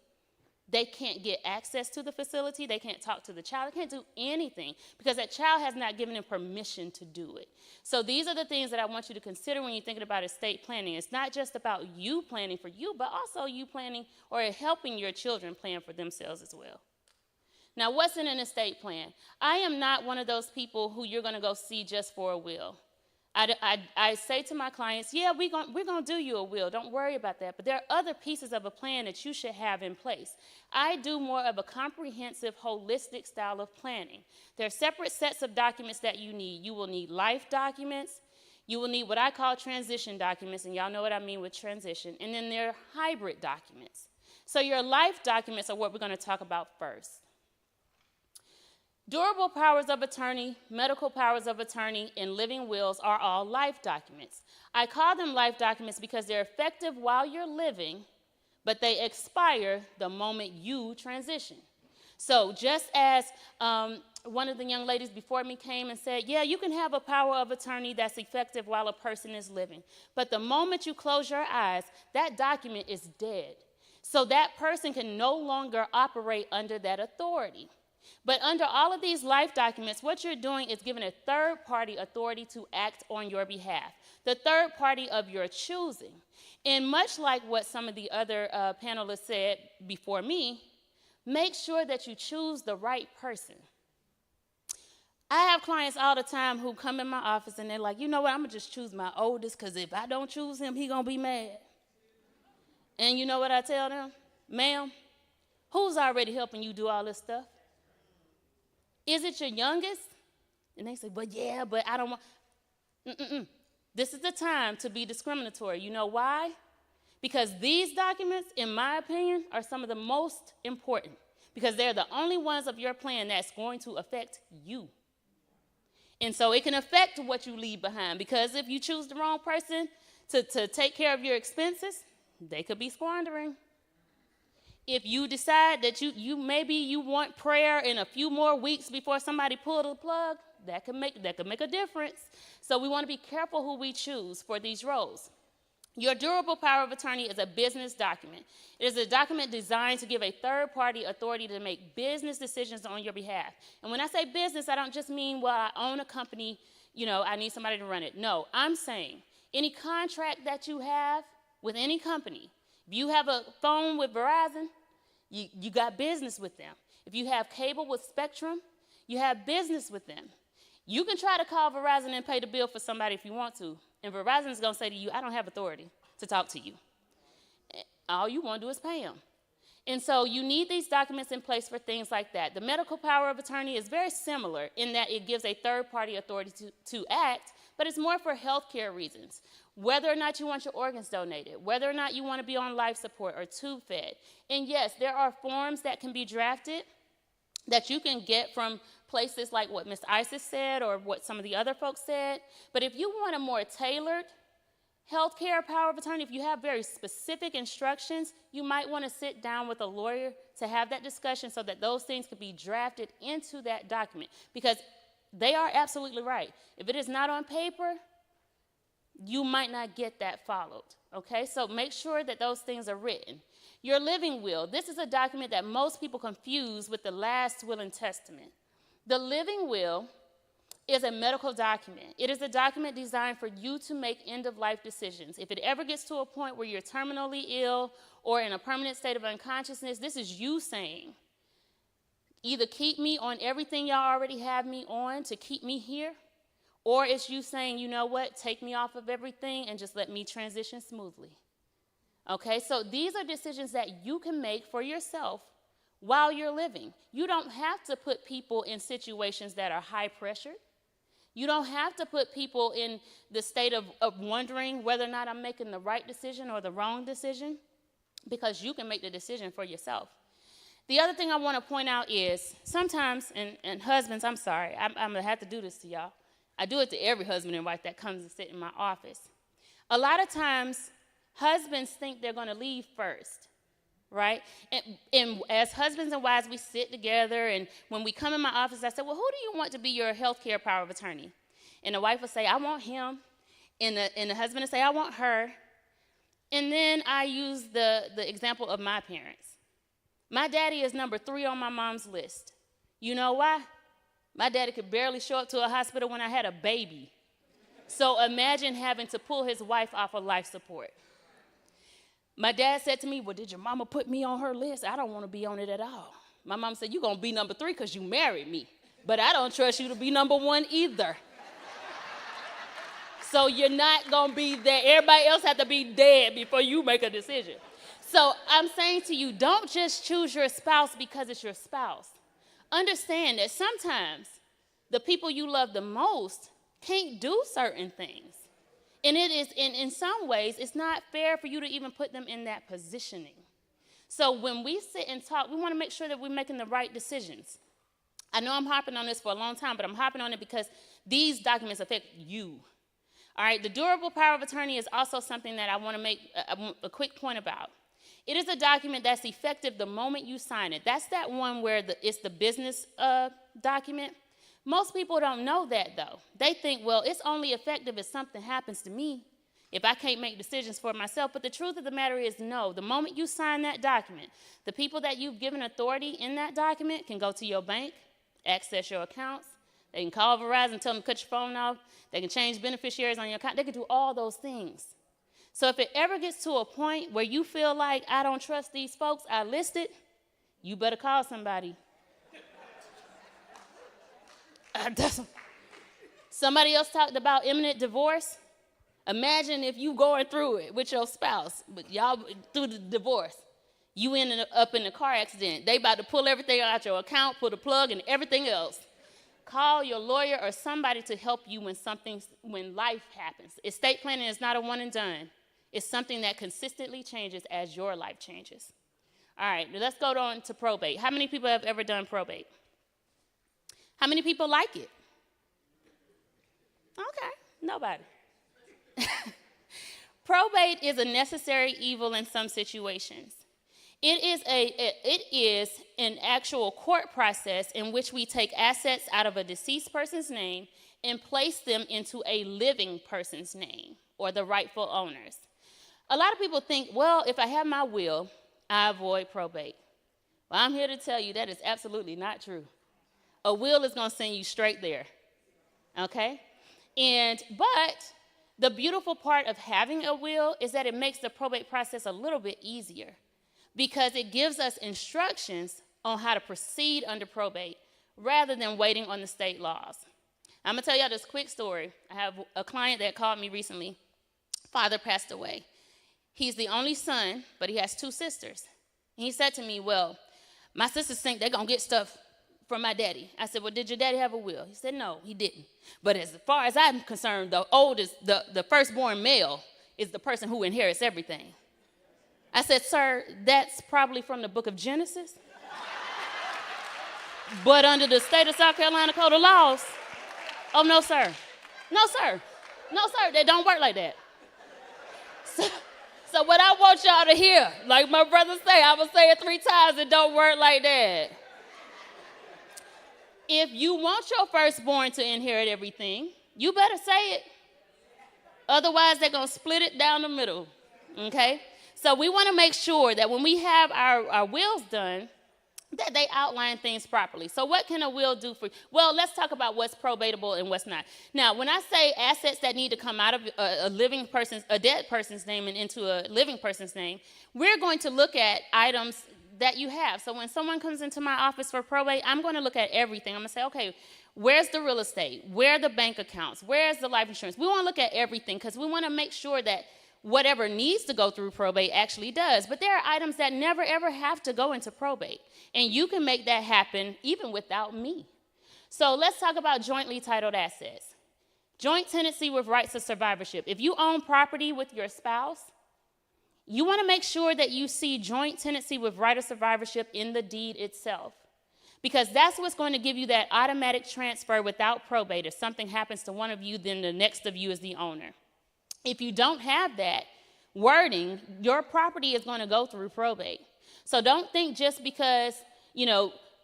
They can't get access to the facility. They can't talk to the child. They can't do anything because that child has not given them permission to do it. So these are the things that I want you to consider when you're thinking about estate planning. It's not just about you planning for you, but also you planning or helping your children plan for themselves as well. Now, what's in an estate plan? I am not one of those people who you're going to go see just for a will. I say to my clients, yeah, we're going to do you a will. Don't worry about that. But there are other pieces of a plan that you should have in place. I do more of a comprehensive, holistic style of planning. There are separate sets of documents that you need. You will need life documents. You will need what I call transition documents, and y'all know what I mean with transition. And then there are hybrid documents. So your life documents are what we're going to talk about first. Durable powers of attorney, medical powers of attorney, and living wills are all life documents. I call them life documents because they're effective while you're living, but they expire the moment you transition. So just as one of the young ladies before me came and said, yeah, you can have a power of attorney that's effective while a person is living. But the moment you close your eyes, that document is dead. So that person can no longer operate under that authority. But under all of these life documents, what you're doing is giving a third-party authority to act on your behalf, the third party of your choosing. And much like what some of the other panelists said before me, make sure that you choose the right person. I have clients all the time who come in my office and they're like, you know what, I'm going to just choose my oldest because if I don't choose him, he's going to be mad. And you know what I tell them? Ma'am, who's already helping you do all this stuff? Is it your youngest? And they say, well, yeah, but I don't want. This is the time to be discriminatory. You know why? Because these documents, in my opinion, are some of the most important because they're the only ones of your plan that's going to affect you. And so it can affect what you leave behind because if you choose the wrong person to take care of your expenses, they could be squandering. If you decide that you want prayer in a few more weeks before somebody pulls the plug, that could make a difference. So we want to be careful who we choose for these roles. Your durable power of attorney is a business document. It is a document designed to give a third-party authority to make business decisions on your behalf. And when I say business, I don't just mean, well, I own a company, I need somebody to run it. No, I'm saying any contract that you have with any company, if you have a phone with Verizon, you got business with them. If you have cable with Spectrum, you have business with them. You can try to call Verizon and pay the bill for somebody if you want to, and Verizon is going to say to you, I don't have authority to talk to you. All you want to do is pay them. And so you need these documents in place for things like that. The medical power of attorney is very similar in that it gives a third-party authority to act, but it's more for healthcare reasons. Whether or not you want your organs donated, whether or not you want to be on life support or tube fed. And yes, there are forms that can be drafted that you can get from places like what Ms. Isis said or what some of the other folks said. But if you want a more tailored healthcare power of attorney, if you have very specific instructions, you might want to sit down with a lawyer to have that discussion so that those things could be drafted into that document. Because they are absolutely right. If it is not on paper, you might not get that followed, okay? So make sure that those things are written. Your living will, this is a document that most people confuse with the last will and testament. The living will is a medical document. It is a document designed for you to make end-of-life decisions. If it ever gets to a point where you're terminally ill or in a permanent state of unconsciousness, this is you saying, either keep me on everything y'all already have me on to keep me here, or it's you saying, you know what, take me off of everything and just let me transition smoothly. Okay, so these are decisions that you can make for yourself while you're living. You don't have to put people in situations that are high pressure. You don't have to put people in the state of wondering whether or not I'm making the right decision or the wrong decision, because you can make the decision for yourself. The other thing I want to point out is sometimes, and husbands, I'm sorry, I'm going to have to do this to y'all. I do it to every husband and wife that comes and sit in my office. A lot of times, husbands think they're going to leave first, right? And as husbands and wives, we sit together, and when we come in my office, I say, well, who do you want to be your health care power of attorney? And the wife will say, I want him. And the husband will say, I want her. And then I use the example of my parents. My daddy is number 3 on my mom's list. You know why? My daddy could barely show up to a hospital when I had a baby. So imagine having to pull his wife off of life support. My dad said to me, well, did your mama put me on her list? I don't want to be on it at all. My mom said, you're going to be number 3 because you married me. But I don't trust you to be number 1 either. So you're not going to be there. Everybody else has to be dead before you make a decision. So I'm saying to you, don't just choose your spouse because it's your spouse. Understand that sometimes the people you love the most can't do certain things. And it is, in some ways, it's not fair for you to even put them in that positioning. So when we sit and talk, we want to make sure that we're making the right decisions. I know I'm harping on this for a long time, but I'm harping on it because these documents affect you. All right, the durable power of attorney is also something that I want to make a quick point about. It is a document that's effective the moment you sign it. That's that one where it's the business document. Most people don't know that, though. They think, well, it's only effective if something happens to me, if I can't make decisions for myself. But the truth of the matter is, no. The moment you sign that document, the people that you've given authority in that document can go to your bank, access your accounts. They can call Verizon and tell them to cut your phone off. They can change beneficiaries on your account. They can do all those things. So if it ever gets to a point where you feel like, I don't trust these folks I listed, you better call somebody. Somebody else talked about imminent divorce. Imagine if you going through it with your spouse, but y'all through the divorce. You ended up in a car accident. They about to pull everything out your account, put a plug and everything else. Call your lawyer or somebody to help you when life happens. Estate planning is not a one and done. It's something that consistently changes as your life changes. All right, let's go on to probate. How many people have ever done probate? How many people like it? Okay, nobody. Probate is a necessary evil in some situations. It is an actual court process in which we take assets out of a deceased person's name and place them into a living person's name or the rightful owners. A lot of people think, well, if I have my will, I avoid probate. Well, I'm here to tell you that is absolutely not true. A will is going to send you straight there, okay? But the beautiful part of having a will is that it makes the probate process a little bit easier because it gives us instructions on how to proceed under probate rather than waiting on the state laws. I'm going to tell y'all this quick story. I have a client that called me recently. Father passed away. He's the only son, but he has 2 sisters. And he said to me, well, my sisters think they're going to get stuff from my daddy. I said, well, did your daddy have a will? He said, no, he didn't. But as far as I'm concerned, the oldest, the firstborn male is the person who inherits everything. I said, sir, that's probably from the book of Genesis. But under the state of South Carolina Code of Laws, oh, no, sir. No, sir. No, sir, they don't work like that. So what I want y'all to hear, like my brother say, I will say it 3 times, it don't work like that. If you want your firstborn to inherit everything, you better say it. Otherwise, they're going to split it down the middle, okay? So we want to make sure that when we have our wills done, that they outline things properly. So what can a will do for you? Well, let's talk about what's probatable and what's not. Now, when I say assets that need to come out of a dead person's name and into a living person's name, we're going to look at items that you have. So when someone comes into my office for probate, I'm going to look at everything. I'm going to say, okay, where's the real estate? Where are the bank accounts? Where's the life insurance? We want to look at everything because we want to make sure that whatever needs to go through probate actually does. But there are items that never, ever have to go into probate. And you can make that happen even without me. So let's talk about jointly titled assets. Joint tenancy with rights of survivorship. If you own property with your spouse, you want to make sure that you see joint tenancy with right of survivorship in the deed itself. Because that's what's going to give you that automatic transfer without probate. If something happens to one of you, then the next of you is the owner. If you don't have that wording, your property is going to go through probate. So don't think just because,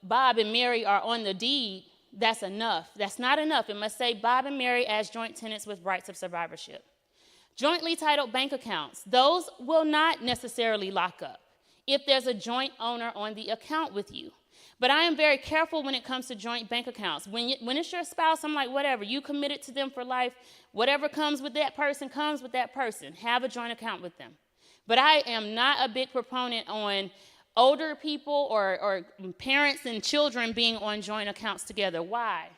Bob and Mary are on the deed, that's enough. That's not enough. It must say Bob and Mary as joint tenants with rights of survivorship. Jointly titled bank accounts, those will not necessarily lock up if there's a joint owner on the account with you. But I am very careful when it comes to joint bank accounts. When it's your spouse, I'm like, whatever, you committed to them for life. Whatever comes with that person comes with that person. Have a joint account with them. But I am not a big proponent on older people or parents and children being on joint accounts together. Why?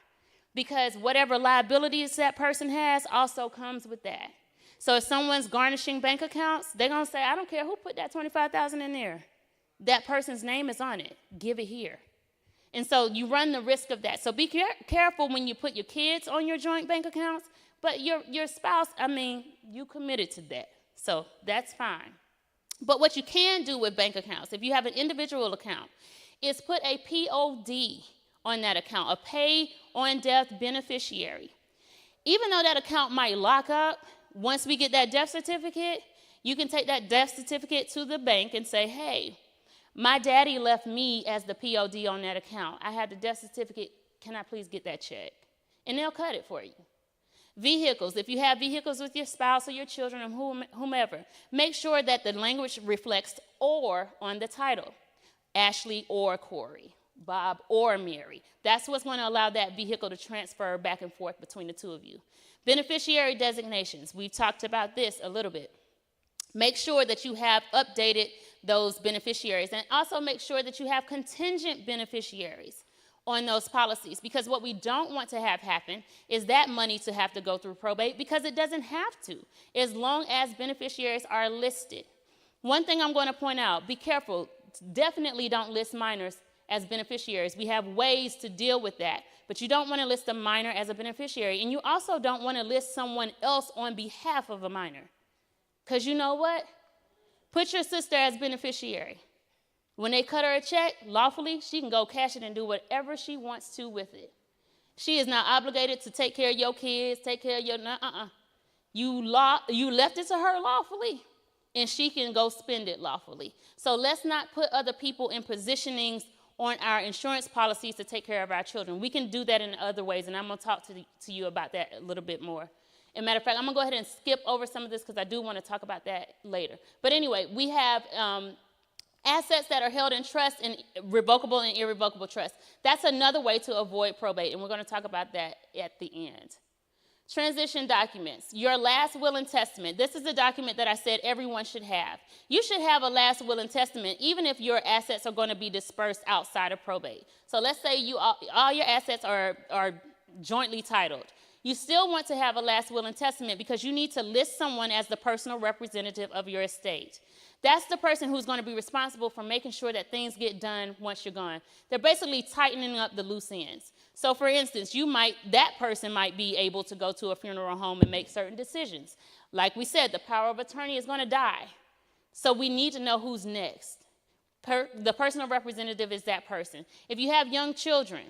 Because whatever liabilities that person has also comes with that. So if someone's garnishing bank accounts, they're going to say, I don't care who put that $25,000 in there. That person's name is on it. Give it here. And so you run the risk of that. So be careful when you put your kids on your joint bank accounts, but your spouse, you committed to that. So that's fine. But what you can do with bank accounts, if you have an individual account, is put a POD on that account, a pay on death beneficiary. Even though that account might lock up, once we get that death certificate, you can take that death certificate to the bank and say, hey, my daddy left me as the POD on that account. I had the death certificate. Can I please get that check? And they'll cut it for you. Vehicles. If you have vehicles with your spouse or your children or whomever, make sure that the language reflects or on the title. Ashley or Corey, Bob or Mary. That's what's going to allow that vehicle to transfer back and forth between the two of you. Beneficiary designations. We've talked about this a little bit. Make sure that you have updated those beneficiaries, and also make sure that you have contingent beneficiaries on those policies, because what we don't want to have happen is that money to have to go through probate, because it doesn't have to, as long as beneficiaries are listed. One thing I'm going to point out, be careful, definitely don't list minors as beneficiaries. We have ways to deal with that, but you don't want to list a minor as a beneficiary, and you also don't want to list someone else on behalf of a minor, because you know what? Put your sister as beneficiary. When they cut her a check lawfully, she can go cash it and do whatever she wants to with it. She is not obligated to take care of your kids, take care of your, You left it to her lawfully, and she can go spend it lawfully. So let's not put other people in positionings on our insurance policies to take care of our children. We can do that in other ways, and I'm going to talk to you about that a little bit more. As a matter of fact, I'm going to go ahead and skip over some of this because I do want to talk about that later. But anyway, we have assets that are held in trust and revocable and irrevocable trust. That's another way to avoid probate, and we're going to talk about that at the end. Transition documents. Your last will and testament. This is the document that I said everyone should have. You should have a last will and testament even if your assets are going to be dispersed outside of probate. So let's say all your assets are jointly titled. You still want to have a last will and testament because you need to list someone as the personal representative of your estate. That's the person who's going to be responsible for making sure that things get done once you're gone. They're basically tightening up the loose ends. So for instance, that person might be able to go to a funeral home and make certain decisions. Like we said, the power of attorney is going to die. So we need to know who's next. The personal representative is that person. If you have young children,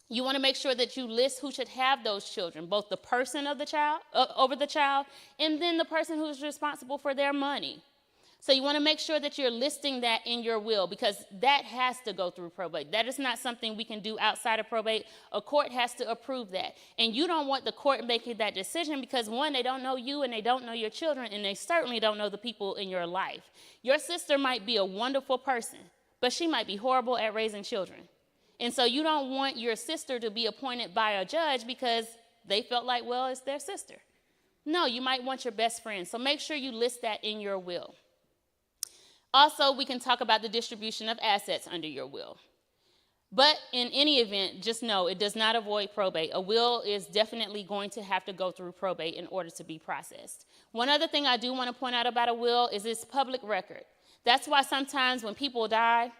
you want to make sure that you list who should have those children, both the person of the child, over the child, and then the person who's responsible for their money. So you want to make sure that you're listing that in your will, because that has to go through probate. That is not something we can do outside of probate. A court has to approve that. And you don't want the court making that decision because, one, they don't know you and they don't know your children, and they certainly don't know the people in your life. Your sister might be a wonderful person, but she might be horrible at raising children. And so you don't want your sister to be appointed by a judge because they felt like, well, it's their sister. No, you might want your best friend. So make sure you list that in your will. Also, we can talk about the distribution of assets under your will. But in any event, just know it does not avoid probate. A will is definitely going to have to go through probate in order to be processed. One other thing I do want to point out about a will is its public record. That's why sometimes when people die,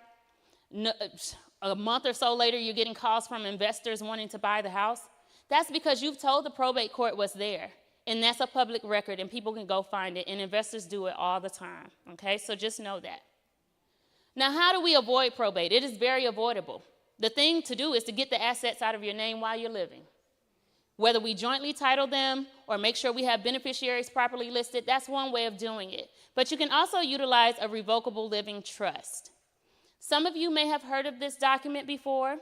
a month or so later, you're getting calls from investors wanting to buy the house. That's because you've told the probate court what's there. And that's a public record, and people can go find it, and investors do it all the time, okay? So just know that. Now, how do we avoid probate? It is very avoidable. The thing to do is to get the assets out of your name while you're living. Whether we jointly title them or make sure we have beneficiaries properly listed, that's one way of doing it. But you can also utilize a revocable living trust. Some of you may have heard of this document before.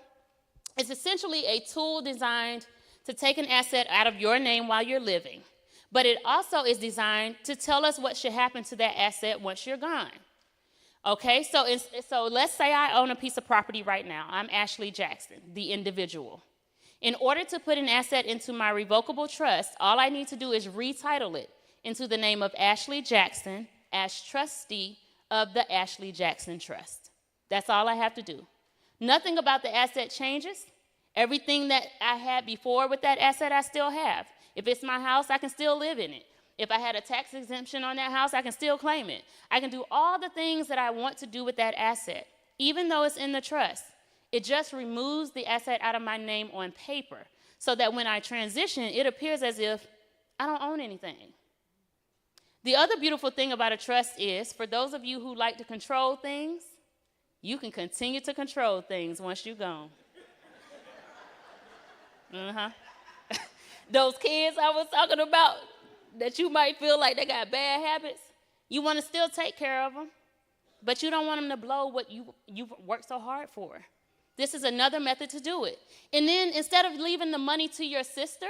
It's essentially a tool designed to take an asset out of your name while you're living. But it also is designed to tell us what should happen to that asset once you're gone. Okay, so let's say I own a piece of property right now. I'm Ashley Jackson, the individual. In order to put an asset into my revocable trust, all I need to do is retitle it into the name of Ashley Jackson as trustee of the Ashley Jackson Trust. That's all I have to do. Nothing about the asset changes. Everything that I had before with that asset, I still have. If it's my house, I can still live in it. If I had a tax exemption on that house, I can still claim it. I can do all the things that I want to do with that asset, even though it's in the trust. It just removes the asset out of my name on paper so that when I transition, it appears as if I don't own anything. The other beautiful thing about a trust is, for those of you who like to control things, you can continue to control things once you're gone. Those kids I was talking about that you might feel like they got bad habits, you want to still take care of them, but you don't want them to blow what you've worked so hard for. This is another method to do it. And then instead of leaving the money to your sister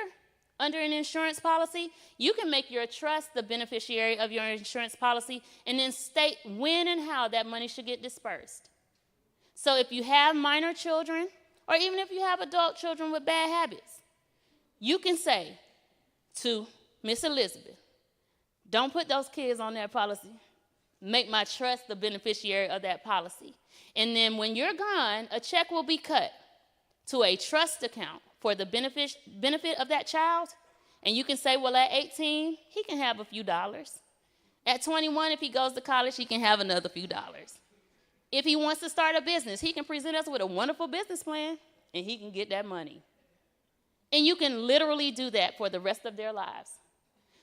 under an insurance policy, you can make your trust the beneficiary of your insurance policy and then state when and how that money should get dispersed. So if you have minor children, or even if you have adult children with bad habits, you can say to Miss Elizabeth, don't put those kids on that policy. Make my trust the beneficiary of that policy. And then when you're gone, a check will be cut to a trust account for the benefit of that child. And you can say, well, at 18, he can have a few dollars. At 21, if he goes to college, he can have another few dollars. If he wants to start a business, he can present us with a wonderful business plan, and he can get that money. And you can literally do that for the rest of their lives.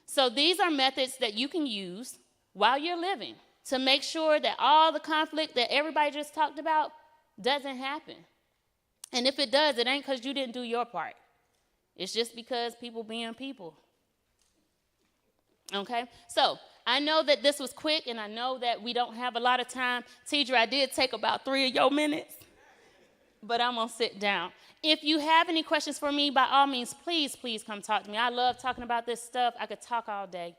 So these are methods that you can use while you're living to make sure that all the conflict that everybody just talked about doesn't happen. And if it does, it ain't because you didn't do your part. It's just because people being people. Okay? So I know that this was quick, and I know that we don't have a lot of time. Tidra, I did take about 3 of your minutes, but I'm going to sit down. If you have any questions for me, by all means, please come talk to me. I love talking about this stuff. I could talk all day,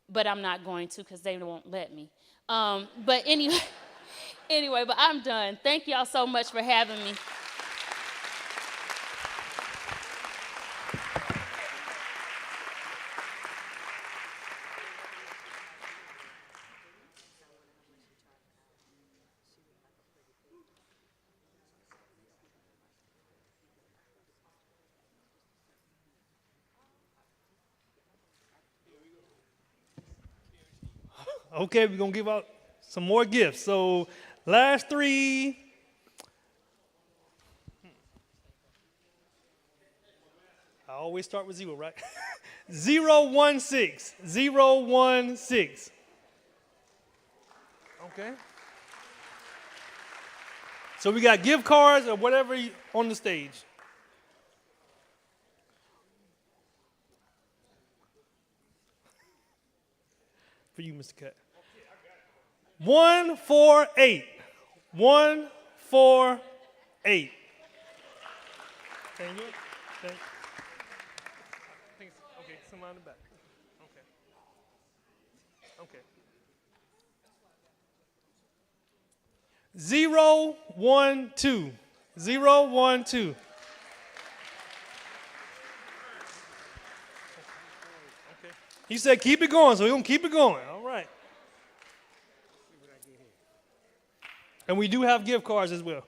but I'm not going to because they won't let me. But anyway, but I'm done. Thank y'all so much for having me. Okay, we're going to give out some more gifts. So last 3. I always start with 0, right? 016. 016. Okay. So we got gift cards or whatever on the stage. For you, Mr. Cat. 148. 148. Can you do it? Thank you. I think it's, okay, somebody in the back. Okay. 012. 012. Okay. He said keep it going, so we're going to keep it going. All right. And we do have gift cards as well.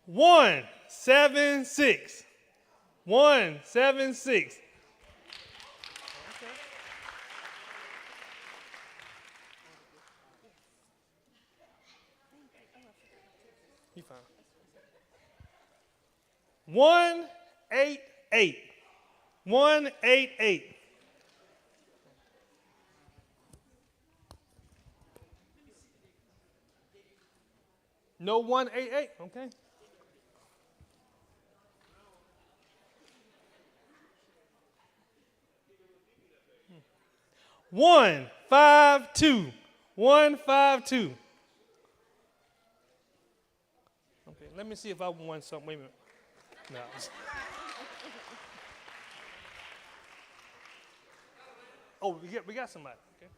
176. 176. He fine. 188. 188. No 188. Okay. 152. 152. Okay, let me see if I won something. Wait a minute. No. Oh, we got somebody. Okay.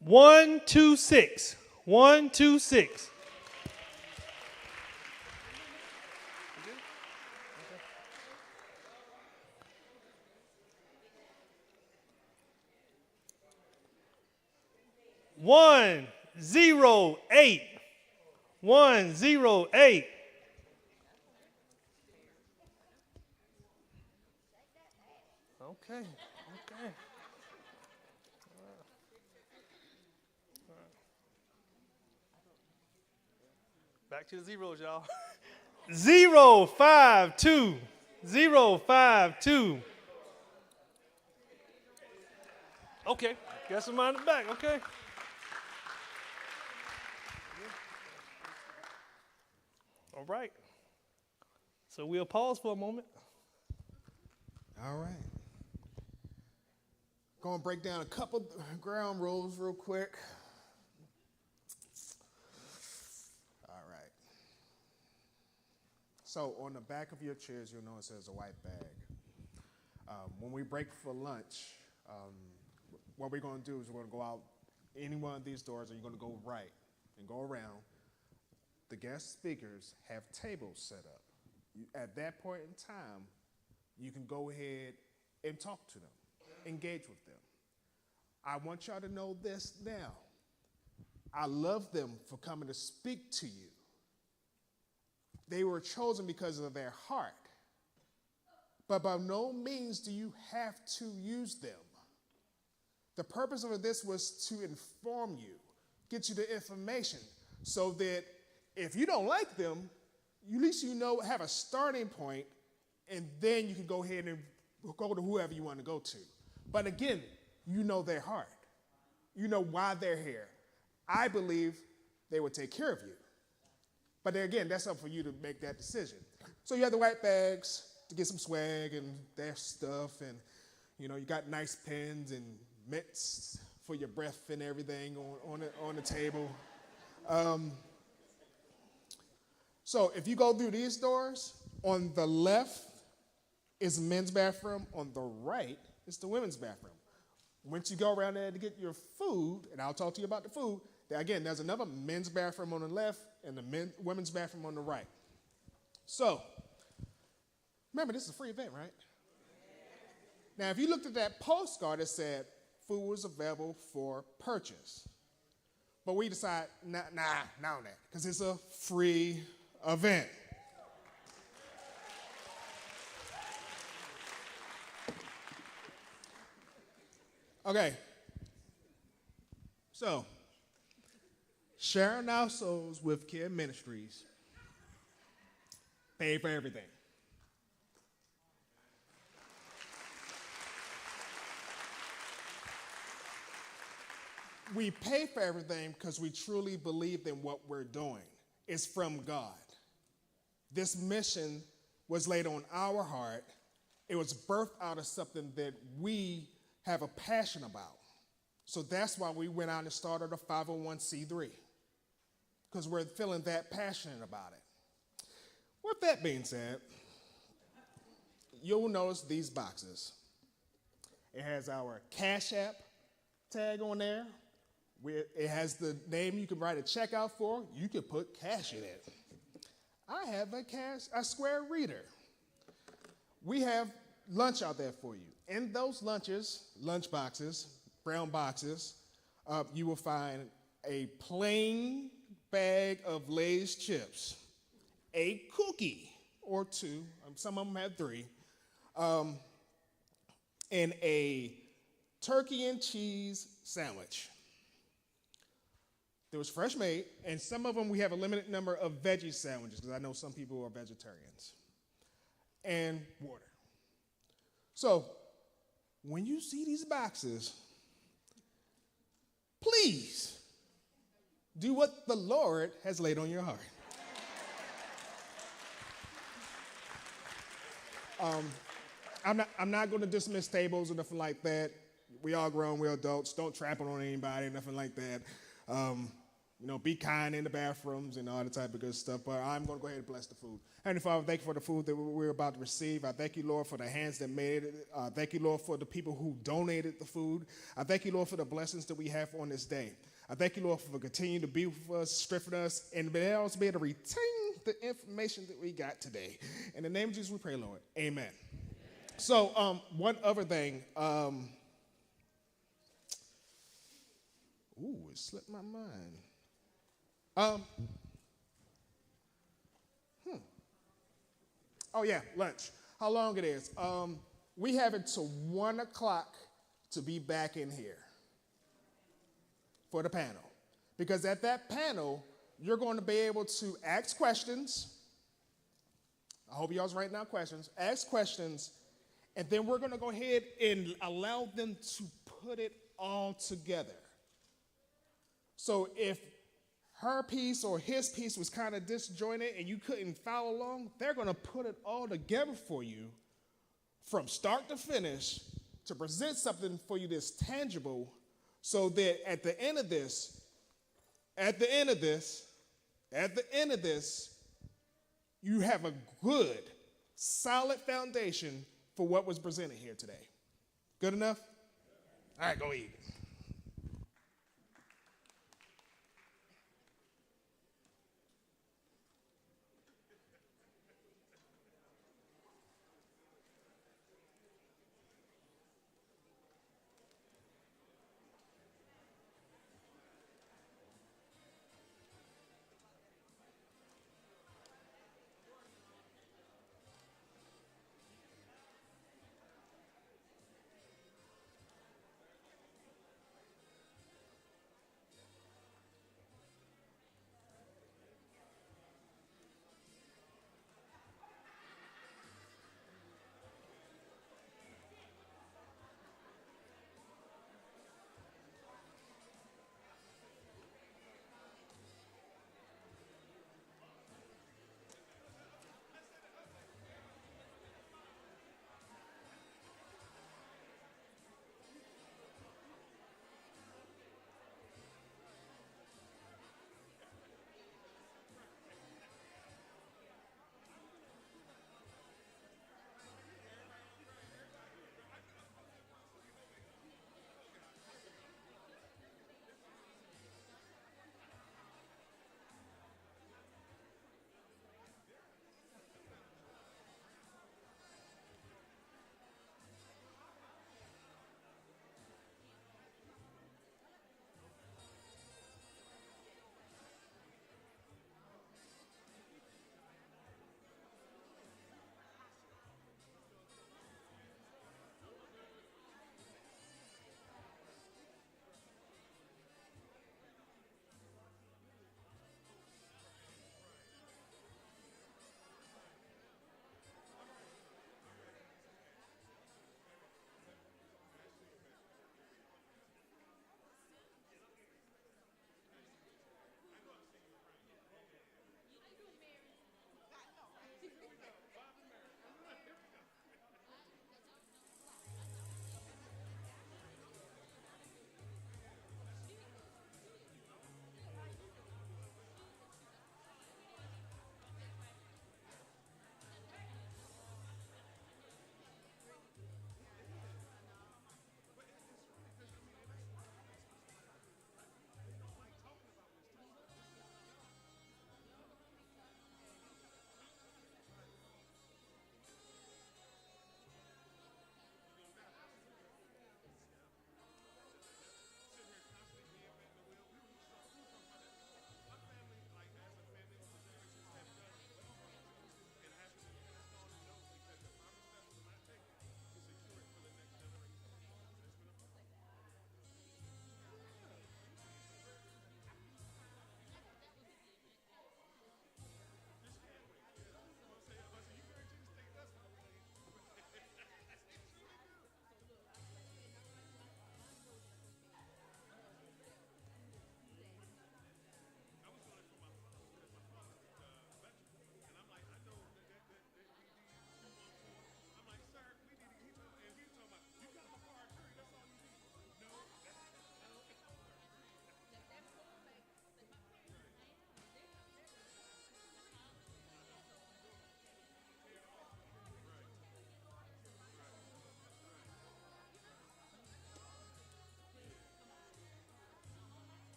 One, 2, 6. 1, 2, 6. One, 0, 8. 1, 0, 8. Okay. Okay. Back to the zeros, y'all. 052. 052. Okay. Got somebody in the back. Okay. All right. So we'll pause for a moment. All right. Going to break down a couple ground rules real quick. All right. So on the back of your chairs, you'll notice there's a white bag. When we break for lunch, what we're going to do is we're going to go out any one of these doors, and you're going to go right and go around. The guest speakers have tables set up. At that point in time, you can go ahead and talk to them, engage with them. I want y'all to know this now. I love them for coming to speak to you. They were chosen because of their heart. But by no means do you have to use them. The purpose of this was to inform you, get you the information, so that if you don't like them, at least you know, have a starting point, and then you can go ahead and go to whoever you want to go to. But again, you know their heart. You know why they're here. I believe they would take care of you. But then again, that's up for you to make that decision. So you have the white bags to get some swag and their stuff, and you got nice pens and mitts for your breath and everything on the table. So if you go through these doors, on the left is the men's bathroom, on the right is the women's bathroom. Once you go around there to get your food, and I'll talk to you about the food, again, there's another men's bathroom on the left and the women's bathroom on the right. So, remember, this is a free event, right? Now, if you looked at that postcard, it said food was available for purchase. But we decided, not on that, because it's a free event. Okay. So, sharing our souls with Care Ministries, pay for everything. We pay for everything because we truly believe in what we're doing. is from God. This mission was laid on our heart. It was birthed out of something that we have a passion about. So that's why we went out and started a 501c3, because we're feeling that passionate about it. With that being said, you'll notice these boxes. It has our Cash App tag on there. It has the name you can write a check out for. You can put cash in it. I have a Square Reader. We have lunch out there for you. In those lunch boxes, brown boxes, you will find a plain bag of Lay's chips, a cookie or two, some of them have 3, and a turkey and cheese sandwich. There was fresh made, and some of them we have a limited number of veggie sandwiches, because I know some people are vegetarians, and water. So when you see these boxes, please do what the Lord has laid on your heart. I'm not going to dismiss tables or nothing like that. We all grown, we're adults. Don't trample on anybody, nothing like that. Be kind in the bathrooms and all that type of good stuff. But I'm going to go ahead and bless the food. Heavenly Father, thank you for the food that we're about to receive. I thank you, Lord, for the hands that made it. Thank you, Lord, for the people who donated the food. I thank you, Lord, for the blessings that we have on this day. I thank you, Lord, for continuing to be with us, strengthen us, and also be able to retain the information that we got today. In the name of Jesus, we pray, Lord. Amen. So one other thing. It slipped my mind. Oh, yeah, lunch. How long it is? We have it till 1 o'clock to be back in here for the panel. Because at that panel, you're going to be able to ask questions. I hope y'all's writing down questions. Ask questions, and then we're going to go ahead and allow them to put it all together. So if her piece or his piece was kind of disjointed and you couldn't follow along, they're going to put it all together for you from start to finish to present something for you that's tangible, so that at the end of this, you have a good, solid foundation for what was presented here today. Good enough? All right, go eat.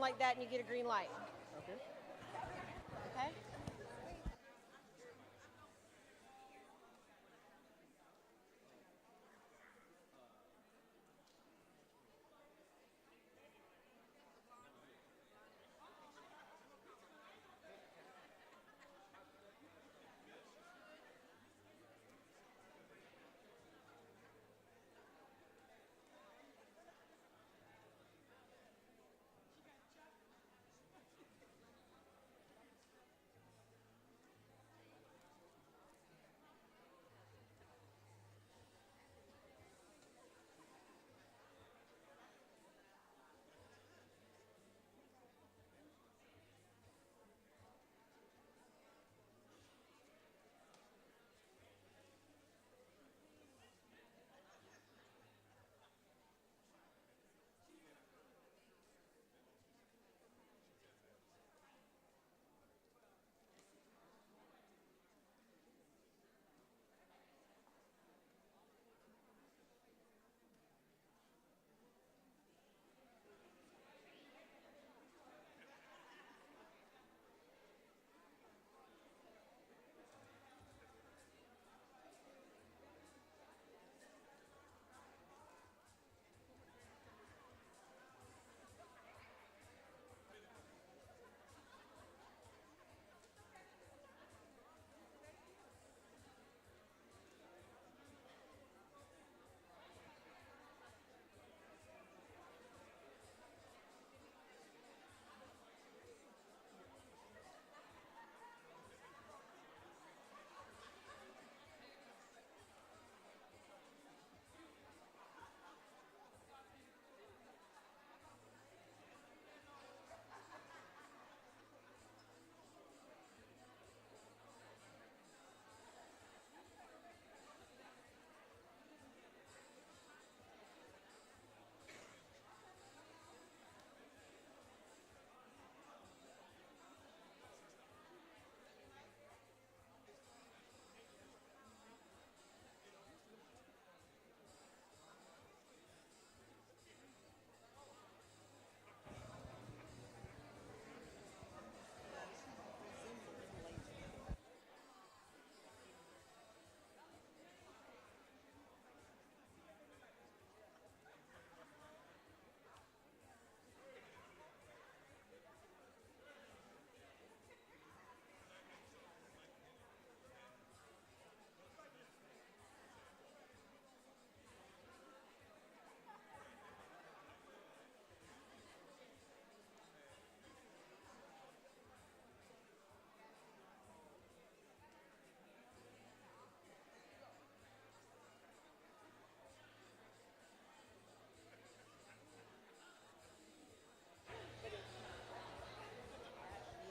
like that and you get a green light. Okay. Okay?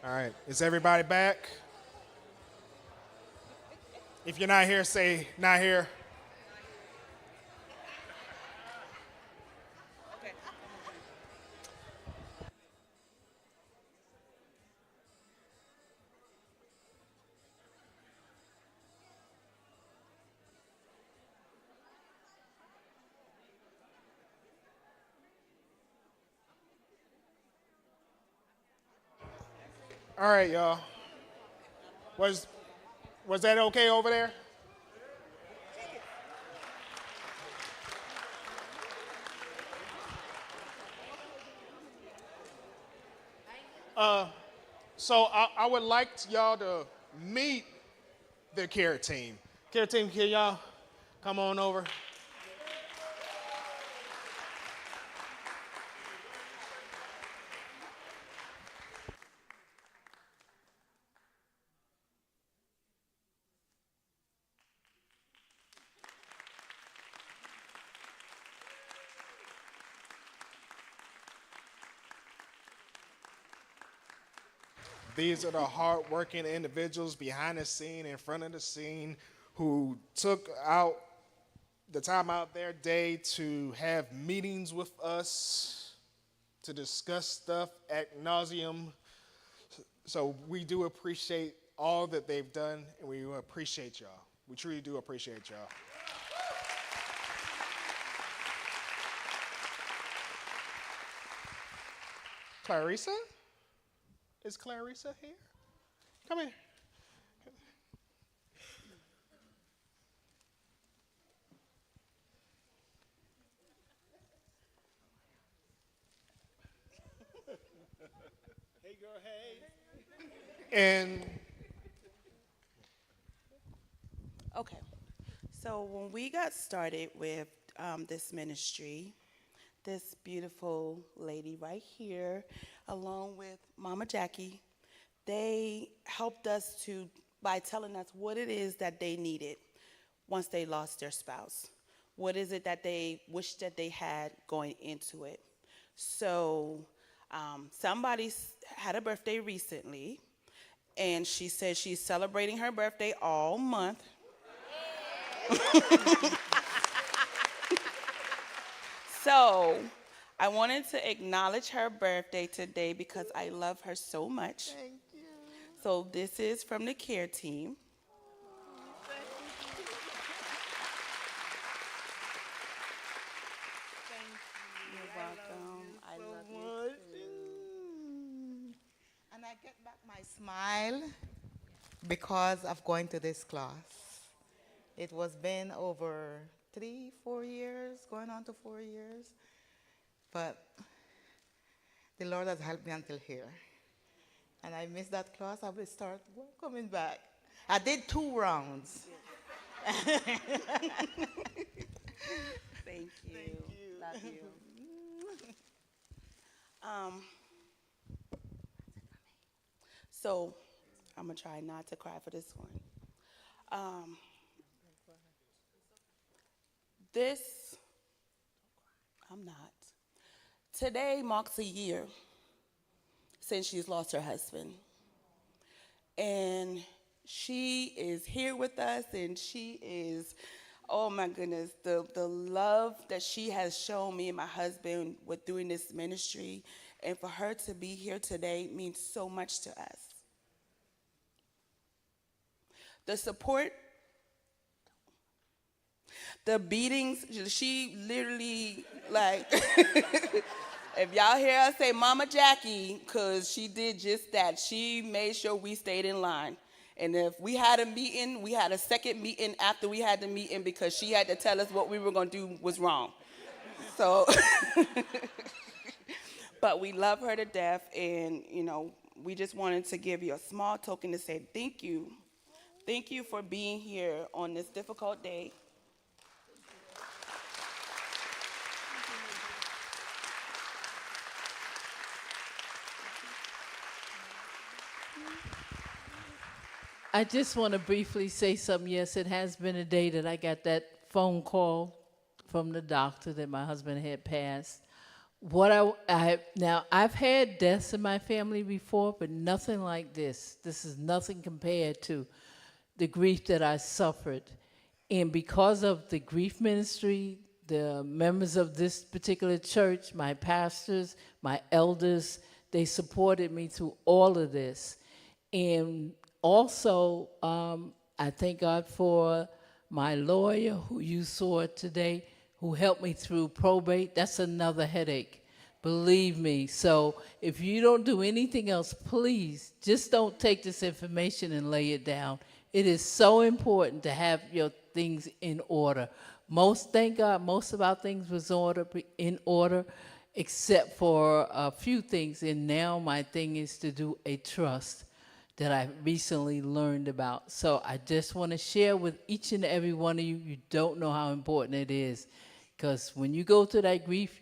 All right. Is everybody back? If you're not here, say not here. All right, y'all. Was that okay over there? So I would like y'all to meet the care team. Care team, can y'all come on over? These are the hardworking individuals behind the scene, in front of the scene, who took out the time out their day to have meetings with us, to discuss stuff ad nauseum. So we do appreciate all that they've done, and we appreciate y'all. We truly do appreciate y'all. Clarissa? Is Clarissa here? Come here. Hey, girl, hey. And Okay. So when we got started with this ministry, this beautiful lady right here, along with Mama Jackie, they helped us by telling us what it is that they needed once they lost their spouse. What is it that they wish that they had going into it? So somebody had a birthday recently, and she said she's celebrating her birthday all month. So I wanted to acknowledge her birthday today because I love her so much. Thank you. So this is from the care team. You're welcome. I love you too. And I get back my smile because of going to this class. It was been over 3-4 years, going on to 4 years. But the Lord has helped me until here. And I missed that class. I will start coming back. I did 2 rounds. Thank you. Love you. So I'm gonna try not to cry for this one. I'm not. Today marks a year since she's lost her husband. And she is here with us, and she is, oh my goodness, the love that she has shown me and my husband with doing this ministry, and for her to be here today means so much to us. The support, the beatings, she literally, like, if y'all hear us say Mama Jackie, because she did just that. She made sure we stayed in line. And if we had a meeting, we had a second meeting after we had the meeting because she had to tell us what we were going to do was wrong. So, but we love her to death, and, you know, we just wanted to give you a small token to say thank you. Thank you for being here on this difficult day. I just want to briefly say something. Yes, it has been a day that I got that phone call from the doctor that my husband had passed. Now I've had deaths in my family before, but nothing like this. This is nothing compared to the grief that I suffered. And because of the grief ministry, the members of this particular church, my pastors, my elders, they supported me through all of this. And also, I thank God for my lawyer who you saw today, who helped me through probate. That's another headache, believe me. So if you don't do anything else, please just don't take this information and lay it down. It is so important to have your things in order. Thank God, most of our things was in order, except for a few things. And now my thing is to do a trust that I recently learned about. So I just want to share with each and every one of you. You don't know how important it is, because when you go through that grief,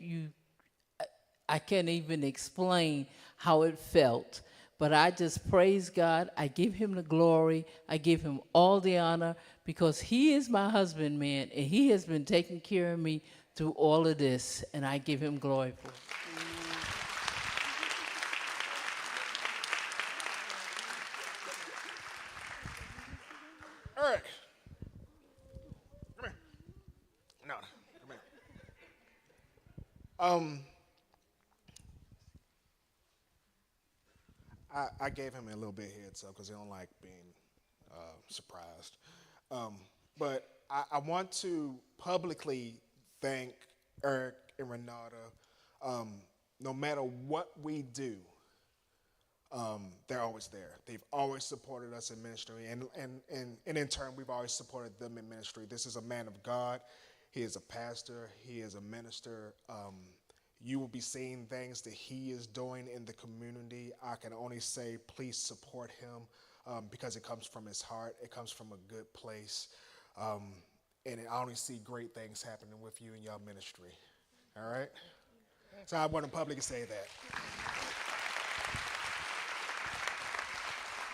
I can't even explain how it felt. But I just praise God. I give him the glory. I give him all the honor, because he is my husband, man, and he has been taking care of me through all of this, and I give him glory for it. Eric, come here. No, come here. I gave him a little bit heads up because he don't like being surprised. But I want to publicly thank Eric and Renata no matter what we do, they're always there. They've always supported us in ministry, and in turn, we've always supported them in ministry. This is a man of God. He is a pastor. He is a minister. You will be seeing things that he is doing in the community. I can only say, please support him because it comes from his heart. It comes from a good place. And I only see great things happening with you in your ministry. All right? So I want to publicly say that.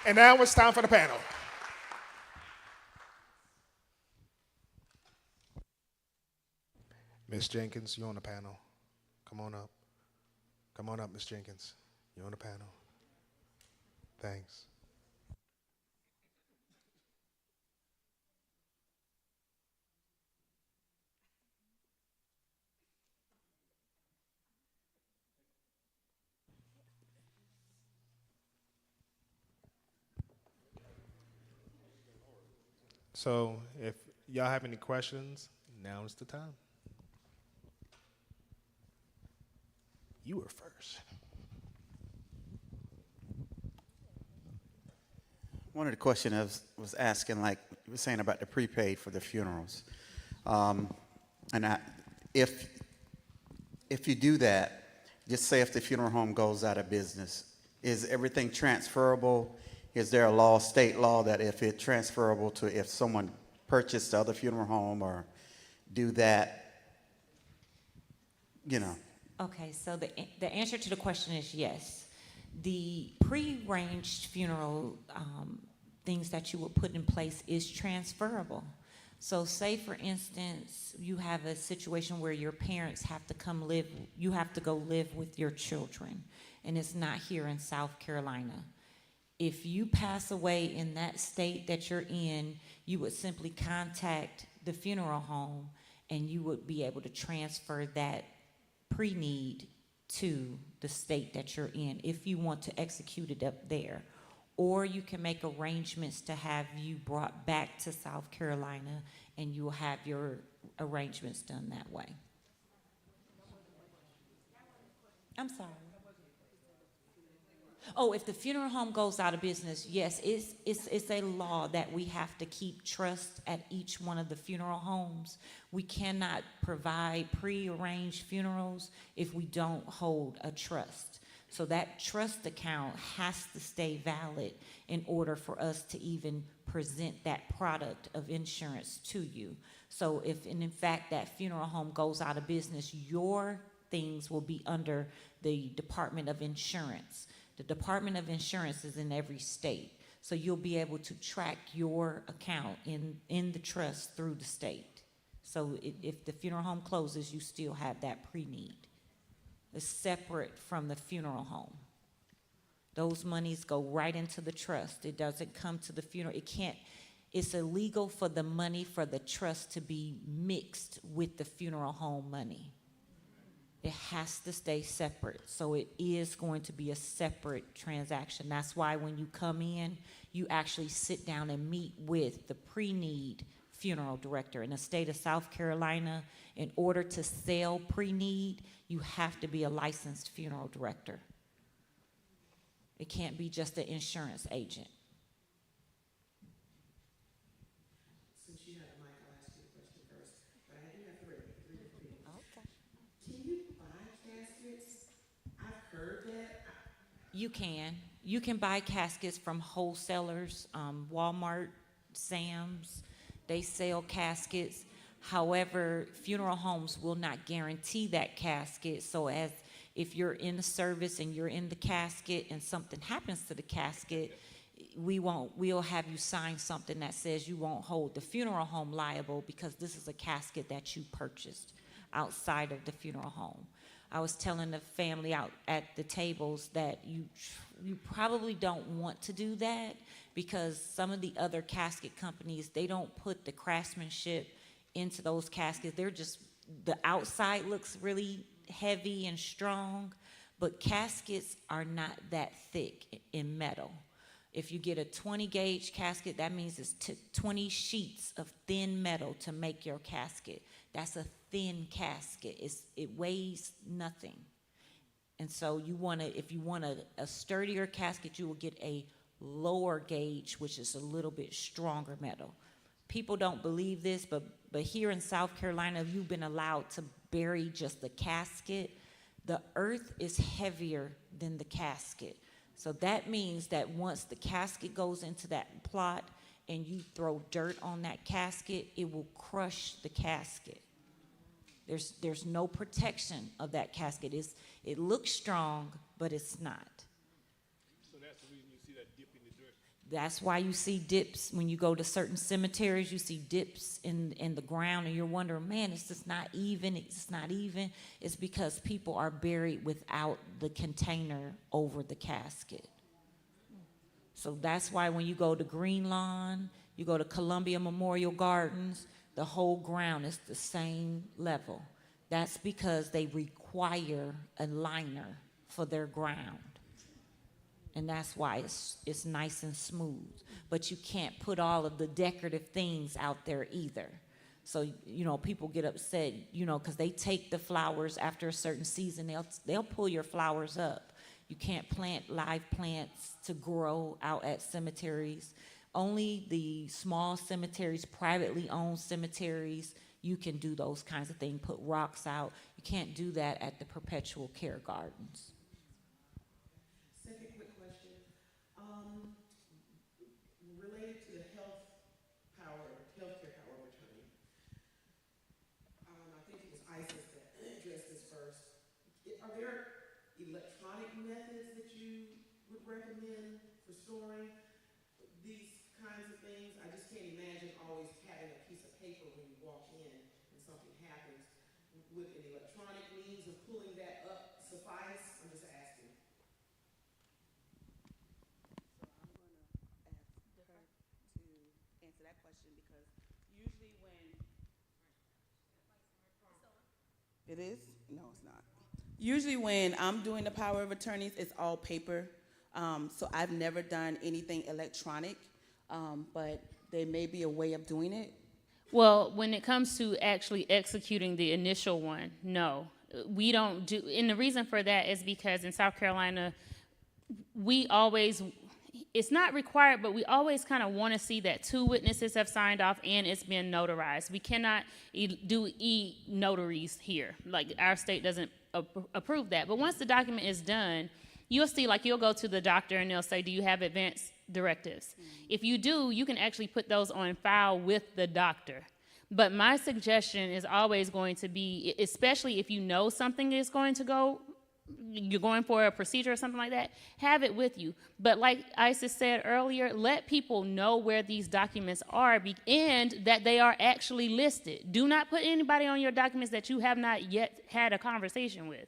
And now it's time for the panel. Miss Jenkins, you're on the panel. Come on up. Come on up, Miss Jenkins. You're on the panel. Thanks. So if y'all have any questions, now is the time. You were first. One of the questions I was asking, like you were saying about the prepaid for the funerals, if you do that, just say if the funeral home goes out of business, is everything transferable? Is there a law, state law, that if it's transferable to if someone purchased the other funeral home or do that, you know? Okay, so the answer to the question is yes. The pre-arranged funeral things that you would put in place is transferable. So say, for instance, you have a situation where your parents have to come live, you have to go live with your children, and it's not here in South Carolina. If you pass away in that state that you're in, you would simply contact the funeral home and you would be able to transfer that pre-need to the state that you're in if you want to execute it up there. Or you can make arrangements to have you brought back to South Carolina and you will have your arrangements done that way. I'm sorry. Oh, if the funeral home goes out of business, yes, it's a law that we have to keep trust at each one of the funeral homes. We cannot provide pre-arranged funerals if we don't hold a trust. So that trust account has to stay valid in order for us to even present that product of insurance to you. So if, and in fact, that funeral home goes out of business, your things will be under the Department of Insurance. The Department of Insurance is in every state, so you'll be able to track your account in the trust through the state. So if the funeral home closes, you still have that pre-need. It's separate from the funeral home. Those monies go right into the trust. It doesn't come to the funeral. It can't. It's illegal for the money for the trust to be mixed with the funeral home money. It has to stay separate. So it is going to be a separate transaction. That's why when you come in, you actually sit down and meet with the pre-need funeral director. In the state of South Carolina, in order to sell pre-need, you have to be a licensed funeral director. It can't be just an insurance agent. Since you have the mic, I'll ask you a question first. But I do have three different people. Okay. Can you buy caskets? I've heard that. You can. You can buy caskets from wholesalers, Walmart, Sam's. They sell caskets. However, funeral homes will not guarantee that casket. So as if you're in the service and you're in the casket and something happens to the casket, we'll have you sign something that says you won't hold the funeral home liable because this is a casket that you purchased outside of the funeral home. I was telling the family out at the tables that you probably don't want to do that because some of the other casket companies, they don't put the craftsmanship into those caskets. They're just, the outside looks really heavy and strong, but caskets are not that thick in metal. If you get a 20 gauge casket, that means it's 20 sheets of thin metal to make your casket. That's a thin casket. It weighs nothing. And so if you want a sturdier casket, you will get a lower gauge, which is a little bit stronger metal. People don't believe this, but here in South Carolina, if you've been allowed to bury just the casket, the earth is heavier than the casket. So that means that once the casket goes into that plot and you throw dirt on that casket, it will crush the casket. There's no protection of that casket. It looks strong, but it's not. So that's the reason you see that dip in the dirt. That's why you see dips when you go to certain cemeteries. You see dips in the ground, and you're wondering, man, it's just not even. It's not even. It's because people are buried without the container over the casket. So that's why when you go to Green Lawn, you go to Columbia Memorial Gardens, the whole ground is the same level. That's because they require a liner for their ground. And that's why it's nice and smooth. But you can't put all of the decorative things out there either. So, people get upset, because they take the flowers after a certain season. They'll pull your flowers up. You can't plant live plants to grow out at cemeteries. Only the small cemeteries, privately owned cemeteries, you can do those kinds of things, put rocks out. You can't do that at the perpetual care gardens. Second quick question. Related to the healthcare power of attorney. I think it was Isis that addressed this first. Are there electronic methods that you would recommend for storing these kinds of things? I just can't imagine always having a piece of paper when you walk in and something happens. Would an electronic means of pulling that up suffice? I'm just asking. So I'm going to ask her to answer that question, because usually when it is? No, it's not. Usually when I'm doing the power of attorneys, it's all paper. So I've never done anything electronic, but there may be a way of doing it. Well, when it comes to actually executing the initial one, no. We don't do, and the reason for that is because in South Carolina, it's not required, but we always kind of want to see that 2 witnesses have signed off and it's been notarized. We cannot do e-notaries here. Like, our state doesn't approve that. But once the document is done, you'll see, you'll go to the doctor and they'll say, do you have advance directives? If you do, you can actually put those on file with the doctor. But my suggestion is always going to be, especially if you know something is going to go, you're going for a procedure or something like that, have it with you. But like Isis said earlier, let people know where these documents are and that they are actually listed. Do not put anybody on your documents that you have not yet had a conversation with,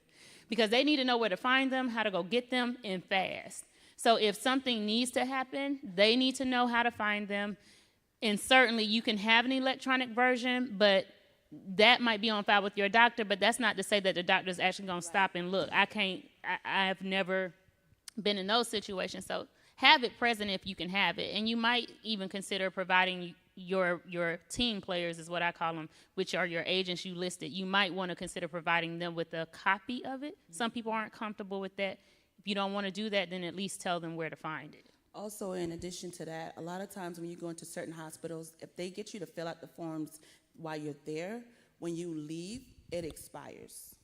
because they need to know where to find them, how to go get them, and fast. So if something needs to happen, they need to know how to find them. And certainly you can have an electronic version, but that might be on file with your doctor, but that's not to say that the doctor is actually going to stop and look. I've never been in those situations. So have it present if you can have it. And you might even consider providing your team players, is what I call them, which are your agents you listed. You might want to consider providing them with a copy of it. Some people aren't comfortable with that. If you don't want to do that, then at least tell them where to find it. Also, in addition to that, a lot of times when you go into certain hospitals, if they get you to fill out the forms while you're there, when you leave, it expires.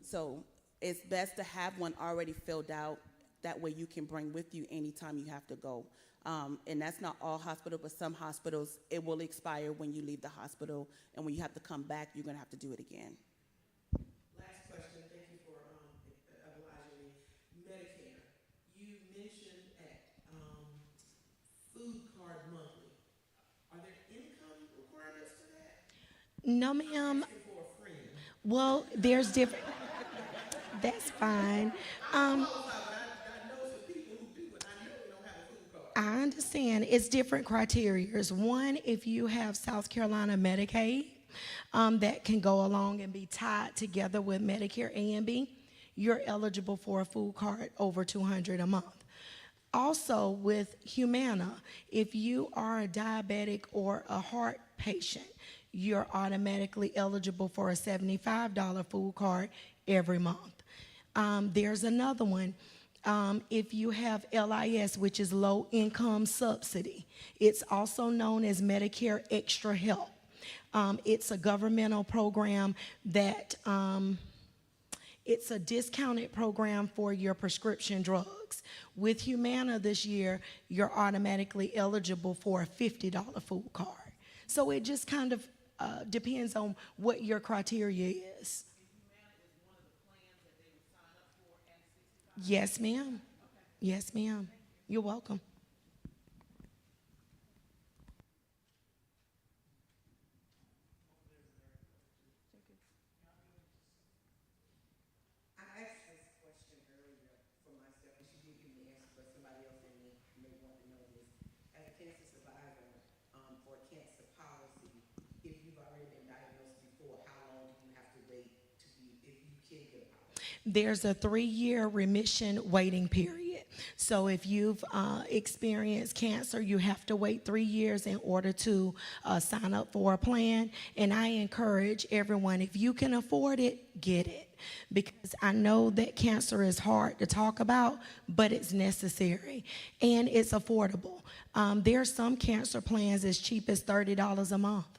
So it's best to have one already filled out. That way you can bring with you anytime you have to go. And that's not all hospitals, but some hospitals, it will expire when you leave the hospital. And when you have to come back, you're going to have to do it again. Last question. Thank you for obliging me. Medicare. You mentioned at food card monthly. Are there income requirements for that? No, ma'am. Asking for a friend. Well, there's different. That's fine. I understand. It's different criteria. One, if you have South Carolina Medicaid, that can go along and be tied together with Medicare A and B, you're eligible for a food card over $200 a month. Also, with Humana, if you are a diabetic or a heart patient, you're automatically eligible for a $75 food card every month. There's another one. If you have LIS, which is low income subsidy, it's also known as Medicare Extra Help. It's a governmental program that it's a discounted program for your prescription drugs. With Humana this year, you're automatically eligible for a $50 food card. So it just kind of depends on what your criteria is. Yes, ma'am. Yes, ma'am. You're welcome. I asked this question earlier for myself, and she did give me the answer, but somebody else may want to know this. As a cancer survivor, or cancer policy, if you've already been diagnosed before, how long do you have to wait to be, if you can get a policy? There's a 3-year remission waiting period. So if you've experienced cancer, you have to wait 3 years in order to sign up for a plan. And I encourage everyone, if you can afford it, get it. Because I know that cancer is hard to talk about, but it's necessary and it's affordable. There are some cancer plans as cheap as $30 a month.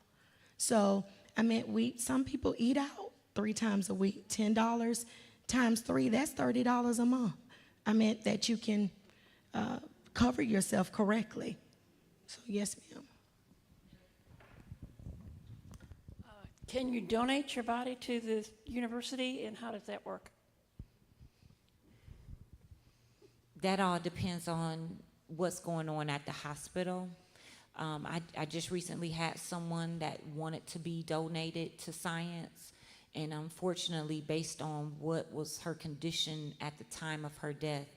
So, I mean, some people eat out 3 times a week. $10 times 3, that's $30 a month. I meant that you can cover yourself correctly. So, yes, ma'am. Can you donate your body to the university, and how does that work? That all depends on what's going on at the hospital. I just recently had someone that wanted to be donated to science, and unfortunately, based on what was her condition at the time of her death,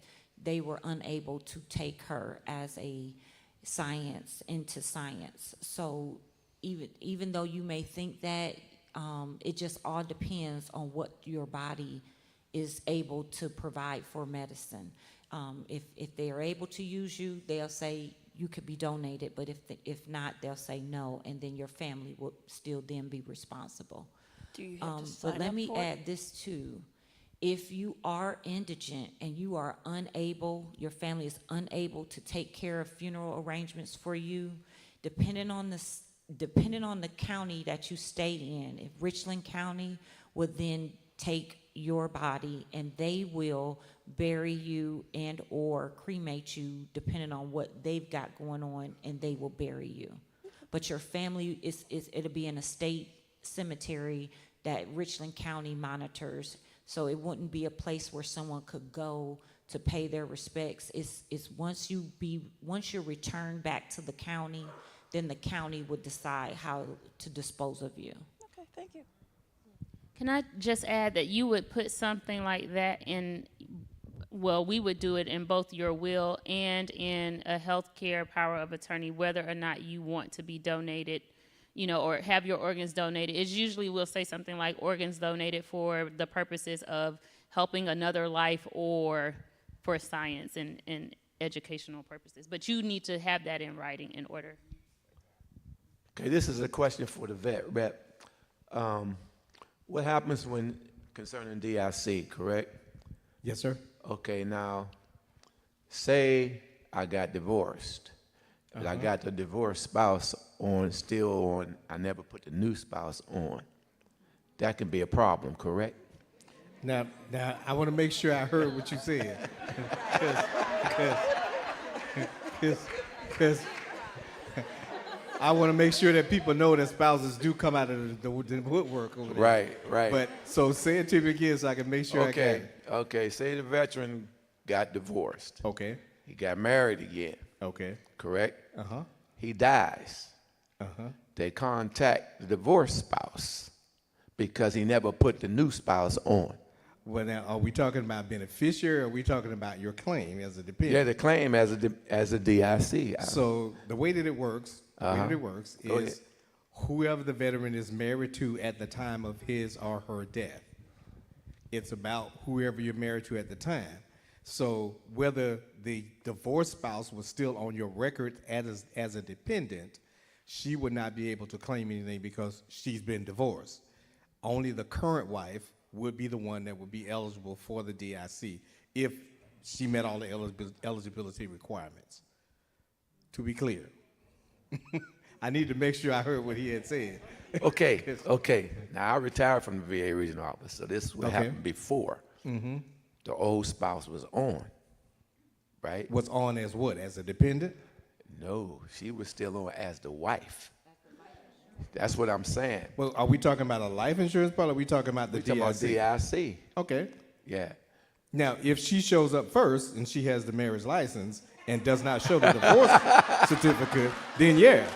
they were unable to take her as a science into science. So even though you may think that, it just all depends on what your body is able to provide for medicine. If they are able to use you, they'll say you could be donated, but if not, they'll say no, and then your family will still then be responsible. Do you have to sign But let up me for it? add this too. If you are indigent and you are unable, your family is unable to take care of funeral arrangements for you, depending on the county that you stay in, if Richland County would then take your body and they will bury you and or cremate you depending on what they've got going on, and they will bury you. But your family it'll be in a state cemetery that Richland County monitors, so it wouldn't be a place where someone could go to pay their respects. It's once you're returned back to the county, then the county would decide how to dispose of you. Okay, thank you. Can I just add that you would put something like that in, well, we would do it in both your will and in a healthcare power of attorney, whether or not you want to be donated, or have your organs donated. It's usually we'll say something like organs donated for the purposes of helping another life or for science and educational purposes. But you need to have that in writing in order. Okay, this is a question for the vet rep. What happens when concerning DIC, correct? Yes, sir. Okay, now, say I got divorced, but I got the divorced spouse still on, I never put the new spouse on. That can be a problem, correct? Now, I want to make sure I heard what you said. Because I want to make sure that people know that spouses do come out of the woodwork over there. Right. But so say it to me again so I can make sure I got it. Okay, say the veteran got divorced. Okay. He got married again. Okay. Correct? Uh-huh. He dies. Uh-huh. They contact the divorced spouse because he never put the new spouse on. Well, now, are we talking about beneficiary, or are we talking about your claim as a dependent? Yeah, the claim as a DIC. So the way that it works, Go is whoever the veteran is married to at the time of his or her death. It's about whoever you're married to at the time. So whether the divorced spouse was still on your record as a dependent, she would not be able to claim anything because she's been divorced. Only the current wife would be the one that would be eligible for the DIC if she met all the eligibility requirements. To be clear. I need to make sure I heard what he had said. Okay. Now, I retired from the VA regional office, so this is what happened before. Mm-hmm. The old spouse was on, right? Was on as what? As a dependent? No, she was still on as the wife. That's what I'm saying. Well, are we talking about a life insurance policy, or are we talking about the DIC? We're talking about DIC. Okay. Yeah. Now, if she shows up first and she has the marriage license and does not show the divorce certificate, then yeah.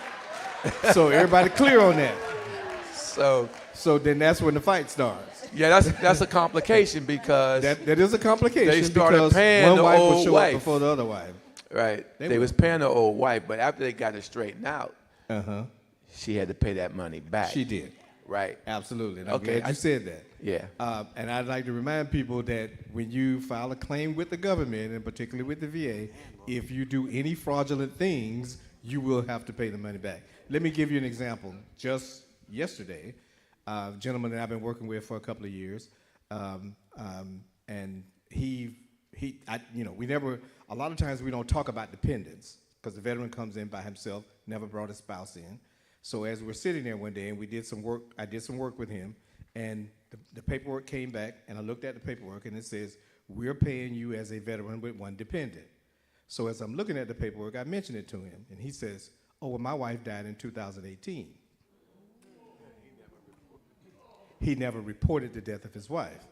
So everybody clear on that. So then that's when the fight starts. Yeah, that's a complication because that is a complication. They started paying one the wife will old show wife up before the other wife. Right. They was paying the old wife, but after they got it straightened out, she had to pay that money back. She did. Right. Absolutely. And I'm glad you said that. Yeah. And I'd like to remind people that when you file a claim with the government, and particularly with the VA, if you do any fraudulent things, you will have to pay the money back. Let me give you an example. Just yesterday, a gentleman that I've been working with for a couple of years, and we never, a lot of times we don't talk about dependents because the veteran comes in by himself, never brought a spouse in. So as we're sitting there one day and we did some work, I did some work with him, and the paperwork came back, and I looked at the paperwork, and it says, we're paying you as a veteran with one dependent. So as I'm looking at the paperwork, I mentioned it to him, and he says, oh, well, my wife died in 2018. He never reported the death of his wife.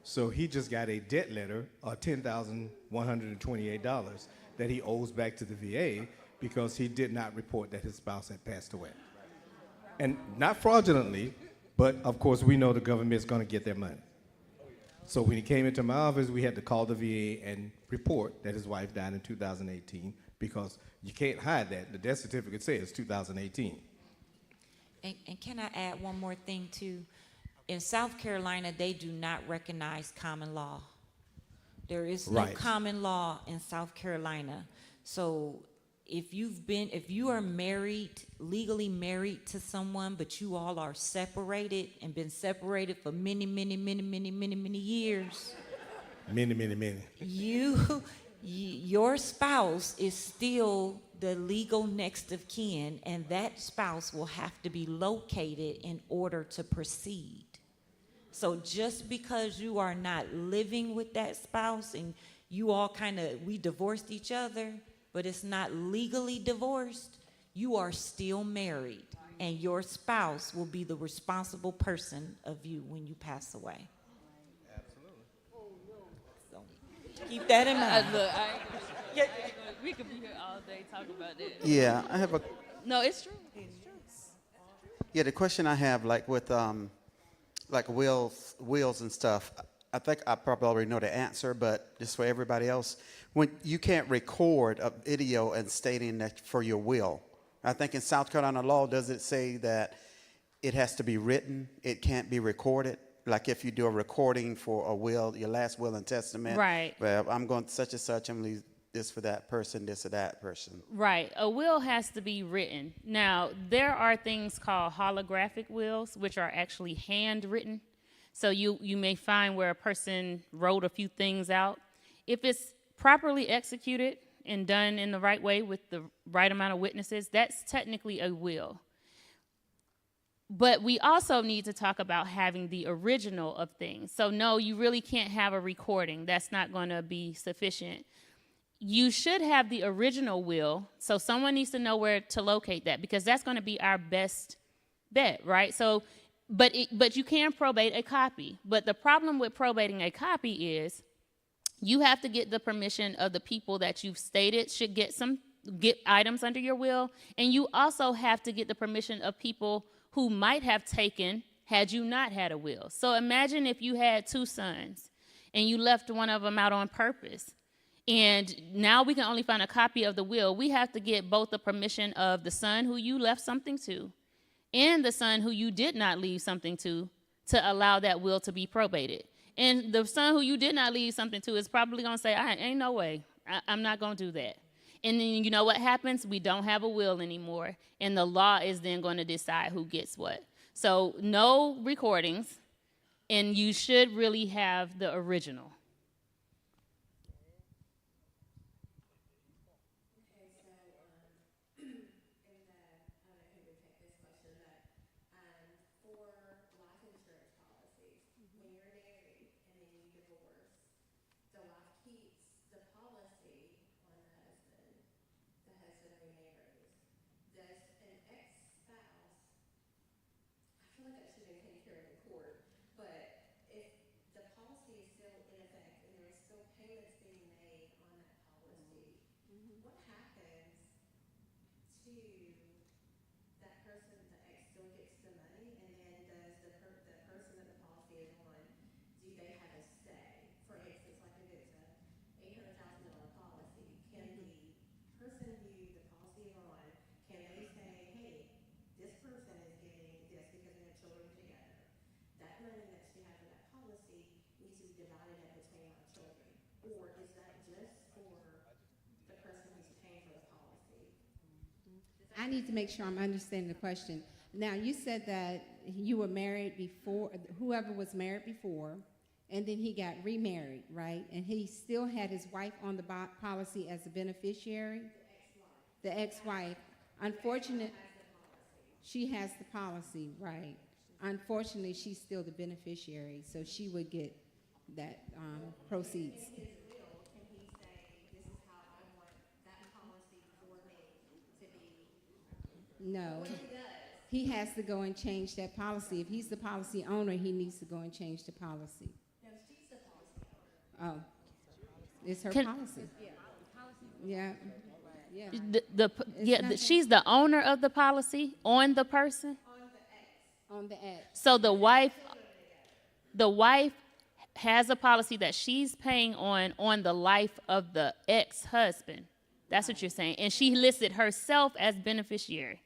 So he just got a debt letter of $10,128 that he owes back to the VA because he did not report that his spouse had passed away. And not fraudulently, but of course we know the government is going to get their money. So when he came into my office, we had to call the VA and report that his wife died in 2018 because you can't hide that. The death certificate says 2018. And can I add one more thing too? In South Carolina, they do not recognize common law. There is no common law in South Carolina. So if you are married, legally married to someone, but you all are separated and been separated for many years. Many. Your spouse is still the legal next of kin, and that spouse will have to be located in order to proceed. So just because you are not living with that spouse and you all we divorced each other, but it's not legally divorced, you are still married, and your spouse will be the responsible person of you when you pass away. Absolutely. So keep that in mind. We could be here all day talking about that. Yeah, I have a... No, it's true. Yeah, the question I have, like with like wills and stuff, I think I probably already know the answer, but just for everybody else, when you can't record a video and stating that for your will, I think in South Carolina law, does it say that it has to be written, it can't be recorded? Like if you do a recording for a will, your last will and testament, right? Well, I'm going such and such, I'm leaving this for that person, this or that person. Right. A will has to be written. Now, there are things called holographic wills, which are actually handwritten. So you may find where a person wrote a few things out. If it's properly executed and done in the right way with the right amount of witnesses, that's technically a will. But we also need to talk about having the original of things. So no, you really can't have a recording. That's not going to be sufficient. You should have the original will, so someone needs to know where to locate that because that's going to be our best bet, right? So, but you can probate a copy. But the problem with probating a copy is you have to get the permission of the people that you've stated should get items under your will, and you also have to get the permission of people who might have taken had you not had a will. So imagine if you had two sons and you left one of them out on purpose. And now we can only find a copy of the will. We have to get both the permission of the son who you left something to and the son who you did not leave something to allow that will to be probated. And the son who you did not leave something to is probably going to say, ain't no way. I'm not going to do that. And then you know what happens? We don't have a will anymore. And the law is then going to decide who gets what. So no recordings. and you should really have the original. I need to make sure I'm understanding the question. Now, you said that you were married before, whoever was married before, and then he got remarried, right? And he still had his wife on the policy as a beneficiary? The ex-wife. Unfortunately, she has the policy, right? Unfortunately, she's still the beneficiary, so she would get that proceeds. No. He has to go and change that policy. If he's the policy owner, he needs to go and change the policy. No, she's the policy owner. Oh, it's her Can- policy. Yeah. She's the owner of the policy on the person. On the ex. So the wife has a policy that she's paying on the life of the ex-husband. That's what you're saying. And she listed herself as beneficiary.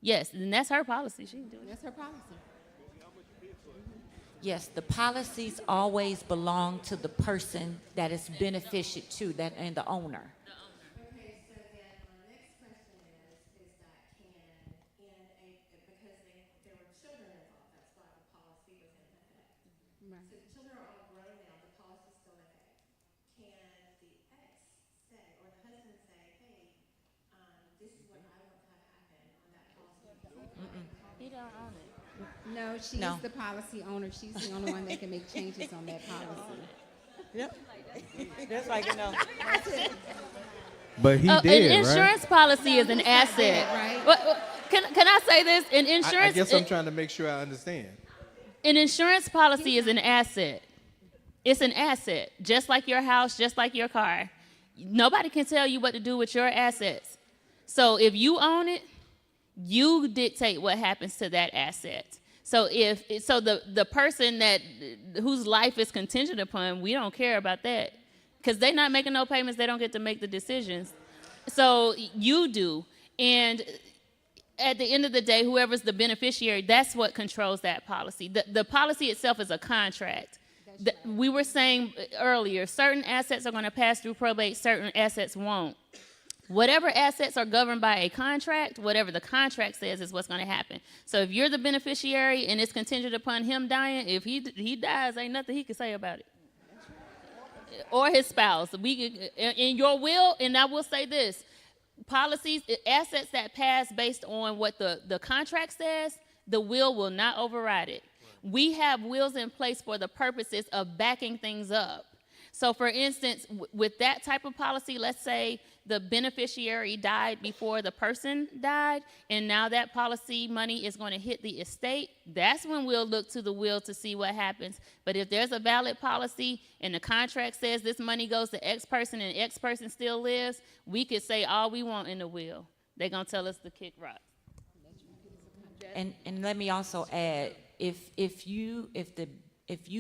Yes, and that's her policy. She's doing That's her policy. Yes, the policies always belong to the person that is beneficial to that and the owner. Okay, so then our next question is that because there were children involved, that's why the policy was in effect. Right. So the children are all grown now, the policy's still in effect. Can the ex say, or the husband say, hey, this is what I want to have happen on that policy? He don't own it. No, she's No. the policy owner. She's the only one that can make changes on that policy. Yep. That's like, you know. But he did, an insurance policy is an asset. Right. Can I say this? An insurance. I guess I'm trying to make sure I understand. An insurance policy is an asset. It's an asset, just like your house, just like your car. Nobody can tell you what to do with your assets. So if you own it, you dictate what happens to that asset. So the person whose life is contingent upon, we don't care about that, because they're not making no payments. They don't get to make the decisions. So you do, and at the end of the day, whoever's the beneficiary, that's what controls that policy. The policy itself is a contract. We were saying earlier, certain assets are going to pass through probate, certain assets won't. Whatever assets are governed by a contract, whatever the contract says is what's going to happen. So if you're the beneficiary and it's contingent upon him dying, if he dies, ain't nothing he can say about it. Or his spouse. In your will, and I will say this, policies, assets that pass based on what the contract says, the will not override it. We have wills in place for the purposes of backing things up. So for instance, with that type of policy, let's say the beneficiary died before the person died, and now that policy money is going to hit the estate, that's when we'll look to the will to see what happens. But if there's a valid policy and the contract says this money goes to X person and X person still lives, we could say all we want in the will. They're going to tell us to kick rocks. And let me also add, if you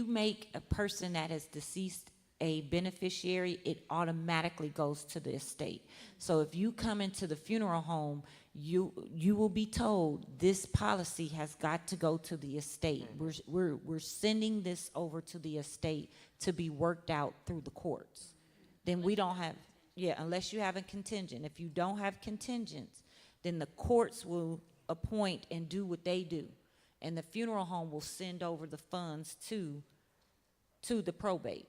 make a person that is deceased a beneficiary, it automatically goes to the estate. So if you come into the funeral home, you will be told this policy has got to go to the estate. We're sending this over to the estate to be worked out through the courts. Then we don't have, unless you have a contingent. If you don't have contingents, then the courts will appoint and do what they do. And the funeral home will send over the funds to to the probate.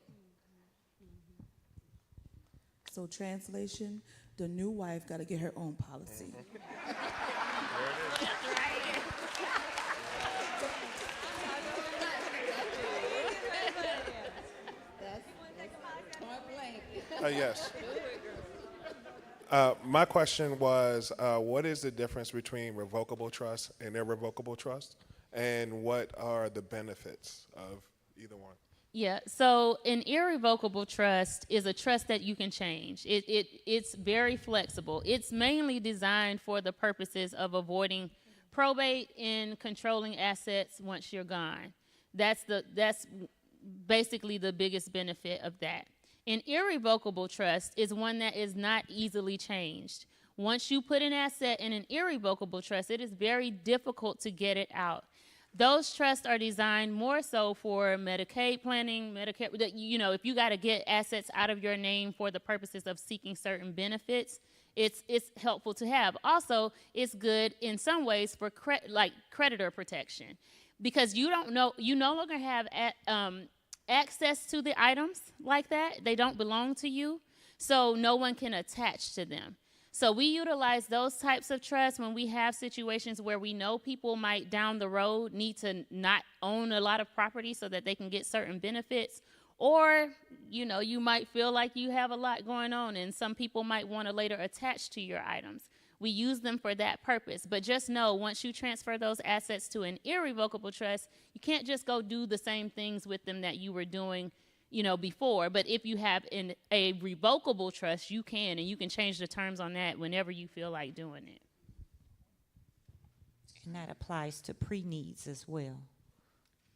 So translation, the new wife got to get her own policy. Yes. My question was, what is the difference between revocable trust and irrevocable trust? And what are the benefits of either one? Yeah, so an irrevocable trust is a trust that you can change. It's very flexible. It's mainly designed for the purposes of avoiding probate and controlling assets once you're gone. That's basically the biggest benefit of that. An irrevocable trust is one that is not easily changed. Once you put an asset in an irrevocable trust, it is very difficult to get it out. Those trusts are designed more so for Medicaid planning, Medicare, if you got to get assets out of your name for the purposes of seeking certain benefits, it's helpful to have. Also, it's good in some ways for creditor protection, because you no longer have access to the items like that. They don't belong to you, so no one can attach to them. So we utilize those types of trusts when we have situations where we know people might down the road need to not own a lot of property so that they can get certain benefits. Or, you might feel like you have a lot going on and some people might want to later attach to your items. We use them for that purpose. But just know, once you transfer those assets to an irrevocable trust, you can't just go do the same things with them that you were doing before. But if you have a revocable trust, you can, and you can change the terms on that whenever you feel like doing it. And that applies to pre-needs as well.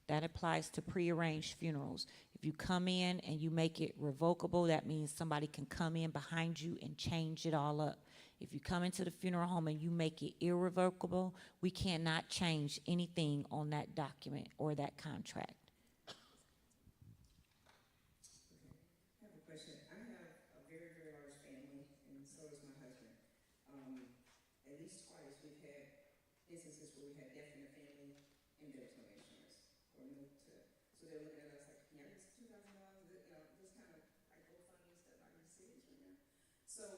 That applies to prearranged funerals. If you come in and you make it revocable, that means somebody can come in behind you and change it all up. If you come into the funeral home and you make it irrevocable, we cannot change anything on that document or that contract. Instances where we had death in the family and there was no insurance or no so they're looking at us like, can I get $2,000? This kind of like GoFundMe and stuff like in the cities right now. So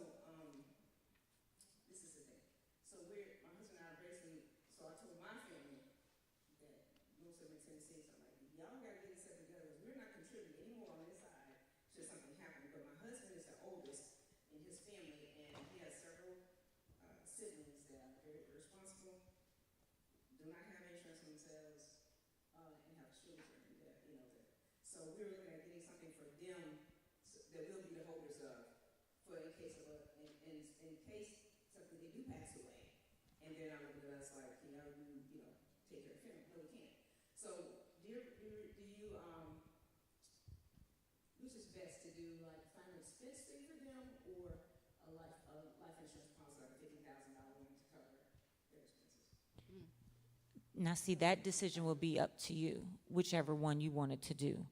this is the thing. So my husband and I are basically, so I told my family that most of them in Tennessee, so I'm like, y'all got to get this stuff together because we're not contributing anymore on this side should something happen. But my husband is the oldest in his family and he has several siblings that are very irresponsible, do not have insurance themselves, and have children that, so we're looking at getting something for them that we'll be the holders of, for in case in case something they do pass away, and they're not looking at us like, take care of family. No, we can't. So do you which is best to do, like find an expense thing for them or a life insurance policy, like a $50,000 one to cover their expenses? Now, see, that decision will be up to you, whichever one you wanted to do.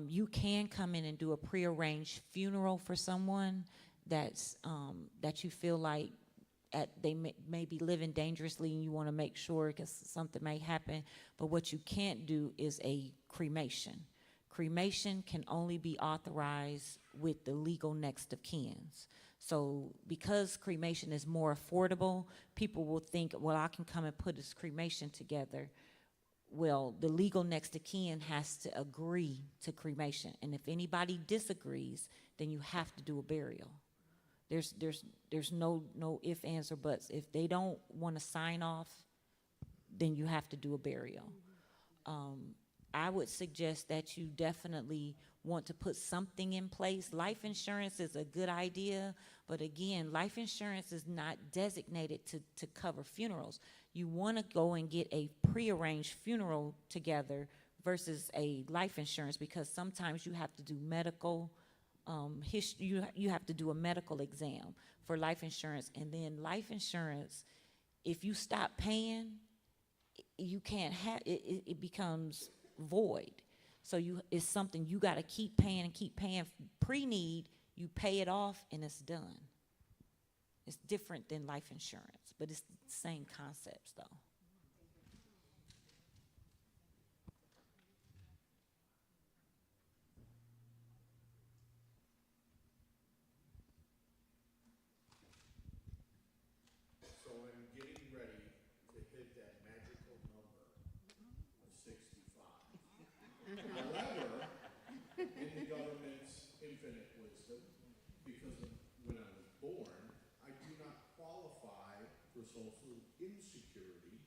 You can come in and do a prearranged funeral for someone that you feel like they may be living dangerously and you want to make sure because something may happen. But what you can't do is a cremation. Cremation can only be authorized with the legal next of kins. So because cremation is more affordable, people will think, well, I can come and put this cremation together. Well, the legal next of kin has to agree to cremation. And if anybody disagrees, then you have to do a burial. There's no ifs, ands, or buts. If they don't want to sign off, then you have to do a burial. I would suggest that you definitely want to put something in place. Life insurance is a good idea, but again, life insurance is not designated to cover funerals. You want to go and get a prearranged funeral together versus a life insurance because sometimes you have to do medical history. You have to do a medical exam for life insurance, and then life insurance, if you stop paying, you can't have it. It becomes void. So it's something you got to keep paying and keep paying. Pre-need, you pay it off and it's done. It's different than life insurance, but it's the same concepts though. system because of when I was born, I do not qualify for Social Insecurity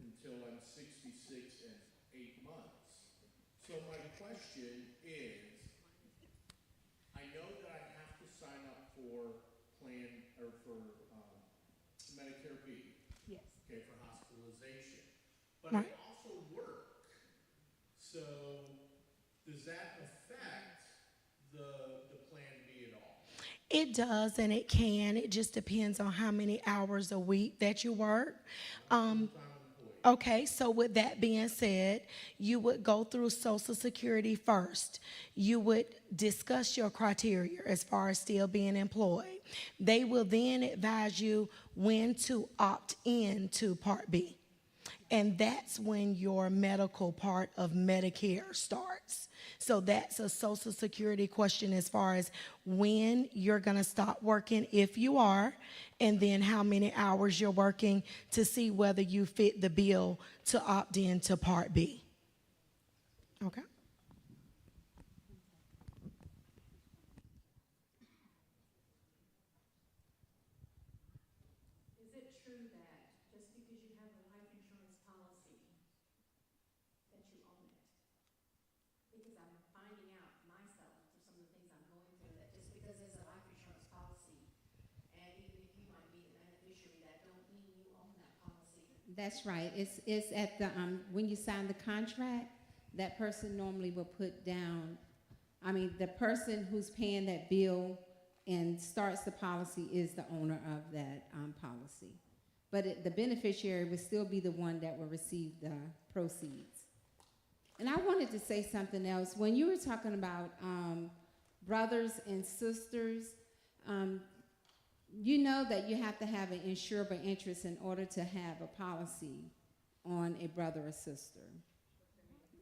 until I'm 66 and 8 months. So my question is, I know that I have to sign up for plan or for Medicare B. Yes. Okay, for hospitalization. But Right. I also work. So does that affect the plan B at all? It does and it can. It just depends on how many hours a week that you work. Okay, so with that being said, you would go through Social Security first. You would discuss your criteria as far as still being employed. They will then advise you when to opt in to Part B. And that's when your medical part of Medicare starts. So that's a Social Security question as far as when you're going to stop working, if you are, and then how many hours you're working to see whether you fit the bill to opt in to Part B. Okay? Is it true that just because you have a life insurance policy, that you own it? Because I'm finding out myself through some of the things I'm going through, that just because there's a life insurance policy, and even if you might be the beneficiary, that don't mean you own that policy. That's right. It's at the, when you sign the contract, that person normally will put down, the person who's paying that bill and starts the policy is the owner of that policy. But the beneficiary would still be the one that will receive the proceeds. And I wanted to say something else. When you were talking about brothers and sisters, you know that you have to have an insurable interest in order to have a policy on a brother or sister.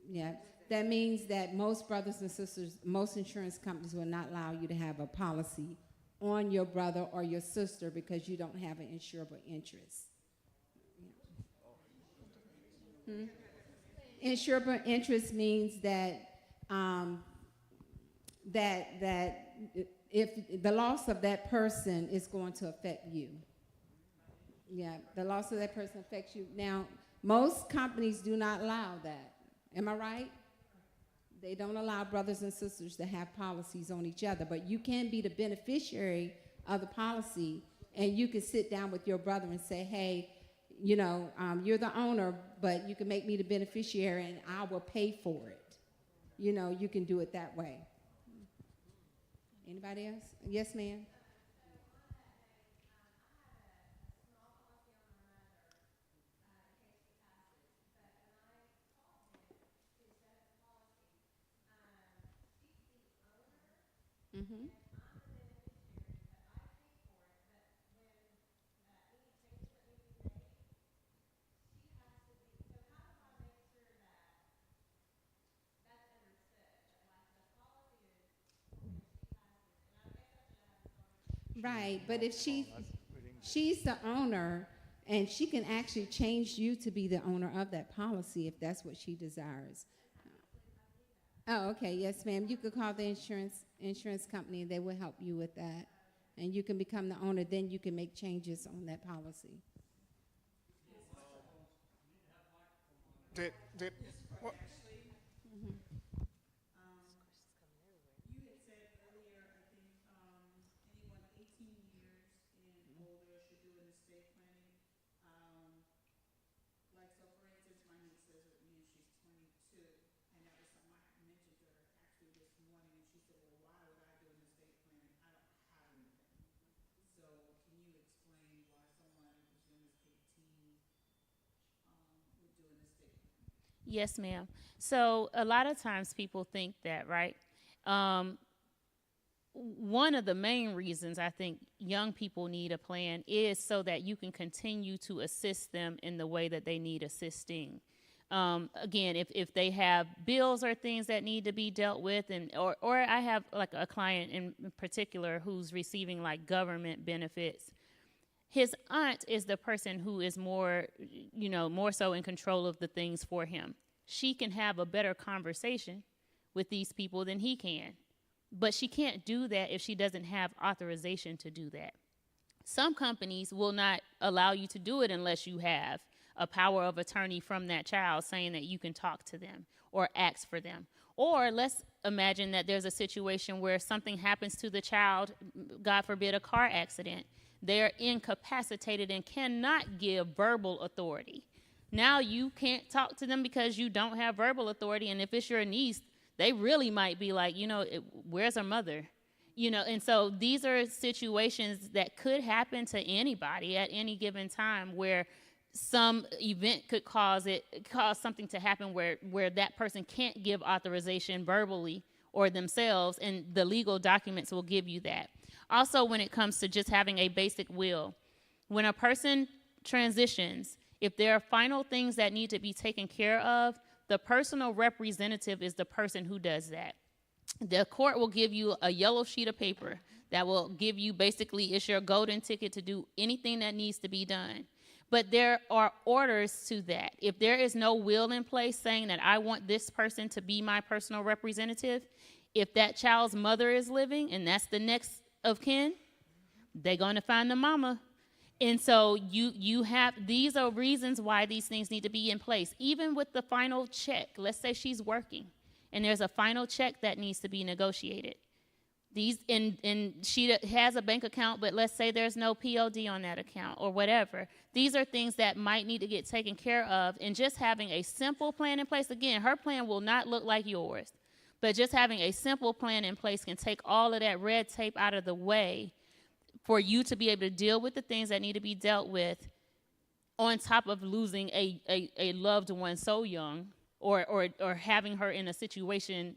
Yeah, that means that most brothers and sisters, most insurance companies will not allow you to have a policy on your brother or your sister because you don't have an insurable interest. Hmm? Insurable interest means that that if the loss of that person is going to affect you. Yeah, the loss of that person affects you. Now, most companies do not allow that. Am I right? They don't allow brothers and sisters to have policies on each other, but you can be the beneficiary of the policy, and you can sit down with your brother and say, hey, you're the owner, but you can make me the beneficiary and I will pay for it. You can do it that way. Anybody else? Yes, ma'am. Mm-hmm. Right, but if she's the owner, and she can actually change you to be the owner of that policy if that's what she desires. Oh, okay, yes, ma'am. You could call the insurance company, and they will help you with that. And you can become the owner, then you can make changes on that policy. What? You had said earlier, I think, anyone 18 years and older should do an estate planning. So for instance, my niece lives with me and she's 22, and that was something I mentioned to her actually this morning, and she said, well, why would I do an estate planning? I don't have anything. So can you explain why someone as young as 18 would do an estate planning? Yes, ma'am. So a lot of times people think that, right? One of the main reasons I think young people need a plan is so that you can continue to assist them in the way that they need assisting. Again, if they have bills or things that need to be dealt with, or I have like a client in particular who's receiving like government benefits. His aunt is the person who is more so in control of the things for him. She can have a better conversation with these people than he can. But she can't do that if she doesn't have authorization to do that. Some companies will not allow you to do it unless you have a power of attorney from that child saying that you can talk to them or ask for them. Or let's imagine that there's a situation where something happens to the child, God forbid, a car accident. They're incapacitated and cannot give verbal authority. Now you can't talk to them because you don't have verbal authority. And if it's your niece, they really might be like, where's her mother? And so these are situations that could happen to anybody at any given time where some event could cause something to happen where that person can't give authorization verbally or themselves, and the legal documents will give you that. Also, when it comes to just having a basic will, when a person transitions, if there are final things that need to be taken care of, the personal representative is the person who does that. The court will give you a yellow sheet of paper that will give you basically, it's your golden ticket to do anything that needs to be done. But there are orders to that. If there is no will in place saying that I want this person to be my personal representative, if that child's mother is living and that's the next of kin, they're going to find the mama. And so you have, these are reasons why these things need to be in place. Even with the final check, let's say she's working and there's a final check that needs to be negotiated. And she has a bank account, but let's say there's no POD on that account or whatever. These are things that might need to get taken care of, and just having a simple plan in place. Again, her plan will not look like yours, but just having a simple plan in place can take all of that red tape out of the way for you to be able to deal with the things that need to be dealt with, on top of losing a loved one so young, or having her in a situation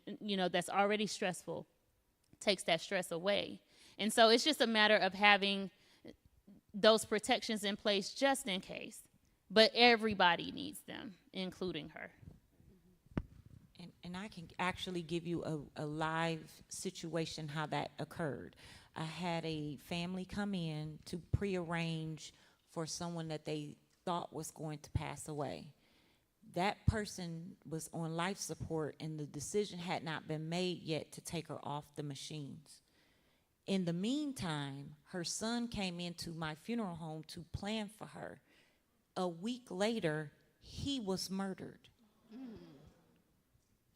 that's already stressful. Takes that stress away. And so it's just a matter of having those protections in place just in case. But everybody needs them, including her. And I can actually give you a live situation how that occurred. I had a family come in to prearrange for someone that they thought was going to pass away. That person was on life support, and the decision had not been made yet to take her off the machines. In the meantime, her son came into my funeral home to plan for her. A week later, he was murdered.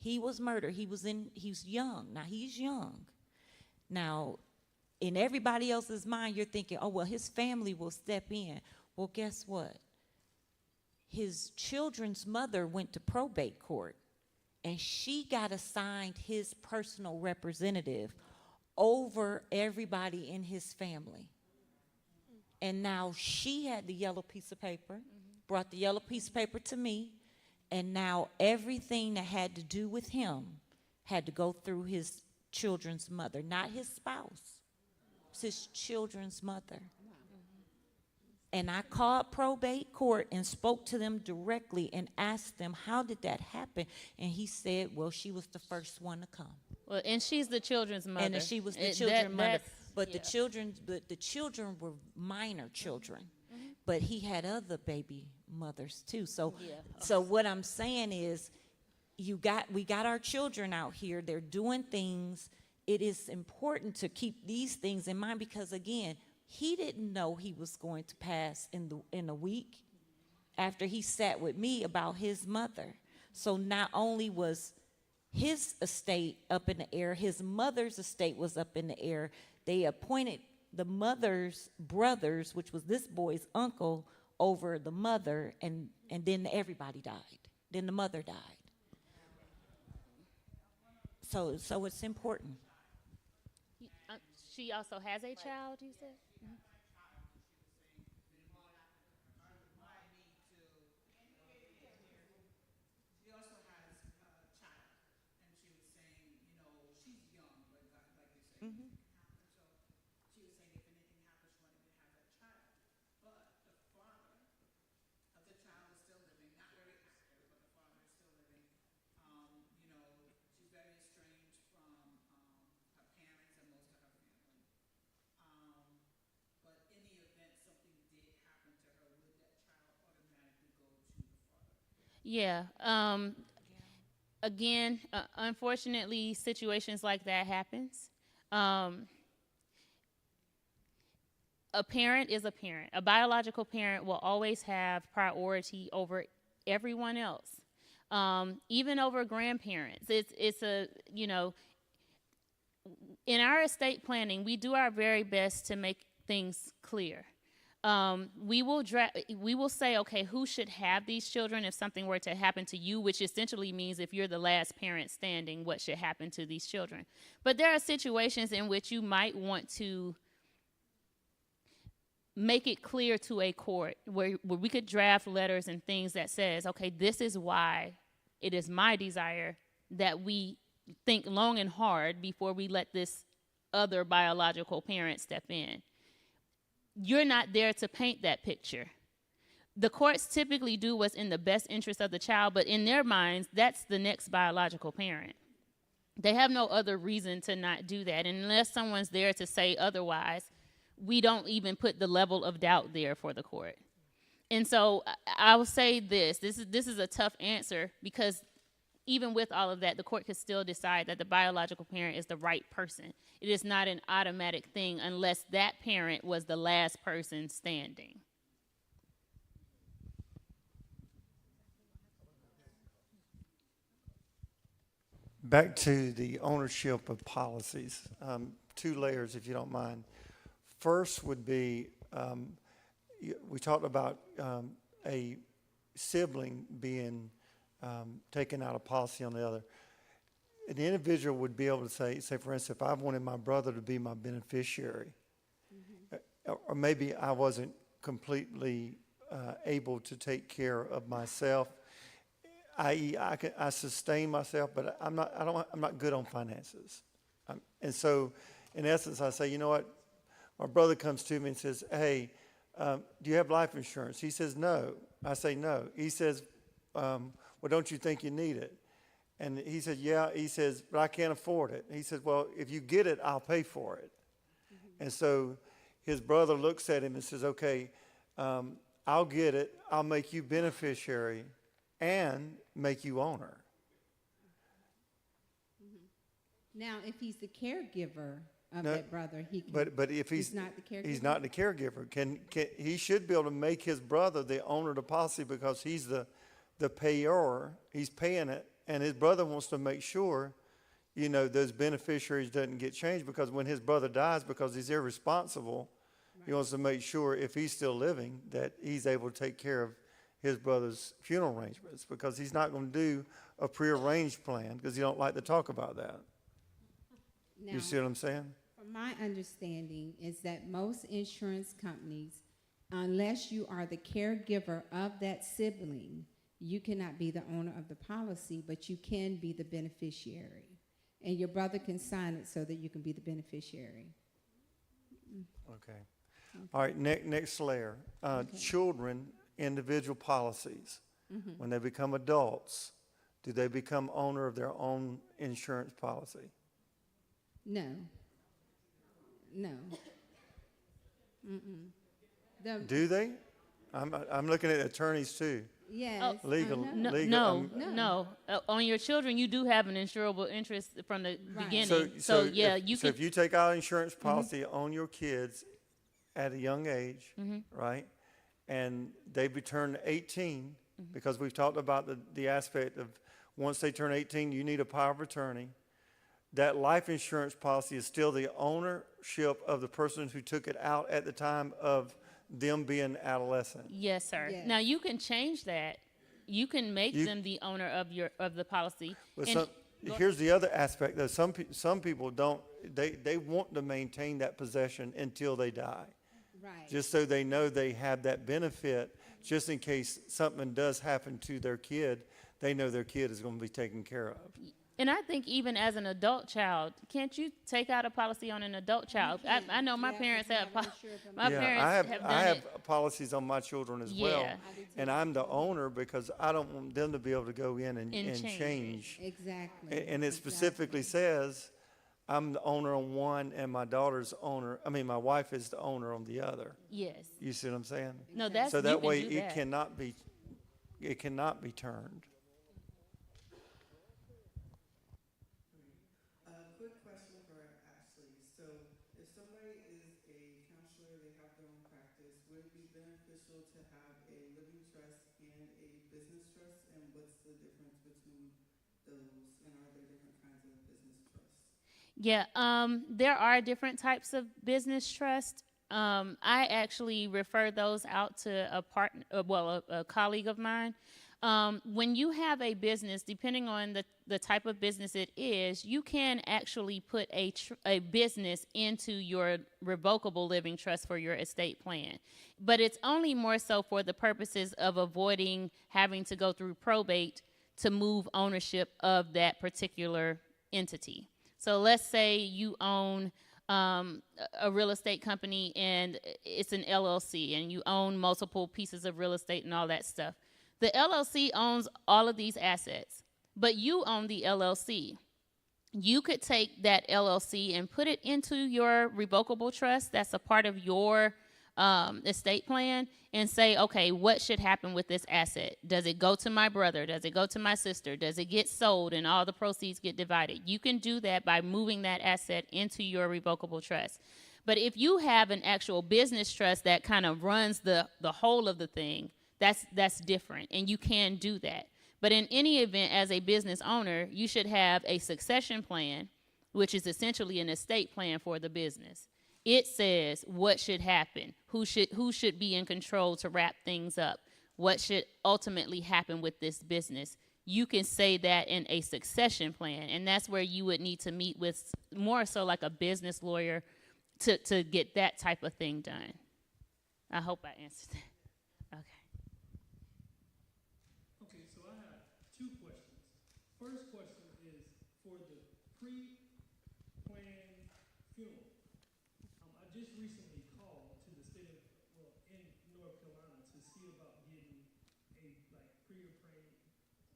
He was murdered. He's young. Now, he's young. Now, in everybody else's mind, you're thinking, oh, well, his family will step in. Well, guess what? His children's mother went to probate court, and she got assigned his personal representative over everybody in his family. And now she had the yellow piece of paper, brought the yellow piece of paper to me, and now everything that had to do with him had to go through his children's mother, not his spouse. It's his children's mother. And I called probate court and spoke to them directly and asked them, how did that happen? And he said, well, she was the first one to come. Well, and she's the children's mother. And she was the children's mother. But the children were minor children. But he had other baby mothers too. So what I'm saying is, we got our children out here. They're doing things. It is important to keep these things in mind because, again, he didn't know he was going to pass in a week after he sat with me about his mother. So not only was his estate up in the air, his mother's estate was up in the air. They appointed the mother's brothers, which was this boy's uncle, over the mother, and then everybody died. Then the mother died. So it's important. She also has a child, you said? Yeah. again, unfortunately, situations like that happens. A parent is a parent. A biological parent will always have priority over everyone else, even over grandparents. It's a, you know, in our estate planning, we do our very best to make things clear. We will say, okay, who should have these children if something were to happen to you, which essentially means if you're the last parent standing, what should happen to these children. But there are situations in which you might want to make it clear to a court where we could draft letters and things that says, okay, this is why it is my desire that we think long and hard before we let this other biological parent step in. You're not there to paint that picture. The courts typically do what's in the best interest of the child, but in their minds, that's the next biological parent. They have no other reason to not do that. And unless someone's there to say otherwise, we don't even put the level of doubt there for the court. And so I will say this is a tough answer, because even with all of that, the court could still decide that the biological parent is the right person. It is not an automatic thing unless that parent was the last person standing. Back to the ownership of policies. Two layers, if you don't mind. First would be, we talked about a sibling being taking out a policy on the other. An individual would be able to say, for instance, if I wanted my brother to be my beneficiary, or maybe I wasn't completely able to take care of myself, i.e., I sustain myself, but I'm not good on finances, and so in essence, I say, you know what? My brother comes to me and says, hey, do you have life insurance? He says, no. I say, no. He says, well, don't you think you need it? And he said, yeah. He says, but I can't afford it. He says, well, if you get it, I'll pay for it. And so his brother looks at him and says, okay, I'll get it. I'll make you beneficiary and make you owner. Now, if he's the caregiver of that brother, he can. But if he's not the caregiver, he's not the caregiver. Can he should be able to make his brother the owner of the policy, because he's the payer. He's paying it, and his brother wants to make sure, you know, those beneficiaries doesn't get changed, because when his brother dies, because he's irresponsible, he wants to make sure if he's still living that he's able to take care of his brother's funeral arrangements, because he's not going to do a prearranged plan because he don't like to talk about that. Now, you see what I'm saying? from my understanding is that most insurance companies, unless you are the caregiver of that sibling, you cannot be the owner of the policy, but you can be the beneficiary. And your brother can sign it so that you can be the beneficiary. Okay. All right, next layer. Children, individual policies. When they become adults, do they become owner of their own insurance policy? No. No. Mm-mm. Do they? I'm looking at attorneys too. Yes. Legal. No. On your children, you do have an insurable interest from the beginning. So if you take out an insurance policy on your kids at a young age, right, and they return 18, because we've talked about the aspect of once they turn 18, you need a power of attorney. That life insurance policy is still the ownership of the person who took it out at the time of them being adolescent. Yes, sir. Yes. Now you can change that. You can make them the owner of the policy. But here's the other aspect, though. Some people don't. They want to maintain that possession until they die, Right. just so they know they have that benefit, just in case something does happen to their kid. They know their kid is going to be taken care of. And I think even as an adult child, can't you take out a policy on an adult child? I know my parents have. I have policies on my children as well, and I'm the owner because I don't want them to be able to go in and change. Exactly. And it specifically says I'm the owner on one, and my daughter's owner. I mean, my wife is the owner on the other. Yes. You see what I'm saying? No, that's so that way it cannot be turned. they have their own practice, would it be beneficial to have a living trust and a business trust? And what's the difference between those? And are there different kinds of business trusts? Yeah, there are different types of business trust. I actually refer those out to a partner, a colleague of mine. When you have a business, depending on the type of business it is, you can actually put a business into your revocable living trust for your estate plan. But it's only more so for the purposes of avoiding having to go through probate to move ownership of that particular entity. So let's say you own a real estate company and it's an LLC and you own multiple pieces of real estate and all that stuff. The LLC owns all of these assets, but you own the LLC. You could take that LLC and put it into your revocable trust that's a part of your estate plan and say, okay, what should happen with this asset? Does it go to my brother? Does it go to my sister? Does it get sold and all the proceeds get divided? You can do that by moving that asset into your revocable trust. But if you have an actual business trust that kind of runs the whole of the thing, that's different, and you can do that. But in any event, as a business owner, you should have a succession plan, which is essentially an estate plan for the business. It says what should happen, who should be in control to wrap things up, what should ultimately happen with this business. You can say that in a succession plan, and that's where you would need to meet with more so like a business lawyer to get that type of thing done. I hope I answered that. Okay. Okay, so I have two questions. First question is for the pre-planned funeral. I just recently called to the state of, in North Carolina to see about getting a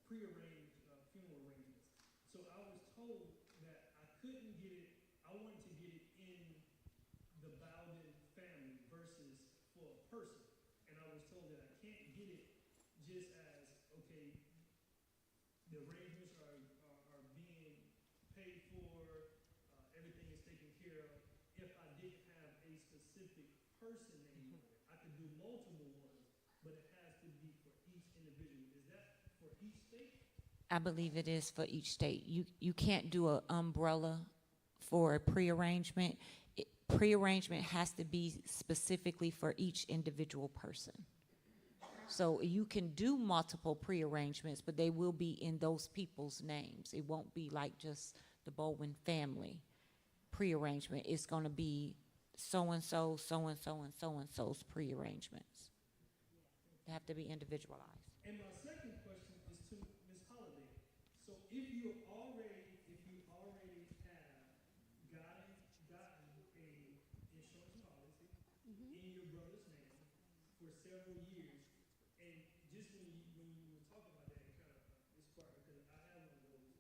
prearranged funeral arrangements. So I was told that I couldn't get it. I wanted to get it in the Bowden family versus for a person, and I was told that I can't get it just as okay. The arrangements are being paid for. Everything is taken care of. If I didn't have a specific person name on it, I could do multiple ones, but it has to be for each individual. Is that for each state? I believe it is for each state. You can't do an umbrella for a prearrangement. Prearrangement has to be specifically for each individual person. So you can do multiple prearrangements, but they will be in those people's names. It won't be like just the Baldwin family prearrangement. It's going to be so-and-so, so-and-so, and so-and-so's prearrangements. They have to be individualized. And my second question is to Ms. Holliday. So if you already have gotten a insurance policy in your brother's name for several years, and just when you were talking about that, it kind of sparked because I have one of those.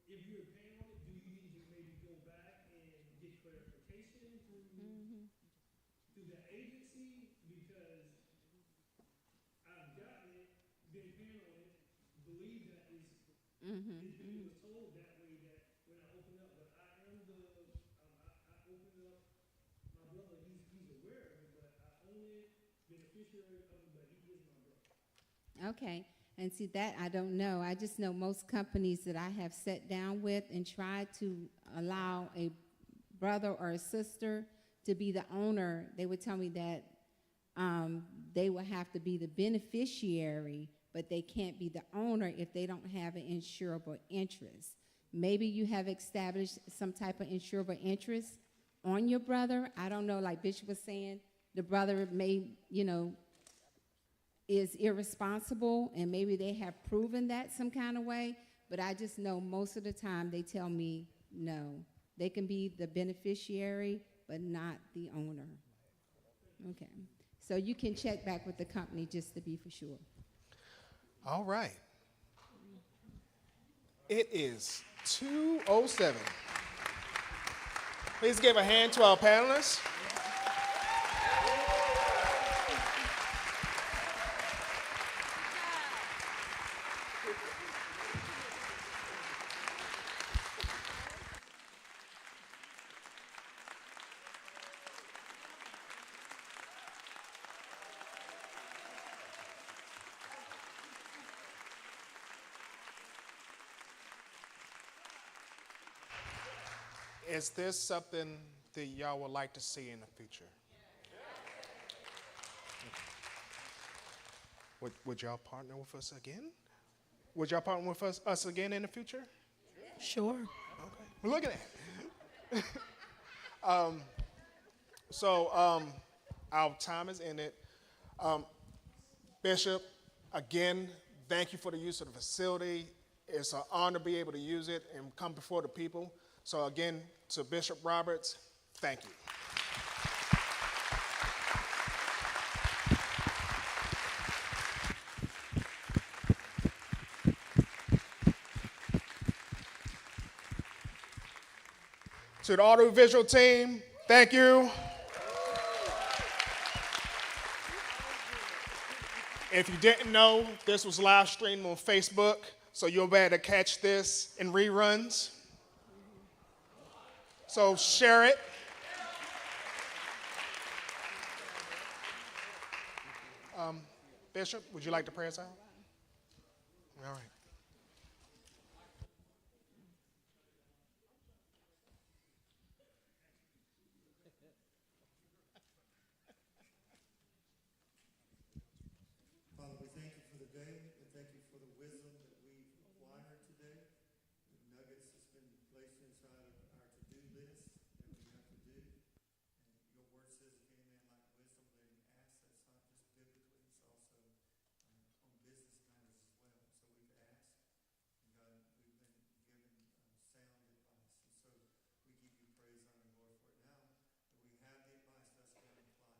If you're paying on it, do you need to maybe go back and get clarification through the agency? Because I've gotten it, been paying on it, believe that it was told that way that when I open up, but I open up, my brother, he's aware of it, but I own it, beneficiary of it, but he is my brother. Okay, and see that I don't know. I just know most companies that I have sat down with and tried to allow a brother or a sister to be the owner, they would tell me that they will have to be the beneficiary, but they can't be the owner if they don't have an insurable interest. Maybe you have established some type of insurable interest on your brother. I don't know, like Bishop was saying, the brother may, is irresponsible, and maybe they have proven that some kind of way, but I just know most of the time they tell me no. They can be the beneficiary, but not the owner. Okay. So you can check back with the company just to be for sure. All right. It is 2:07. Please give a hand to our panelists. Is this something that y'all would like to see in the future? Would y'all partner with us again? Would y'all partner with us again in the future? Sure. Okay. Well, look at that. Our time is ended. Bishop, again, thank you for the use of the facility. It's an honor to be able to use it and come before the people. So again, to Bishop Roberts, thank you. To the audiovisual team, thank you. If you didn't know, this was live streamed on Facebook, so you'll be able to catch this in reruns. So share it. Bishop, would you like to pray us out? All right. Father, we thank you for the day. We thank you for the wisdom that we've acquired today. The nuggets that's been placed inside of our to-do list that we have to do. And your word says, if any man lack wisdom, let him ask. That's not just biblically, it's also on business matters as well. So we've asked, and God, we've been given sound advice. And so we give you praise, honor, and glory for it now. That we have the advice, let's go and apply it.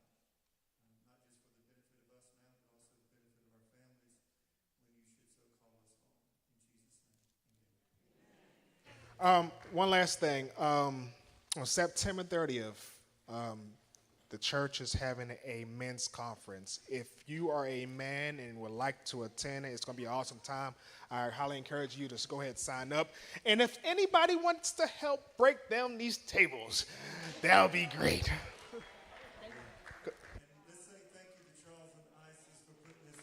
Not just for the benefit of us now, but also the benefit of our families when you should so call us home. In Jesus' name, amen. One last thing. On September 30th, the church is having a men's conference. If you are a man and would like to attend, it's going to be an awesome time. I highly encourage you to go ahead and sign up. And if anybody wants to help break down these tables, that would be great. Let's say thank you to Charles and Isis for putting this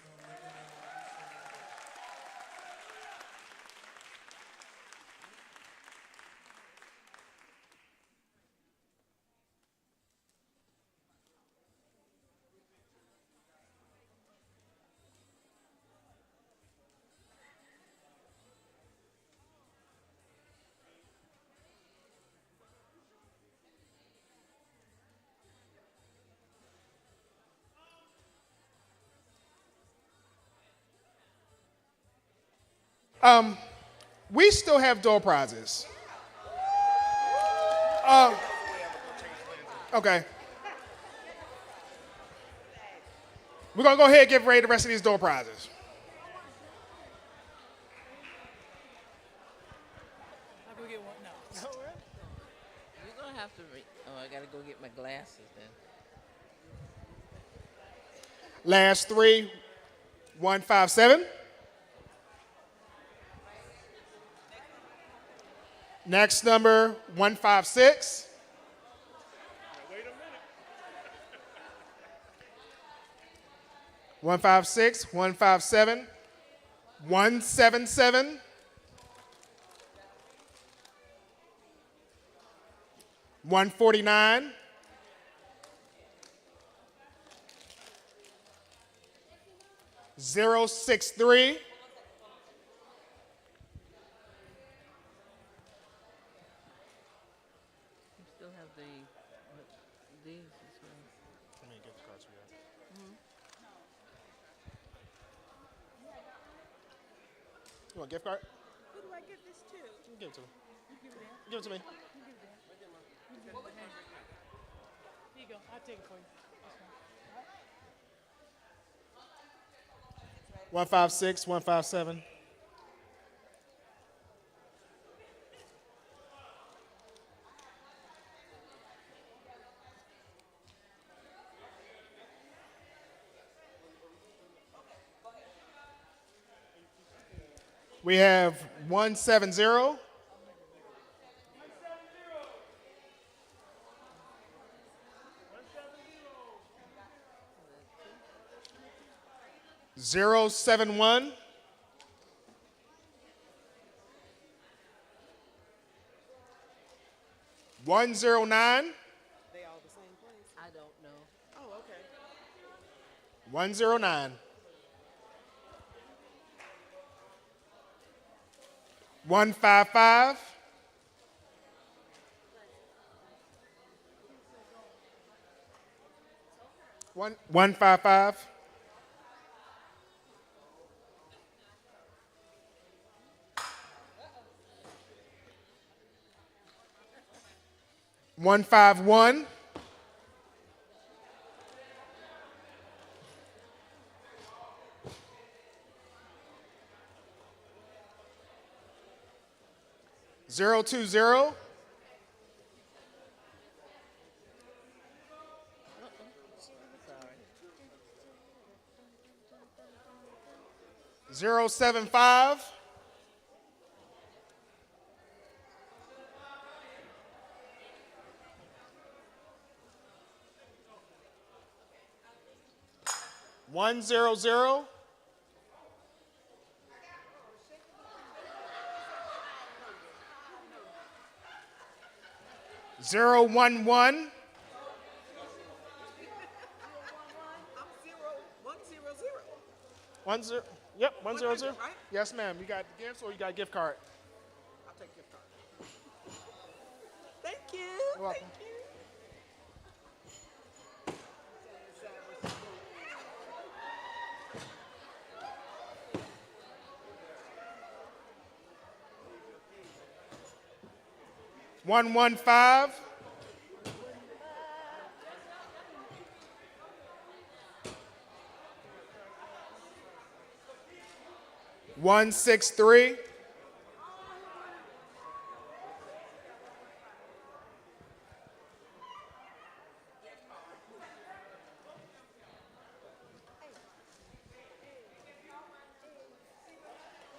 on. We still have door prizes. Okay. We're going to go ahead and give away the rest of these door prizes. I'll go get one now. You're going to have to I got to go get my glasses then. Last three, 157. Next number, 156. Wait a minute. 156, 157, 177, 149, 063, 'You want a gift card? Who do I give this to? Give it to me. You give it in. Give it to me. You give it in. Here you go. I'll take it for you. That's fine. 156, 157. We have 170. 071. 1 109. They all the same place? I don't know. Oh, okay. 109. 155. 155. 151. 020. 075. 100. 011. 10. Yep, 100. Right? Yes, ma'am. You got gifts or you got a gift card? I'll take gift card. Thank you. You're welcome. Thank you. 115. 163.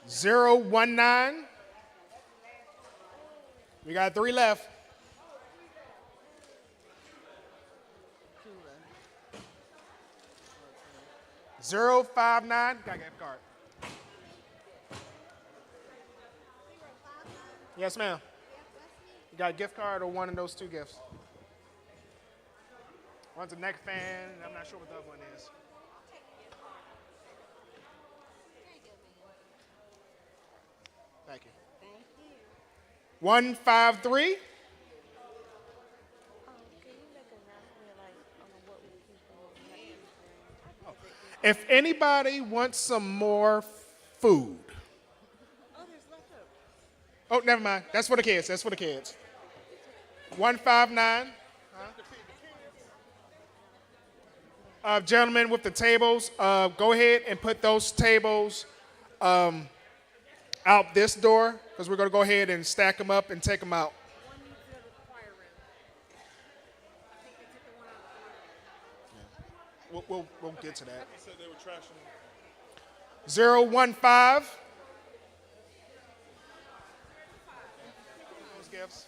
019. We got 3 left. 059. Got a gift card. Yes, ma'am. You got a gift card or one of those 2 gifts? One's a neck fan, and I'm not sure what the other one is. Thank you. 153. If anybody wants some more food. Oh, never mind. That's for the kids. That's for the kids. 159. Gentlemen with the tables, go ahead and put those tables out this door because we're going to go ahead and stack them up and take them out. We'll get to that. 015. Those gifts.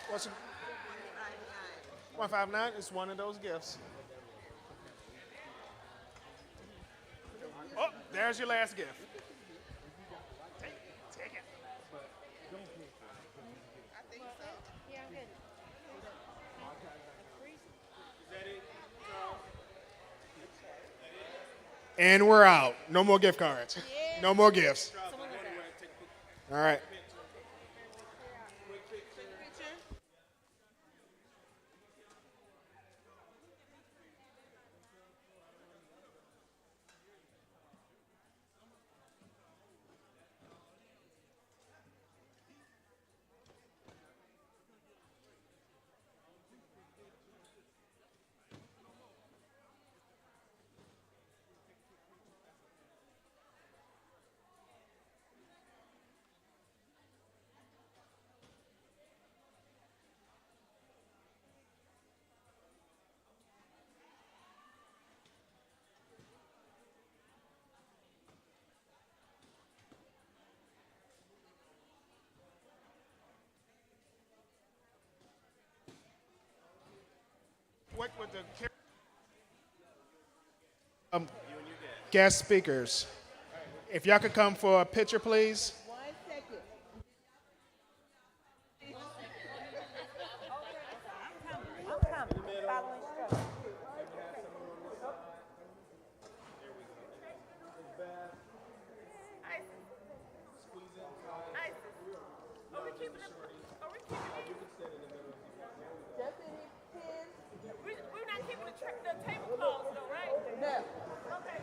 What's 159 is one of those gifts. Oh, there's your last gift. Take it. And we're out. No more gift cards. No more gifts. All right. What would the guest speakers. If y'all could come for a picture, please. We're not keeping the tablecloths though, right? No. Okay.